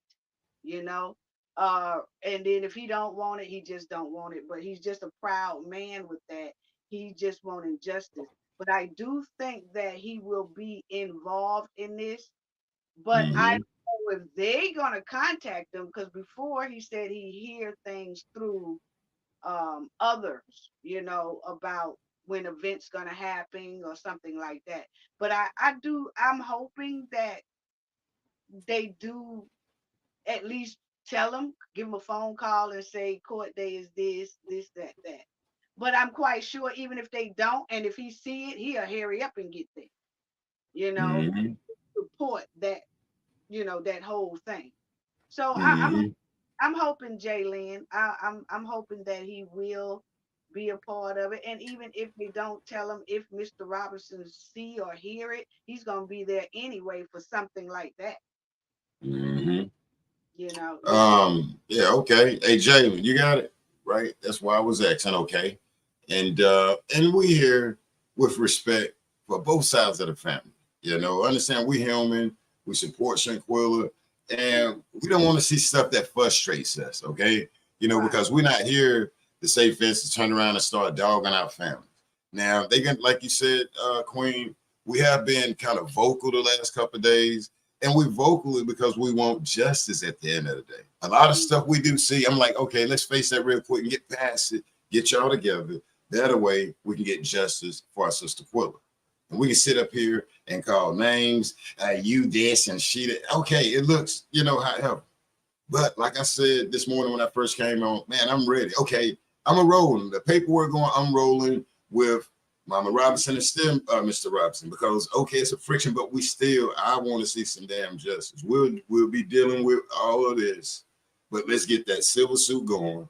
you know. And then if he don't want it, he just don't want it. But he's just a proud man with that. He just wanting justice. But I do think that he will be involved in this. But I Mhm. don't know if they gonna contact him, because before he said he hear things through others, you know, about when events gonna happen or something like that. But I'm hoping that they do at least tell him, give him a phone call and say court day is this, that. But I'm quite sure even if they don't, and if he see it, he'll hurry up and get there, you know, Mhm. report that, you know, that whole thing. So Mhm. I'm hoping Jalen, I'm hoping that he will be a part of it. And even if they don't tell him, if Mr. Robinson see or hear it, he's gonna be there anyway for something like that. Mhm. You know, Yeah, okay. Hey Jalen, you got it, right? That's why I was asking, okay. And we here with respect for both sides of the family. You know, understand we human, we support Shanquella, and we don't want to see stuff that frustrates us, okay? You know, right. because we're not here to say fence to turn around and start dogging our families. Now they can, like you said, Queen, we have been kind of vocal the last couple of days, and we vocally because we want justice at the end of the day. A lot of stuff we do see, I'm like, okay, let's face that real quick and get past it, get y'all together. That way we can get justice for our sister Quilla. And we can sit up here and call names, you this and she that. Okay, it looks, you know, however. But like I said this morning when I first came on, man, I'm ready. Okay, I'm a rolling. The paperwork going, I'm rolling with Mama Robinson is still Mr. Robinson, because okay, it's a friction, but I want to see some damn justice. We'll be dealing with all of this, but let's get that civil suit going,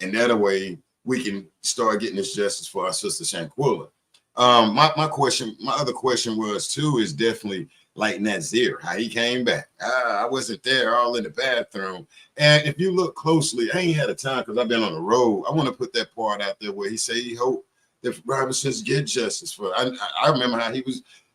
and that way we can start getting this justice for our sister Shanquella. My other question was too, is definitely like Nazir, how he came back. I wasn't there, all in the bathroom. And if you look closely, I ain't had a time because I've been on the road. I want to put that part out there where he said he hoped that Robinsons get justice for. I remember how he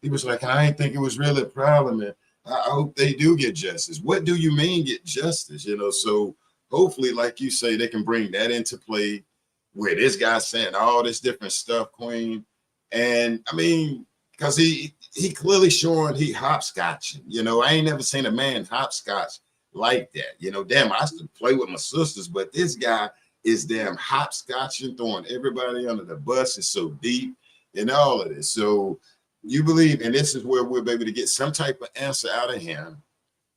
was like, I didn't think it was really a problem, and I hope they do get justice. What do you mean get justice? You know, so hopefully, like you say, they can bring that into play where this guy's saying all this different stuff, Queen. And I mean, because he clearly showing he hopscotching. You know, I ain't never seen a man hopscotch like that. You know, damn, I used to play with my sisters, but this guy is damn hopscotching, throwing everybody under the bus. Is so deep in all of this. So you believe, and this is where we'll be able to get some type of answer out of him.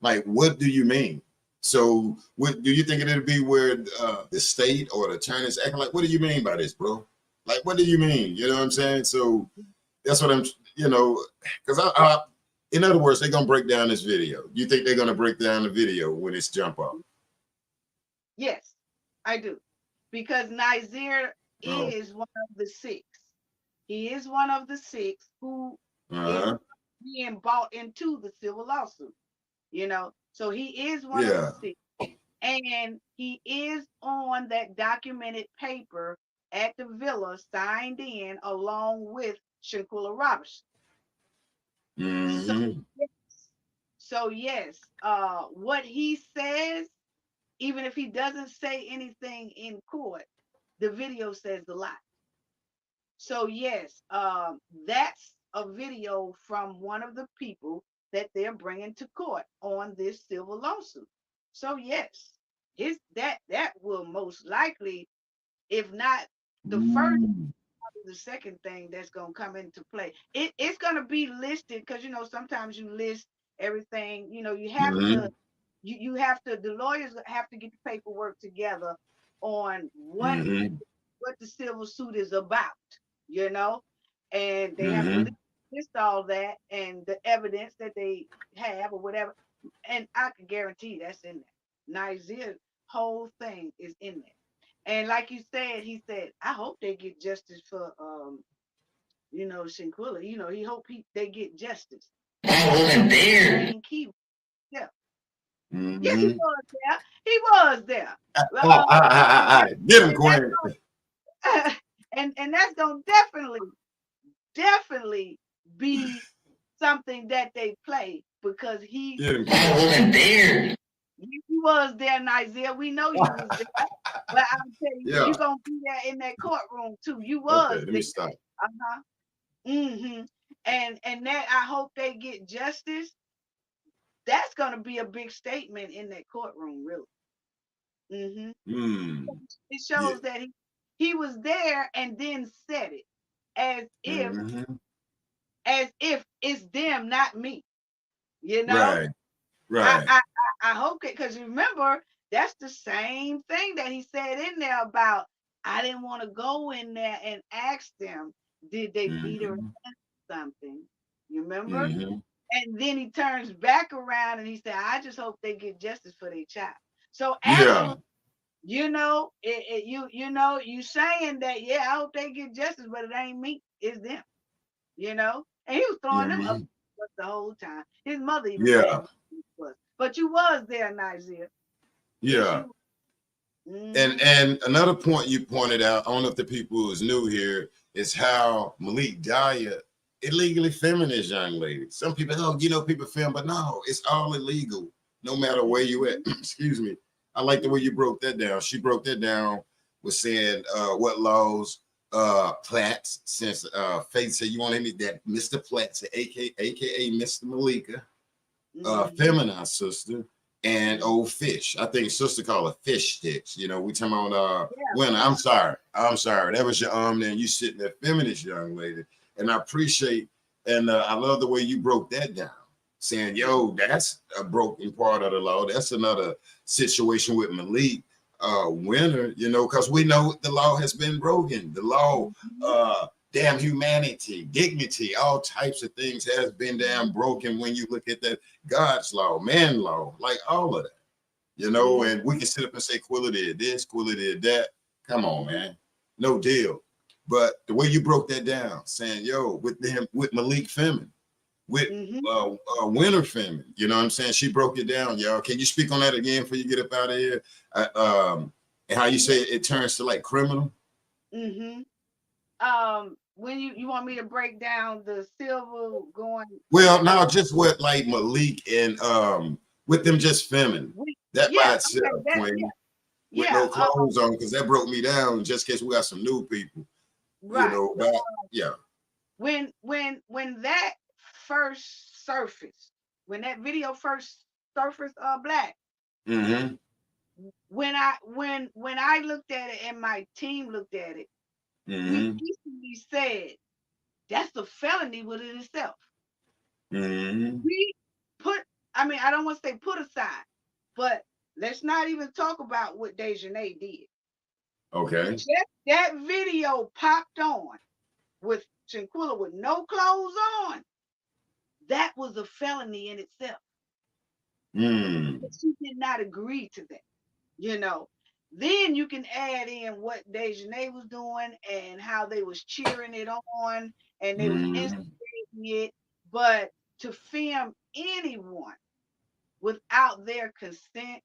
Like, what do you mean? So what do you think it'll be where the state or the attorneys acting like, what do you mean by this, bro? Like, what do you mean? You know what I'm saying? So that's what I'm, you know, because in other words, they're going to break down this video. You think they're going to break down the video when it's jump off? Yes, I do. Because Nazir is one of the 6. He is one of the 6 who is being bought into the civil lawsuit, you know. So he is one of the 6. And he is on that documented paper at the villa, signed in along with Shanquella Robinson. So yes, what he says, even if he doesn't say anything in court, the video says a lot. So yes, that's a video from one of the people that they're bringing to court on this civil lawsuit. So yes, that will most likely, if not the first, the second thing that's going to come into play. It's going to be listed because, you know, sometimes you list everything, you know, you have to, you have to, the lawyers have to get the paperwork together on what the civil suit is about, you know, and they have to list all that and the evidence that they have or whatever. And I can guarantee that's in there. Nazir's whole thing is in there. And like you said, he said, I hope they get justice for, you know, Shanquella. You know, he hope they get justice. I wasn't there. Yeah. Yes, he was there. He was there. Get him, Queen. And that's going to definitely be something that they play because he wasn't there. You was there, Nazir. We know you was there. But I'll tell you, you're going to be there in that courtroom too. You was let me stop. And that I hope they get justice. That's going to be a big statement in that courtroom, really. It shows that he was there and then said it as if it's them, not me. You know? Right. I hope it, because remember, that's the same thing that he said in there about, I didn't want to go in there and ask them, did they beat her or something? You remember? And then he turns back around and he said, I just hope they get justice for their child. So actually, you know, you know, you saying that, I hope they get justice, but it ain't me, it's them. You know? And he was throwing them up the whole time. His mother even said was. But you was there, Nazir. And another point you pointed out, I don't know if the people who is new here, is how Malik Daya illegally filming this young lady. Some people, you know, people film, but no, it's all illegal, no matter where you at. Excuse me. I like the way you broke that down. She broke that down with saying what laws Platts, since Faith said you want any that Mr. Platts, aka Mr. Malika, feminine sister, and old fish. I think sister called her fish sticks. You know, we talking about when I'm sorry. That was your then you sitting there, feminist young lady. And I appreciate and I love the way you broke that down, saying, yo, that's a broken part of the law. That's another situation with Malik Winter, you know, because we know the law has been broken. The law damn humanity, dignity, all types of things has been damn broken when you look at that God's law, man law, like all of that, you know. And we can sit up and say Quilla did this, Quilla did that. Come on, man, no deal. But the way you broke that down, saying, yo, with them, with Malik Femin, with Winter Femin, you know what I'm saying? She broke it down, y'all. Can you speak on that again before you get up out of here? And how you say it turns to like criminal? When you want me to break down the silver going? Well, now just what like Malik and with them just feminine. That by itself, Queen, with no clothes on, because that broke me down just in case we got some new people. Right. You know, but yeah. When that first surfaced, when that video first surfaced, Black. When I looked at it and my team looked at it, we easily said that's a felony within itself. We put, I mean, I don't want to say put aside, but let's not even talk about what Dejanay did. Okay. Just that video popped on with Shanquella with no clothes on. That was a felony in itself. But she did not agree to that, you know. Then you can add in what Dejanay was doing and how they was cheering it on and they was instigating it. But to film anyone without their consent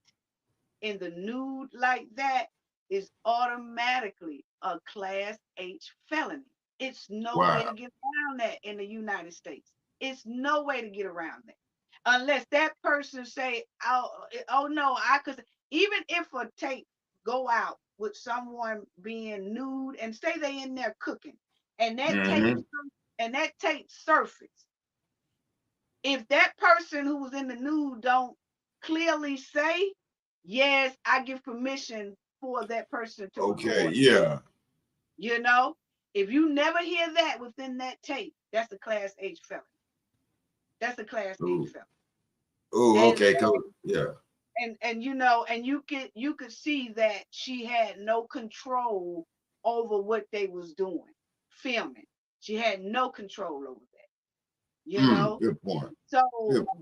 in the nude like that is automatically a Class H felony. It's no way to get around that in the United States. It's no way to get around that. Unless that person say, oh no, I could, even if a tape go out with someone being nude and say they in there cooking and that tape surface. If that person who was in the nude don't clearly say, yes, I give permission for that person to record. Yeah. You know, if you never hear that within that tape, that's a Class H felony. That's a Class H felony. Oh, okay, cool. Yeah. And you know, and you could see that she had no control over what they was doing, filming. She had no control over that. You know? Good point. So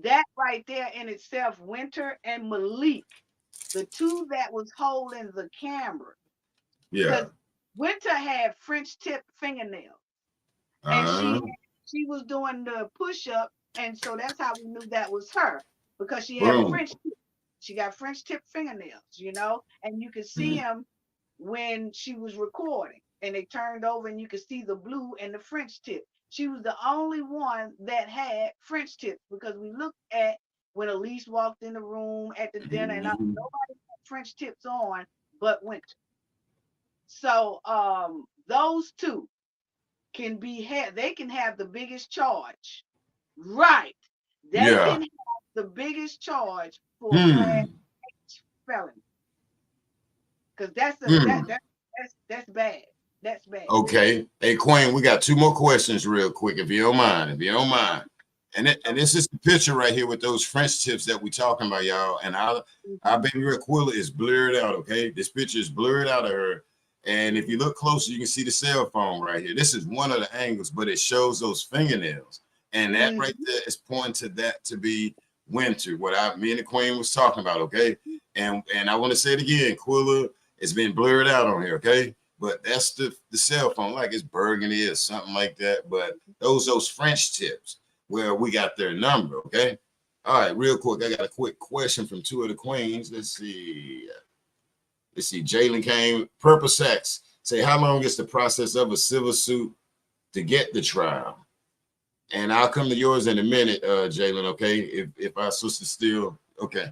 that right there in itself, Winter and Malik, the two that was holding the camera. Yeah. Because Winter had French tip fingernails. And she was doing the push-up, and so that's how we knew that was her, because she had French tip. She got French tip fingernails, you know, and you could see them when she was recording, and they turned over and you could see the blue and the French tip. She was the only one that had French tips, because we looked at when Elise walked in the room at the dinner and nobody had French tips on but Winter. So those two can be they can have the biggest charge. Right. They can have the biggest charge for Class H felony. Because that's bad. That's bad. Okay. Hey, Queen, we got two more questions real quick, if you don't mind. If you don't mind. And this is the picture right here with those French tips that we talking about, y'all. And our baby Quilla is blurred out, okay? This picture is blurred out of her. And if you look closer, you can see the cell phone right here. This is one of the angles, but it shows those fingernails. And that right there is pointing to that to be Winter, what me and the Queen was talking about, okay? And I want to say it again, Quilla, it's been blurred out on here, okay? But that's the cell phone, like it's burgundy or something like that. But those French tips where we got their number, okay? All right, real quick, I got a quick question from two of the Queens. Let's see. Jalen came, Purple Sacks. Say, how long is the process of a civil suit to get the trial? And I'll come to yours in a minute, Jalen, okay? If our sister still, okay.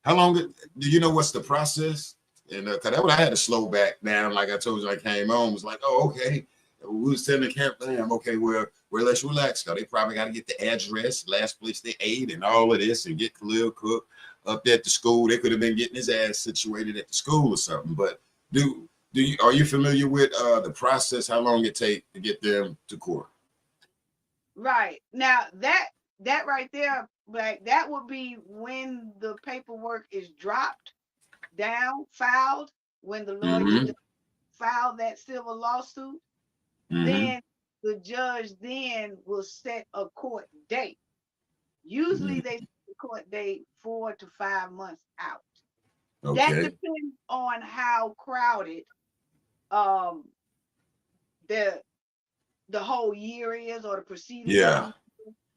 How long, do you know what's the process? And because that I had to slow back down, like I told you, I came home, was like, oh, okay. We was telling the camp, okay, well, let's relax. Because they probably got to get the address, last place they ate, and all of this, and get Khalil Cook up at the school. They could have been getting his ass situated at the school or something. But are you familiar with the process, how long it take to get them to court? Right. Now that right there, like that would be when the paperwork is dropped down, filed, when the lawyer filed that civil lawsuit. Then the judge then will set a court date. Usually they set the court date 4 to 5 months out. That Okay. depends on how crowded um the whole year is, or the proceedings Yeah.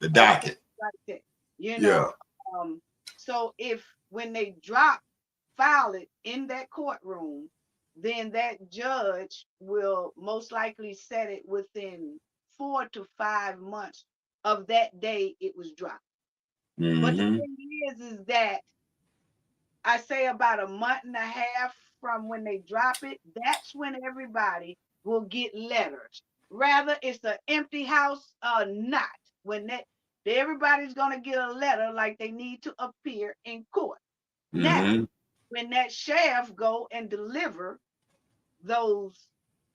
The docket. like that. You Yeah. know, so if when they file it in that courtroom, then that judge will most likely set it within 4 to 5 months of that day it was dropped. But the thing is that I say about a month and a half from when they drop it, that's when everybody will get letters. Rather, it's an empty house or not. When everybody's gonna get a letter like they need to appear in court. Now, when that sheriff go and deliver those,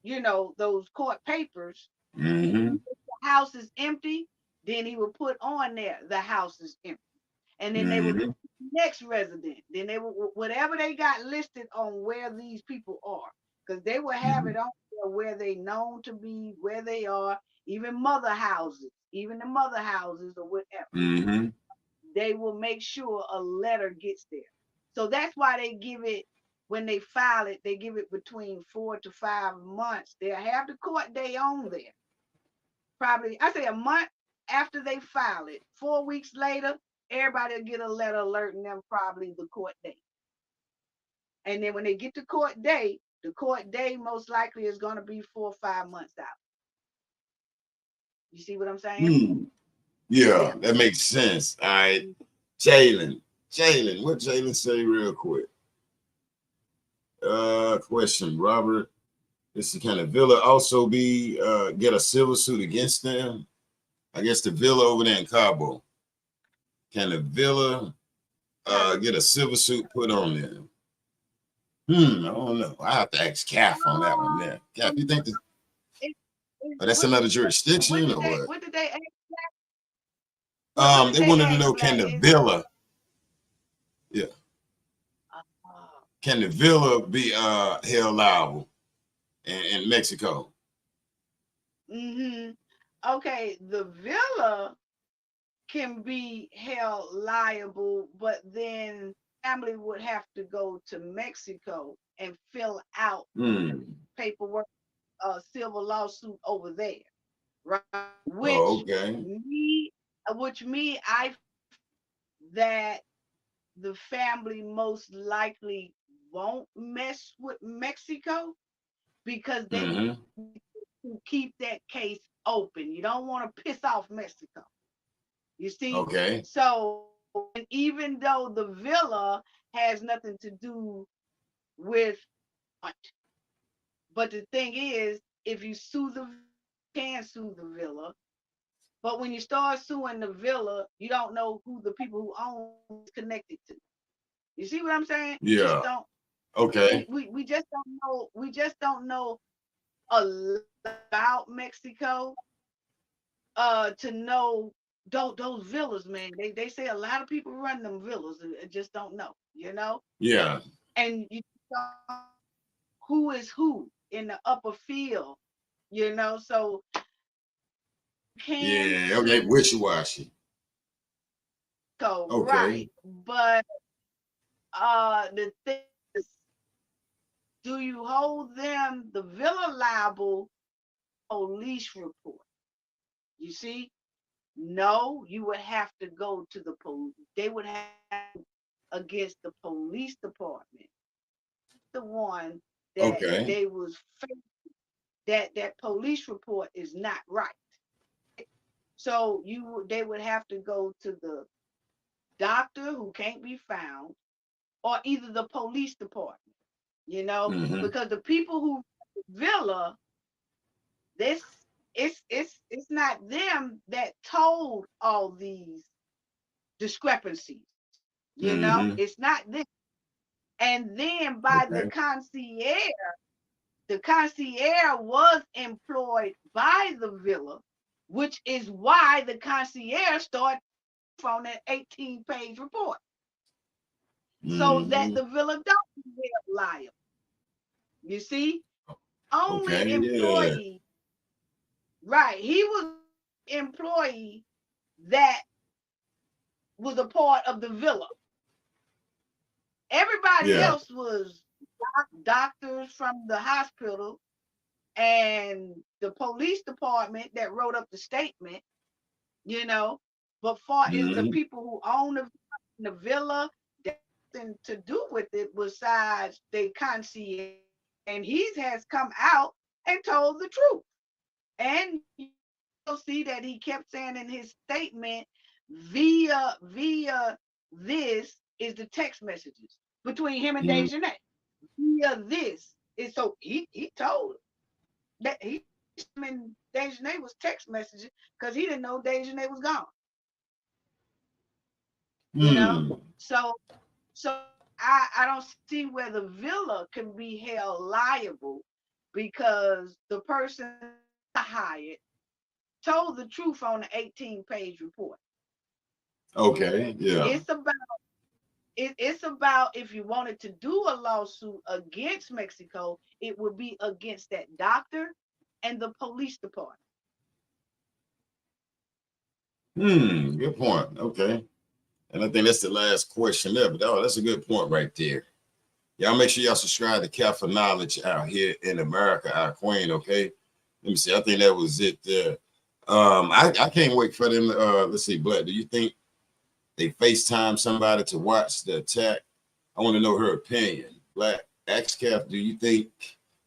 those court papers, if the house is empty, then he will put on there the house is empty. And then they will go to the next resident. Then they will, whatever they got listed on where these people are, because they will have it on there where they known to be, where they are, even the mother houses or whatever. They will make sure a letter gets there. So that's why they give it, when they file it, they give it between 4 to 5 months. They'll have the court day on there. Probably, I say a month after they file it, 4 weeks later, everybody will get a letter alerting them probably the court date. And then when they get to court date, the court day most likely is going to be 4 or 5 months out. You see what I'm saying? Yeah, that makes sense. All right. Jalen, what Jalen say real quick? Question, Robert. This is, can a villa also be get a civil suit against them? I guess the villa over there in Cabo. Can the villa get a civil suit put on them? I don't know. I have to ask Calf on that one there. Calf, you think that's another jurisdiction or what? What did they ask? They wanted to know, can the villa, can the villa be held liable in Mexico? Okay, the villa can be held liable, but then family would have to go to Mexico and fill out paperwork, civil lawsuit over there, right? I that the family most likely won't mess with Mexico because they keep that case open. You don't want to piss off Mexico. You see? Okay. So even though the villa has nothing to do with it, but the thing is, if you can sue the villa, but when you start suing the villa, you don't know who the people who own is connected to. You see what I'm saying? Yeah. Okay. We just don't know. We just don't know a lot about Mexico to know those villas, man. They say a lot of people run them villas and just don't know, you know? Yeah. And you know who is who in the upper field, you know? So okay, wishy-washy. So right. But the thing is, do you hold them the villa liable police report? You see? No, you would have to go to the police. They would have against the police department. The one that they was that police report is not right. So they would have to go to the doctor who can't be found, or either the police department, you know, because the people who villa, it's not them that told all these discrepancies, you know, it's not them. And then by the concierge was employed by the villa, which is why the concierge started on that 18-page report. So that the villa don't be liable. You see? Only employees Right. He was an employee that was a part of the villa. Everybody Yeah. else was doctors from the hospital and the police department that wrote up the statement, you know. But far as the Hmm. people who own the villa, nothing to do with it besides they concierge. And he has come out and told the truth. And you'll see that he kept saying in his statement, via this is the text messages between him and Hmm. Dejanay. Via this is so he told that he and Dejanay was text messaging because he didn't know Dejanay was gone. You know, Hmm. so I don't see where the villa can be held liable because the person hired told the truth on the 18-page report. Okay. Yeah. It's about it's about if you wanted to do a lawsuit against Mexico, it would be against that doctor and the police department. Hmm. Good point. Okay. And I think that's the last question there. But that's a good point right there. Y'all make sure y'all subscribe to Cap for Knowledge out here in America, our queen. Okay. Let me see. I think that was it there. I can't wait for them. Let's see, Black. Do you think they FaceTime somebody to watch the attack? I want to know her opinion. Black XCAF, do you think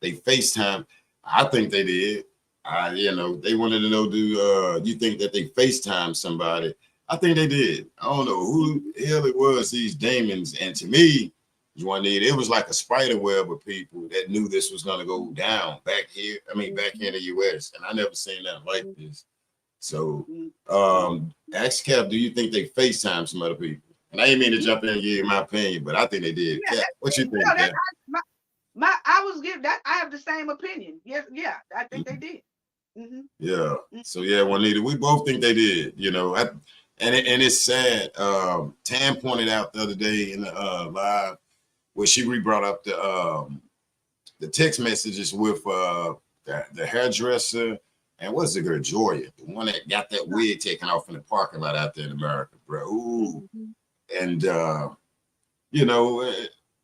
they FaceTime? I think they did. They wanted to know, do you think that they FaceTime somebody? I think they did. I don't know who the hell it was, these demons. And to me, Juanita, it was like a spider web of people that knew this was going to go down back here. I mean, back in the US. And I never seen that like this. So, ask Cap, do you think they FaceTime some other people? And I didn't mean to jump in and give you my opinion, but I think they did. Yeah, Cap, what you no, think, Cap? I was give that I have the same opinion. Yes, yeah, I think they did. Mm-hmm. Yeah. So yeah, Juanita, we both think they did. And it's sad. Tam pointed out the other day in the live where she re-brought up the text messages with the hairdresser and what's the girl Joya, the one that got that wig taken off in the parking lot out there in America, bro. Ooh. And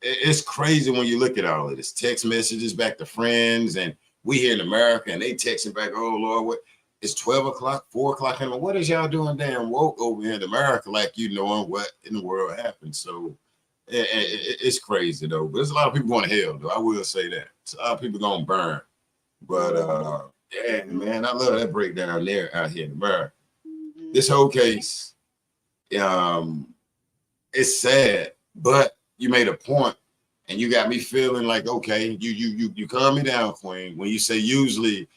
it's crazy when you look at all of this text messages back to friends, and we here in America, and they texting back, "Oh Lord, what? It's 12 o'clock, 4 o'clock, and what is y'all doing damn woke over here in America? Like you knowing what in the world happened." So it's crazy though. But there's a lot of people going to hell though. I will say that. It's a lot of people gonna burn. But yeah, man, I love that breakdown there out here in America. This whole case, um, it's sad, but you made a point, and you got me feeling like okay, you calm me down, Queen. When you say usually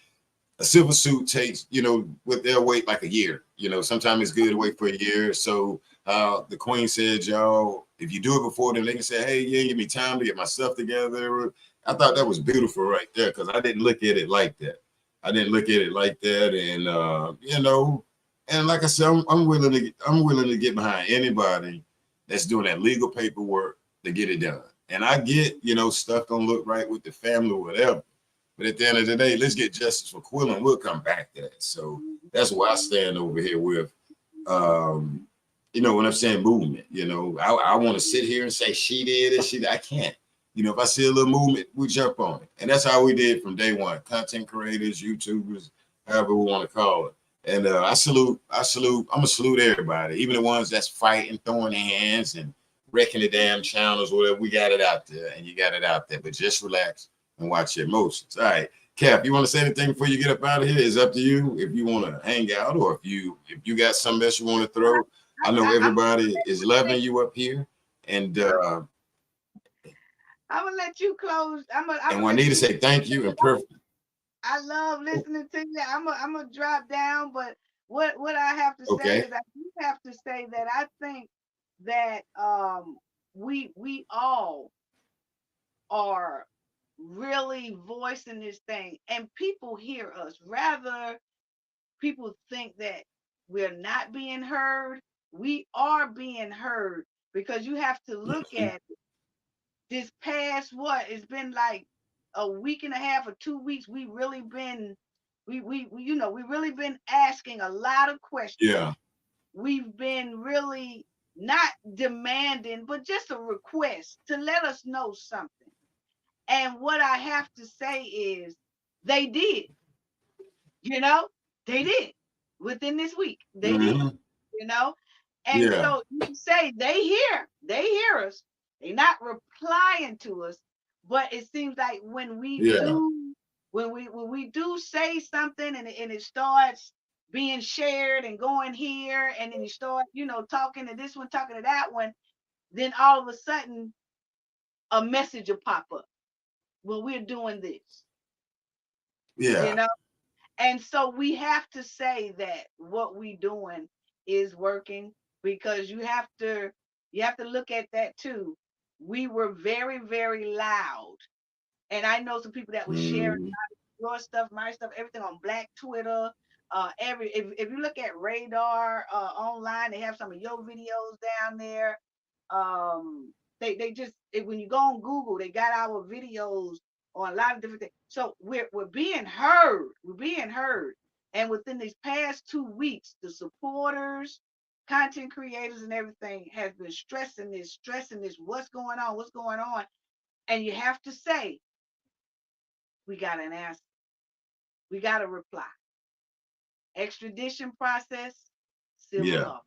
a civil suit takes, with their weight like a year. Sometimes it's good to wait for a year. So the Queen said, y'all, if you do it before then, they can say, hey, yeah, give me time to get my stuff together. I thought that was beautiful right there because I didn't look at it like that. I didn't look at it like that, and and like I said, I'm willing to get behind anybody that's doing that legal paperwork to get it done. And I get, stuff don't look right with the family or whatever. But at the end of the day, let's get justice for Quillen. We'll come back to that. So that's where I stand over here with, when I'm saying movement. I want to sit here and say she did it, I can't. If I see a little movement, we jump on it. And that's how we did from day one. Content creators, YouTubers, however we want to call it. And I salute, I'm going to salute everybody, even the ones that's fighting, throwing their hands and wrecking the damn channels, whatever. We got it out there, and you got it out there. But just relax and watch your emotions. All right, Cap, you want to say anything before you get up out of here? It's up to you if you want to hang out or if you got something else you want to throw. I know everybody is loving you up here, and I'm gonna let you close. and Juanita say thank you and perfect. I love listening to you. I'm gonna drop down, but what I have to say is I do have to say that I think that we all are really voicing this thing and people hear us. Rather people think that we're not being heard. We are being heard because you have to look at this past it's been like a week and a half or 2 weeks. We really been we you know, we really been asking a lot of questions. Yeah. We've been really not demanding, but just a request to let us know something. And what I have to say is they did, you know, they did within this week. They did, Hmm. you know. And Yeah. so you say they hear us. They're not replying to us, but it seems like when we Yeah. do, when we do say something and it starts being shared and going here, and then you start, you know, talking to this one, talking to that one, then all of a sudden a message will pop up. Well, we're doing this, you Yeah. know. And so we have to say that what we doing is working, because you have to look at that too. We were very, very loud. And I know some people that were sharing Hmm. your stuff, my stuff, everything on Black Twitter. If you look at Radar online, they have some of your videos down there. They just when you go on Google, they got our videos on a lot of different things. So we're being heard. We're being heard. And within these past 2 weeks, the supporters, content creators, and everything has been stressing this. What's going on? What's going on? And you have to say, we got an answer. We got a reply. Extradition process, civil Yeah. law.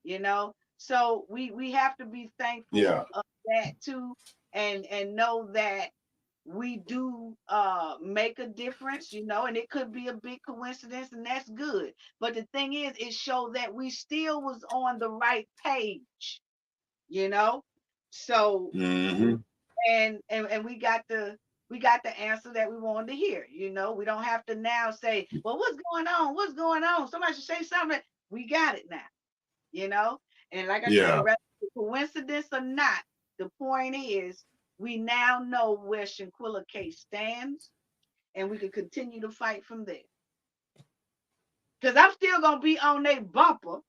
You know, so we have to be thankful Yeah. of that too, and know that we do make a difference, you know, and it could be a big coincidence, and that's good. But the thing is, it showed that we still was on the right page, you know. So Hmm. and we got the answer that we wanted to hear. You know, we don't have to now say, well, what's going on? What's going on? Somebody should say something. We got it now, you know. And like I said, Yeah. whether it's a coincidence or not, the point is we now know where Shanquella case stands, and we can continue to fight from there. Because I'm still gonna be on their bumper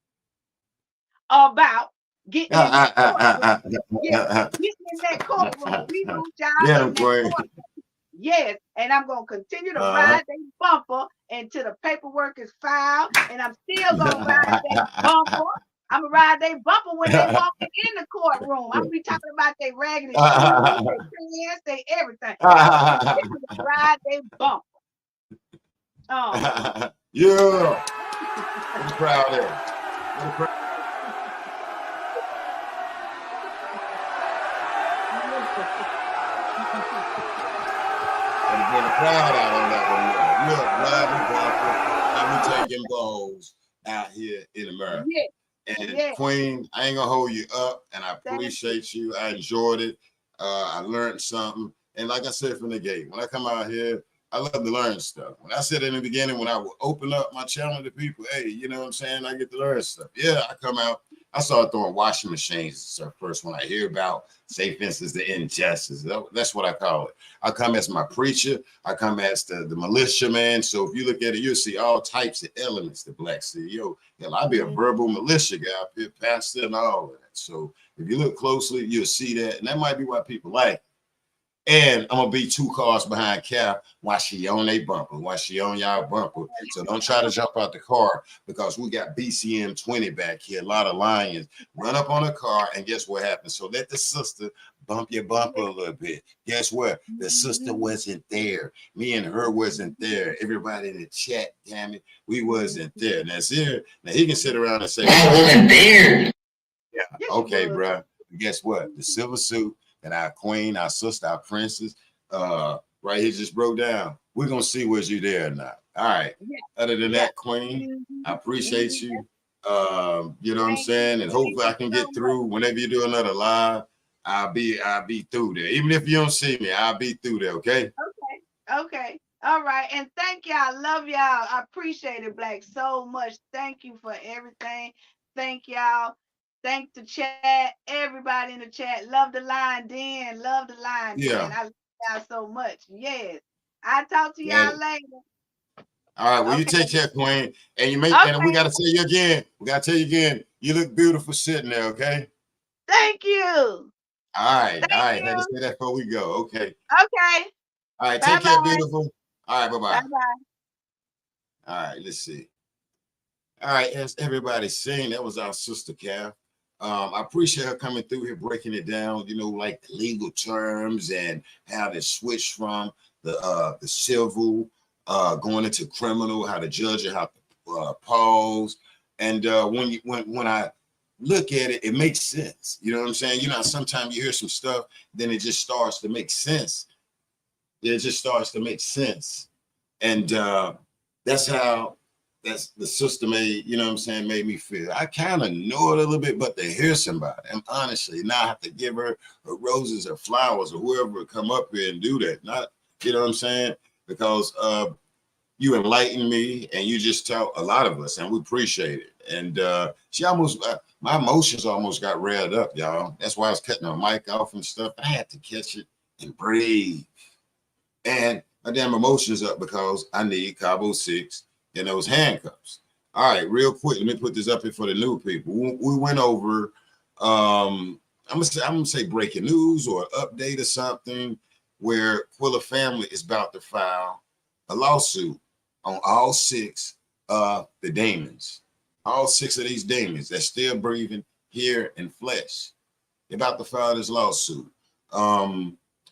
about getting in that courtroom. Yeah, getting in that courtroom. We want y'all Yeah, in that boy. courtroom. Yes, and I'm gonna continue to Uh, ride their bumper until the paperwork is filed, and I'm still gonna ride their bumper. I'm gonna ride their bumper when they walking in the courtroom. I'm gonna be talking about their raggedy shoes, their pants, their everything. I'm gonna continue to ride their bumper. Oh, yeah. I'm proud of that. I'm proud. I'm getting proud out on that one. Yeah. Look, riding bumper, and we taking balls out here in America. yeah, And yeah. Queen, I ain't gonna hold you up, and I Thank you. appreciate you. I enjoyed it. I learned something, and like I said from the gate, when I come out here, I love to learn stuff. When I said in the beginning, when I would open up my channel to people, hey, you know what I'm saying? I get to learn stuff. Yeah, I come out. I started throwing washing machines first when I hear about, say, for instance, the injustice. That's what I call it. I come as my preacher. I come as the militia man. So if you look at it, you'll see all types of elements the Black CEO. Hell, I'll be a verbal militia guy up here, pastor, and all of that. So if you look closely, you'll see that. And that might be why people like it. And I'm gonna be 2 cars behind Cap while she on a bumper, while she on y'all bumper. So don't try to jump out the car, because we got BCM 20 back here, a lot of lions. Run up on a car, and guess what happens? So let the sister bump your bumper a little bit. Guess what? The sister wasn't there. Me and her wasn't there. Everybody in the chat, damn it, we wasn't there. Now, here, now he can sit around and say, I wasn't there. Yeah, okay, bro. Guess what? The silver suit and our queen, our sister, our princess, right here just broke down. We're gonna see was you there or not. All right. Other than that, Queen, I appreciate you. You know what I'm saying? And hopefully I can get through whenever you do another live. I'll be through there. Even if you don't see me, I'll be through there, okay? Okay. All right. And thank y'all. Love y'all. I appreciate it, Black, so much. Thank you for everything. Thank y'all. Thank the chat. Everybody in the chat. Love the line, Dan. Love the line, Dan. I love y'all so much. Yes. I'll talk to y'all later. All right. Well, you take care, Queen. And you make and we gotta tell you again. You look beautiful sitting there, okay? Thank you. All right. Had to say that before we go. Okay. Okay. All right. Take care, beautiful. All right. Bye-bye. Bye-bye. All right, let's see. All right, as everybody's saying, that was our sister Cal. I appreciate her coming through here, breaking it down, you know, like the legal terms and how to switch from the civil going into criminal, how to judge it, how to pause. And when I look at it, it makes sense. You know what I'm saying? You know, sometimes you hear some stuff, then it just starts to make sense. It just starts to make sense. And that's the sister made, you know what I'm saying, made me feel. I kind of know it a little bit, but to hear somebody, and honestly, now I have to give her roses or flowers or whoever would come up here and do that. Not, you know what I'm saying? Because you enlightened me and you just taught a lot of us, and we appreciate it. And she almost, my emotions almost got revved up, y'all. That's why I was cutting my mic off and stuff. I had to catch it and breathe. And my damn emotions up because I need Cabo 6 and those handcuffs. All right, real quick, let me put this up here for the new people. We went over, I'm gonna say breaking news or update or something where Quilla family is about to file a lawsuit on all 6 of the demons. All 6 of these demons that's still breathing here in flesh. They're about to file this lawsuit.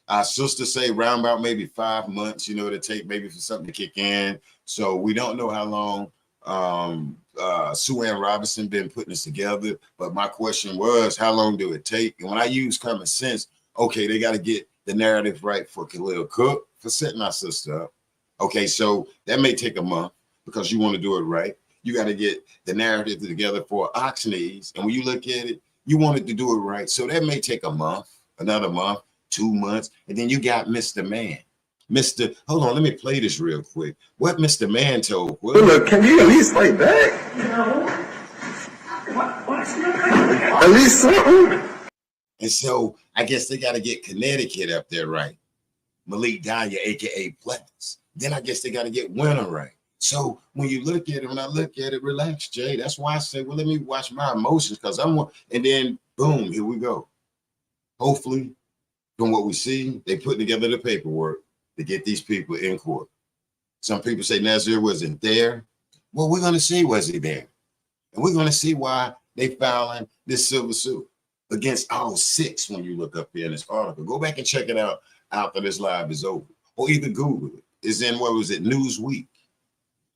Our sister say round about maybe 5 months, you know, to take maybe for something to kick in. So we don't know how long Suan Robinson been putting this together. But my question was, how long do it take? And when I use common sense, okay, they got to get the narrative right for Khalil Cook for setting our sister up. Okay, so that may take a month because you want to do it right. You got to get the narrative together for Oxneys. And when you look at it, you wanted to do it right. So that may take a month, another month, 2 months. And then you got Mr. Man. Hold on, let me play this real quick. What Mr. Man told. Well, look, can you at least fight back? No. At least something. And so I guess they got to get Connecticut up there right. Malik Dahlia, aka Plex. Then I guess they got to get Winter right. So when you look at it, when I look at it, relax, Jay. That's why I say, well, let me watch my emotions because and then boom, here we go. Hopefully, from what we see, they put together the paperwork to get these people in court. Some people say Nazir wasn't there. Well, we're going to see was he there. And we're going to see why they filing this civil suit against all 6 when you look up here in this article. Go back and check it out after this live is over. Or either Google it. It's in, what was it, Newsweek.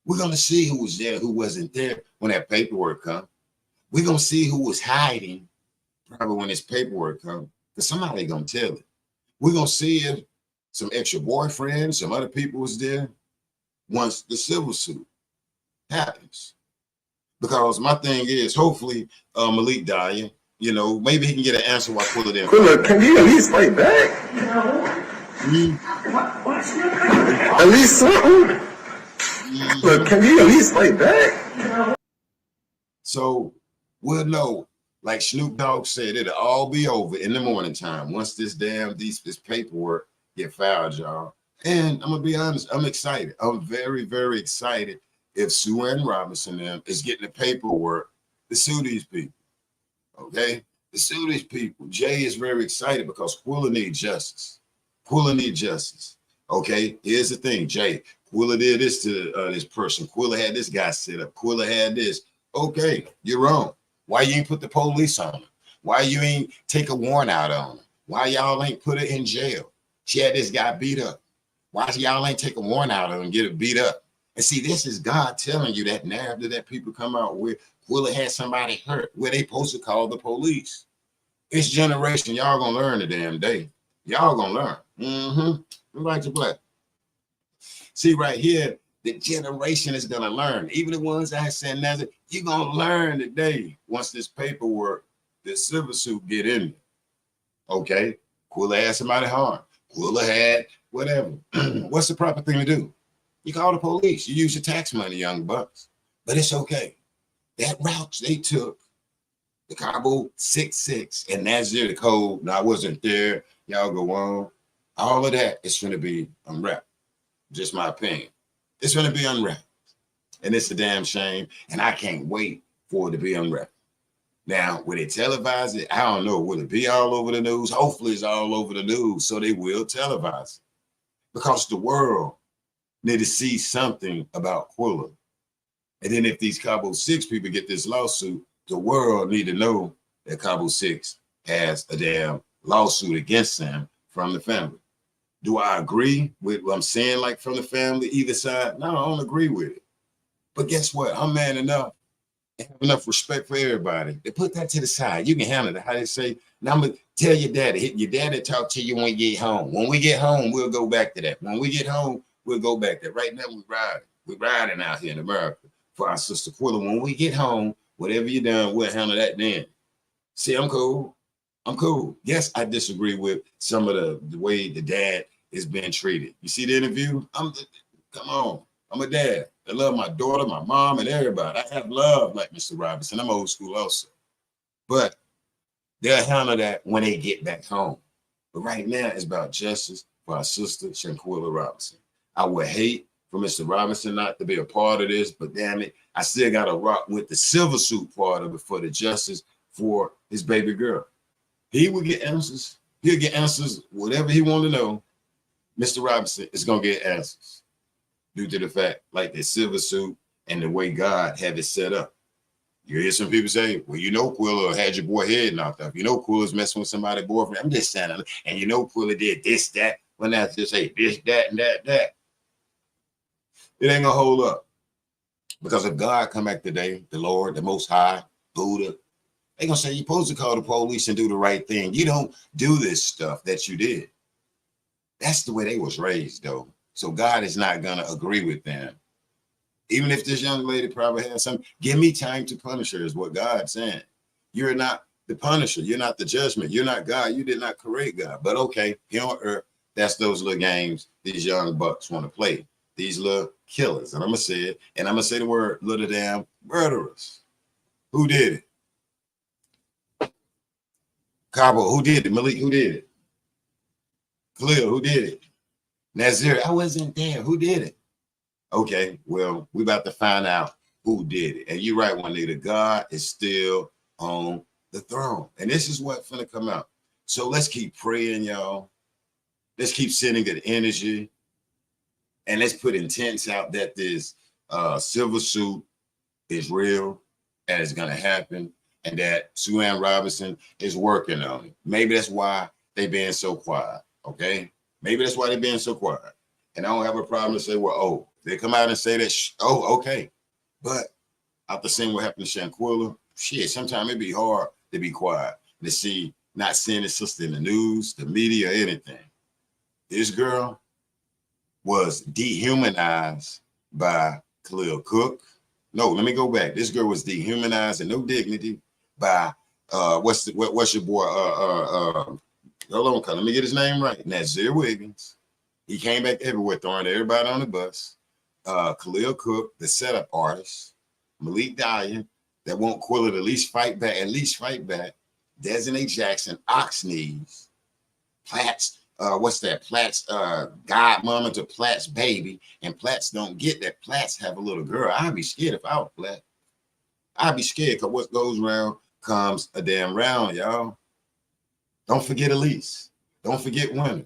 We're going to see who was there, who wasn't there when that paperwork comes. We're going to see who was hiding probably when this paperwork comes. Because somebody going to tell it. We're going to see if some extra boyfriends, some other people was there once the civil suit happens. Because my thing is, hopefully, Malik Dahlia, you know, maybe he can get an answer while Quilla there. Quilla, can you at least fight back? No. At least something. Look, can you at least fight back? No. So we'll know. Like Snoop Dogg said, it'll all be over in the morning time once this paperwork get filed, y'all. And I'm gonna be honest, I'm excited. I'm very, very excited if Suan Robinson is getting the paperwork to sue these people. Okay, to sue these people. Jay is very excited because Quilla needs justice. Quilla needs justice. Okay, here's the thing, Jay. Quilla did this to this person. Quilla had this guy set up. Quilla had this. Okay, you're wrong. Why you ain't put the police on him? Why you ain't take a warrant out on him? Why y'all ain't put her in jail? She had this guy beat up. Why y'all ain't take a warrant out of him and get it beat up? And see, this is God telling you that narrative that people come out with. Quilla had somebody hurt where they supposed to call the police. It's generation. Y'all gonna learn the damn day. Y'all gonna learn. Mm-hmm. Right to play. See right here, the generation is gonna learn. Even the ones that said nothing, you're gonna learn today once this paperwork, this civil suit get in there. Okay, Quilla had somebody harmed. Quilla had whatever. What's the proper thing to do? You call the police. You use your tax money, young bucks. But it's okay. That route they took, the Cabo 66, and that's the code. No, I wasn't there. Y'all go on. All of that is going to be unwrapped. Just my opinion. It's going to be unwrapped. And it's a damn shame. And I can't wait for it to be unwrapped. Now, will they televise it? I don't know. Will it be all over the news? Hopefully it's all over the news. So they will televise it. Because the world need to see something about Quilla And then if these Cabo 6 people get this lawsuit, the world need to know that Cabo 6 has a damn lawsuit against them from the family. Do I agree with what I'm saying, like from the family, either side? No, I don't agree with it. But guess what? I'm man enough and have enough respect for everybody. They put that to the side. You can handle it. How they say, now I'm gonna tell your daddy. Your daddy talk to you when you get home. When we get home, we'll go back to that. When we get home, we'll go back there. Right now, we're riding. We're riding out here in America for our sister Quilla. When we get home, whatever you done, we'll handle that then. See, I'm cool. I'm cool. Yes, I disagree with some of the way the dad is being treated. You see the interview? Come on. I'm a dad. I love my daughter, my mom, and everybody. I have love like Mr. Robinson. I'm old school also. But they'll handle that when they get back home. But right now, it's about justice for our sister, Shanquella Robinson. I would hate for Mr. Robinson not to be a part of this, but damn it, I still got to rock with the silver suit part of it for the justice for his baby girl. He will get answers. He'll get answers, whatever he want to know. Mr. Robinson is going to get answers due to the fact, like the silver suit and the way God have it set up. You hear some people say, well, you know, Quilla had your boy head knocked off. You know, Quilla's messing with somebody's boyfriend. I'm just saying, and you know, Quilla did this, that. When I just say this, that, and that. It ain't gonna hold up. Because if God come back today, the Lord, the Most High, Buddha, they gonna say you're supposed to call the police and do the right thing. You don't do this stuff that you did. That's the way they was raised, though. So God is not gonna agree with them. Even if this young lady probably has something, give me time to punish her, is what God's saying. You're not the punisher. You're not the judgment. You're not God. You did not create God. But okay, here on earth, that's those little games these young bucks want to play. These little killers. And I'm going to say it. And I'm going to say the word little damn murderers. Who did it? Cabo, who did it? Malik, who did it? Khalil, who did it? Nazir, I wasn't there. Who did it? Okay, well, we about to find out who did it. And you're right, Juanita. God is still on the throne. And this is what's going to come out. So let's keep praying, y'all. Let's keep sending good energy. And let's put intents out that this silver suit is real and it's going to happen. And that Suan Robinson is working on it. Maybe that's why they being so quiet, okay? Maybe that's why they being so quiet. And I don't have a problem to say, well, oh, they come out and say that, oh, okay. But after seeing what happened to Shanquella, shit, sometimes it be hard to be quiet, to see, not seeing his sister in the news, the media, or anything. This girl was dehumanized by Khalil Cook. No, let me go back. This girl was dehumanized and no dignity by, what's your boy, hold on, let me get his name right. Nazir Wiggins. He came back everywhere, throwing everybody on the bus. Khalil Cook, the setup artist. Malik Dyer, that won't Quilla to at least fight back. Designate Jackson, Oxneys, Platt's, Platt's godmama to Platt's baby, and Platt's don't get that. Platt's have a little girl. I'd be scared if I was Platt. I'd be scared because what goes around comes a damn round, y'all. Don't forget Elise. Don't forget women.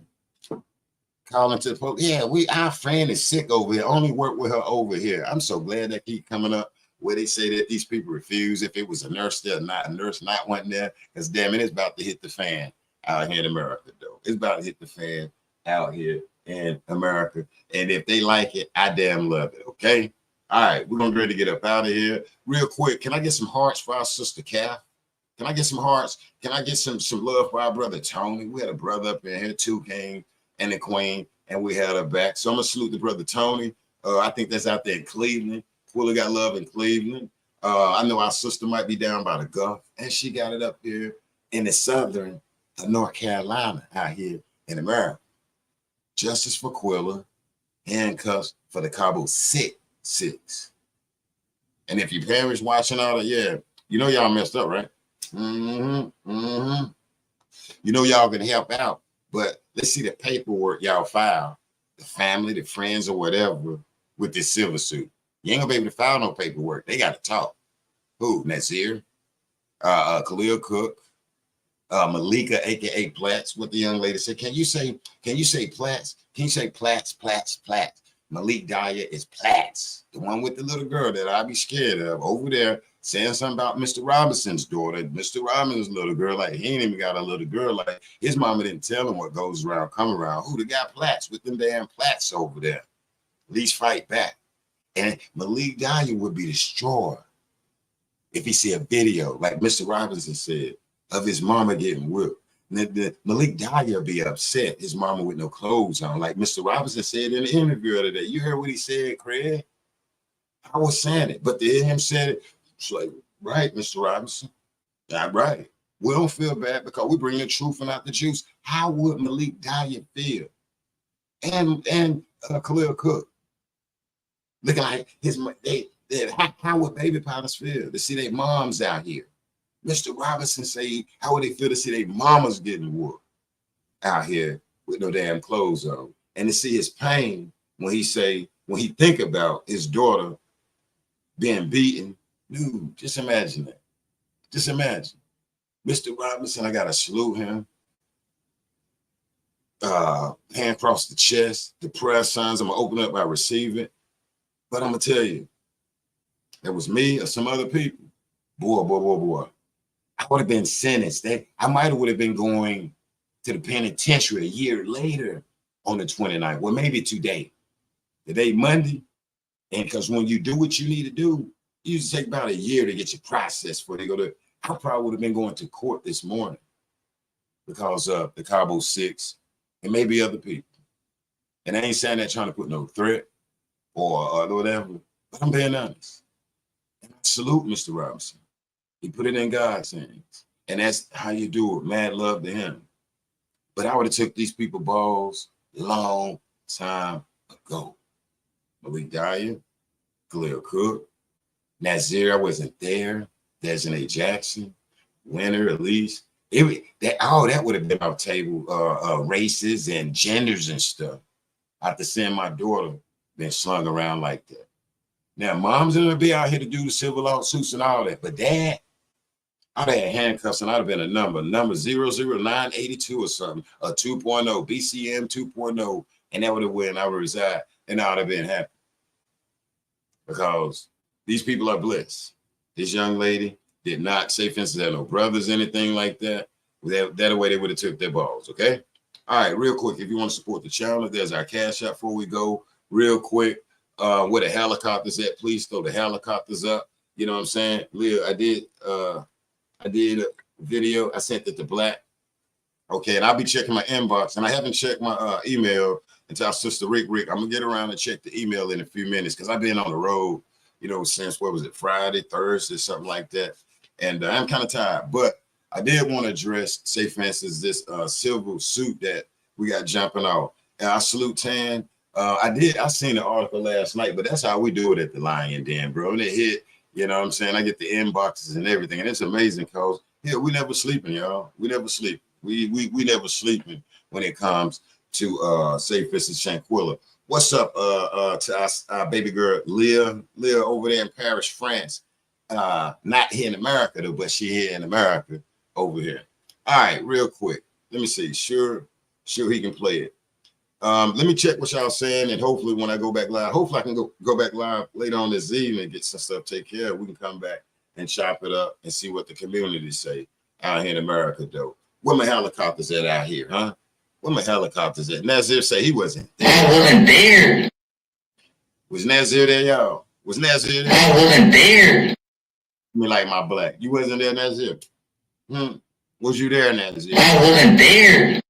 Calling to the folks, yeah, our friend is sick over here. Only work with her over here. I'm so glad that keep coming up where they say that these people refuse if it was a nurse there, not a nurse, not one there. Because damn it, it's about to hit the fan out here in America, though. It's about to hit the fan out here in America. And if they like it, I damn love it. Okay. All right, we're gonna be ready to get up out of here. Real quick, can I get some hearts for our sister Kath? Can I get some hearts? Can I get some love for our brother Tony? We had a brother up in here, too, King and the Queen, and we had her back. So I'm gonna salute the brother Tony. I think that's out there in Cleveland. Quilla got love in Cleveland. I know our sister might be down by the Gulf, and she got it up here in the southern North Carolina out here in America. Justice for Quilla, handcuffs for the Cabo 6. And if your parents watching all that, yeah, you know y'all messed up, right? You know y'all can help out. But let's see the paperwork y'all file, the family, the friends, or whatever, with this silver suit. You ain't gonna be able to file no paperwork. They got to talk. Who? Nazir, Khalil Cook, Malika, aka Platts. What the young lady said. Can you say Platts? Can you say Platts? Malik Dyer is Platts, the one with the little girl that I be scared of over there, saying something about Mr. Robinson's daughter, Mr. Robinson's little girl. Like, he ain't even got a little girl. Like, his mama didn't tell him what goes around, come around. Who the guy Platts with them damn Platts over there? At least fight back. And Malik Dyer would be destroyed if he see a video, like Mr. Robinson said, of his mama getting whipped. Malik Dyer be upset, his mama with no clothes on. Like Mr. Robinson said in the interview the other day. You heard what he said, Craig? I was saying it, but to hear him say it, it's like, right, Mr. Robinson, yeah, right. We don't feel bad because we bring the truth and not the juice. How would Malik Dyer feel? And Khalil Cook, looking like how would baby powders feel to see their moms out here? Mr. Robinson say, how would they feel to see their mamas getting whooped out here with no damn clothes on? And to see his pain when he think about his daughter being beaten. Dude, just imagine that. Just imagine. Mr. Robinson, I gotta salute him. Hand across the chest, the prayer signs, I'm gonna open up, I receive it. But I'm gonna tell you, it was me or some other people. Boy. I would have been sentenced. I might have been going to the penitentiary a year later on the 29th. Well, maybe today. Today, Monday. And because when you do what you need to do, it usually take about a year to get your process before they go to. I probably would have been going to court this morning because of the Cabo 6 and maybe other people. And I ain't saying that trying to put no threat or whatever, but I'm being honest. And I salute Mr. Robinson. He put it in God's hands. And that's how you do it. Mad love to him. But I would have took these people balls long time ago. Malik Dyer, Khalil Cook, Nazir, I wasn't there. Desiree Jackson, Winter, at least. That would have been our table, races and genders and stuff. After seeing my daughter been slung around like that. Now, mom's gonna be out here to do the civil lawsuits and all that, but dad, I'd have had handcuffs and I'd have been a number 00982 or something, a 2.0, BCM 2.0, and that would have when I would reside, and I would have been happy. Because these people are blessed. This young lady did not say, for instance, had no brothers, anything like that. That way they would have took their balls, okay? All right, real quick, if you want to support the channel, there's our cash app before we go. Real quick, where the helicopters at, please throw the helicopters up. You know what I'm saying? Leah, I did a video. I sent it to Black. Okay, and I'll be checking my inbox. And I haven't checked my email until our sister Rick. I'm going to get around and check the email in a few minutes because I've been on the road, you know, since, what was it, Friday, Thursday, something like that. And I'm kind of tired. But I did want to address, say, for instance, this silver suit that we got jumping off. And I salute Tan. I seen the article last night, but that's how we do it at the Lion Den, bro. And it hit, you know what I'm saying? I get the inboxes and everything. And it's amazing because, yeah, we never sleeping, y'all. We never sleep. We never sleeping when it comes to, say, for instance, Shanquella. What's up to our baby girl, Leah over there in Paris, France. Not here in America, though, but she here in America over here. All right, real quick. Let me see. Sure he can play it. Let me check what y'all saying, and hopefully when I go back live, hopefully I can go back live later on this evening, get some stuff taken care of. We can come back and chop it up and see what the community say out here in America, though. Where my helicopters at out here, huh? Where my helicopters at? Nazir say he wasn't there. I wasn't there. Was Nazir there, y'all? Was Nazir there? I wasn't there. Me like my Black. You wasn't there, Nazir? Was you there, Nazir? I wasn't there.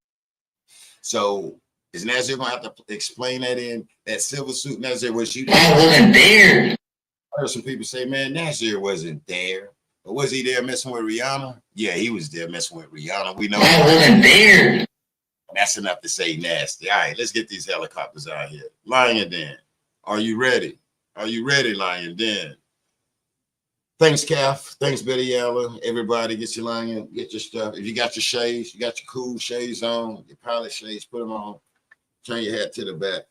So is Nazir gonna have to explain that in that silver suit? Nazir, was you there? I wasn't there. I heard some people say, man, Nazir wasn't there. But was he there messing with Rihanna? Yeah, he was there messing with Rihanna. We know. I wasn't there. That's enough to say nasty. All right, let's get these helicopters out here. Lion Den, are you ready? Are you ready, Lion Den? Thanks, Calf. Thanks, Betty Yalla. Everybody, get your lion, get your stuff. If you got your shades, you got your cool shades on, your pilot shades, put them on. Turn your hat to the back.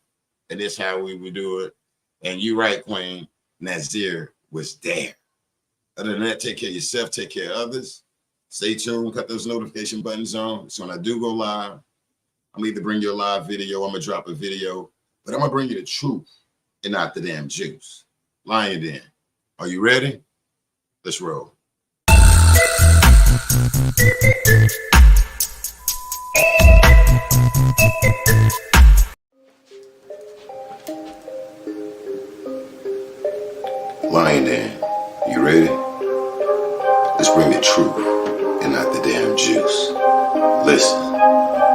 And that's how we would do it. And you right, Queen. Nazir was there. Other than that, take care of yourself, take care of others. Stay tuned, cut those notification buttons on. So when I do go live, I'm either bring you a live video, I'm gonna drop a video, but I'm gonna bring you the truth. and not the damn juice. Lion Den, are you ready? Let's roll. Lion Den, you ready? Let's bring the truth and not the damn juice. Listen.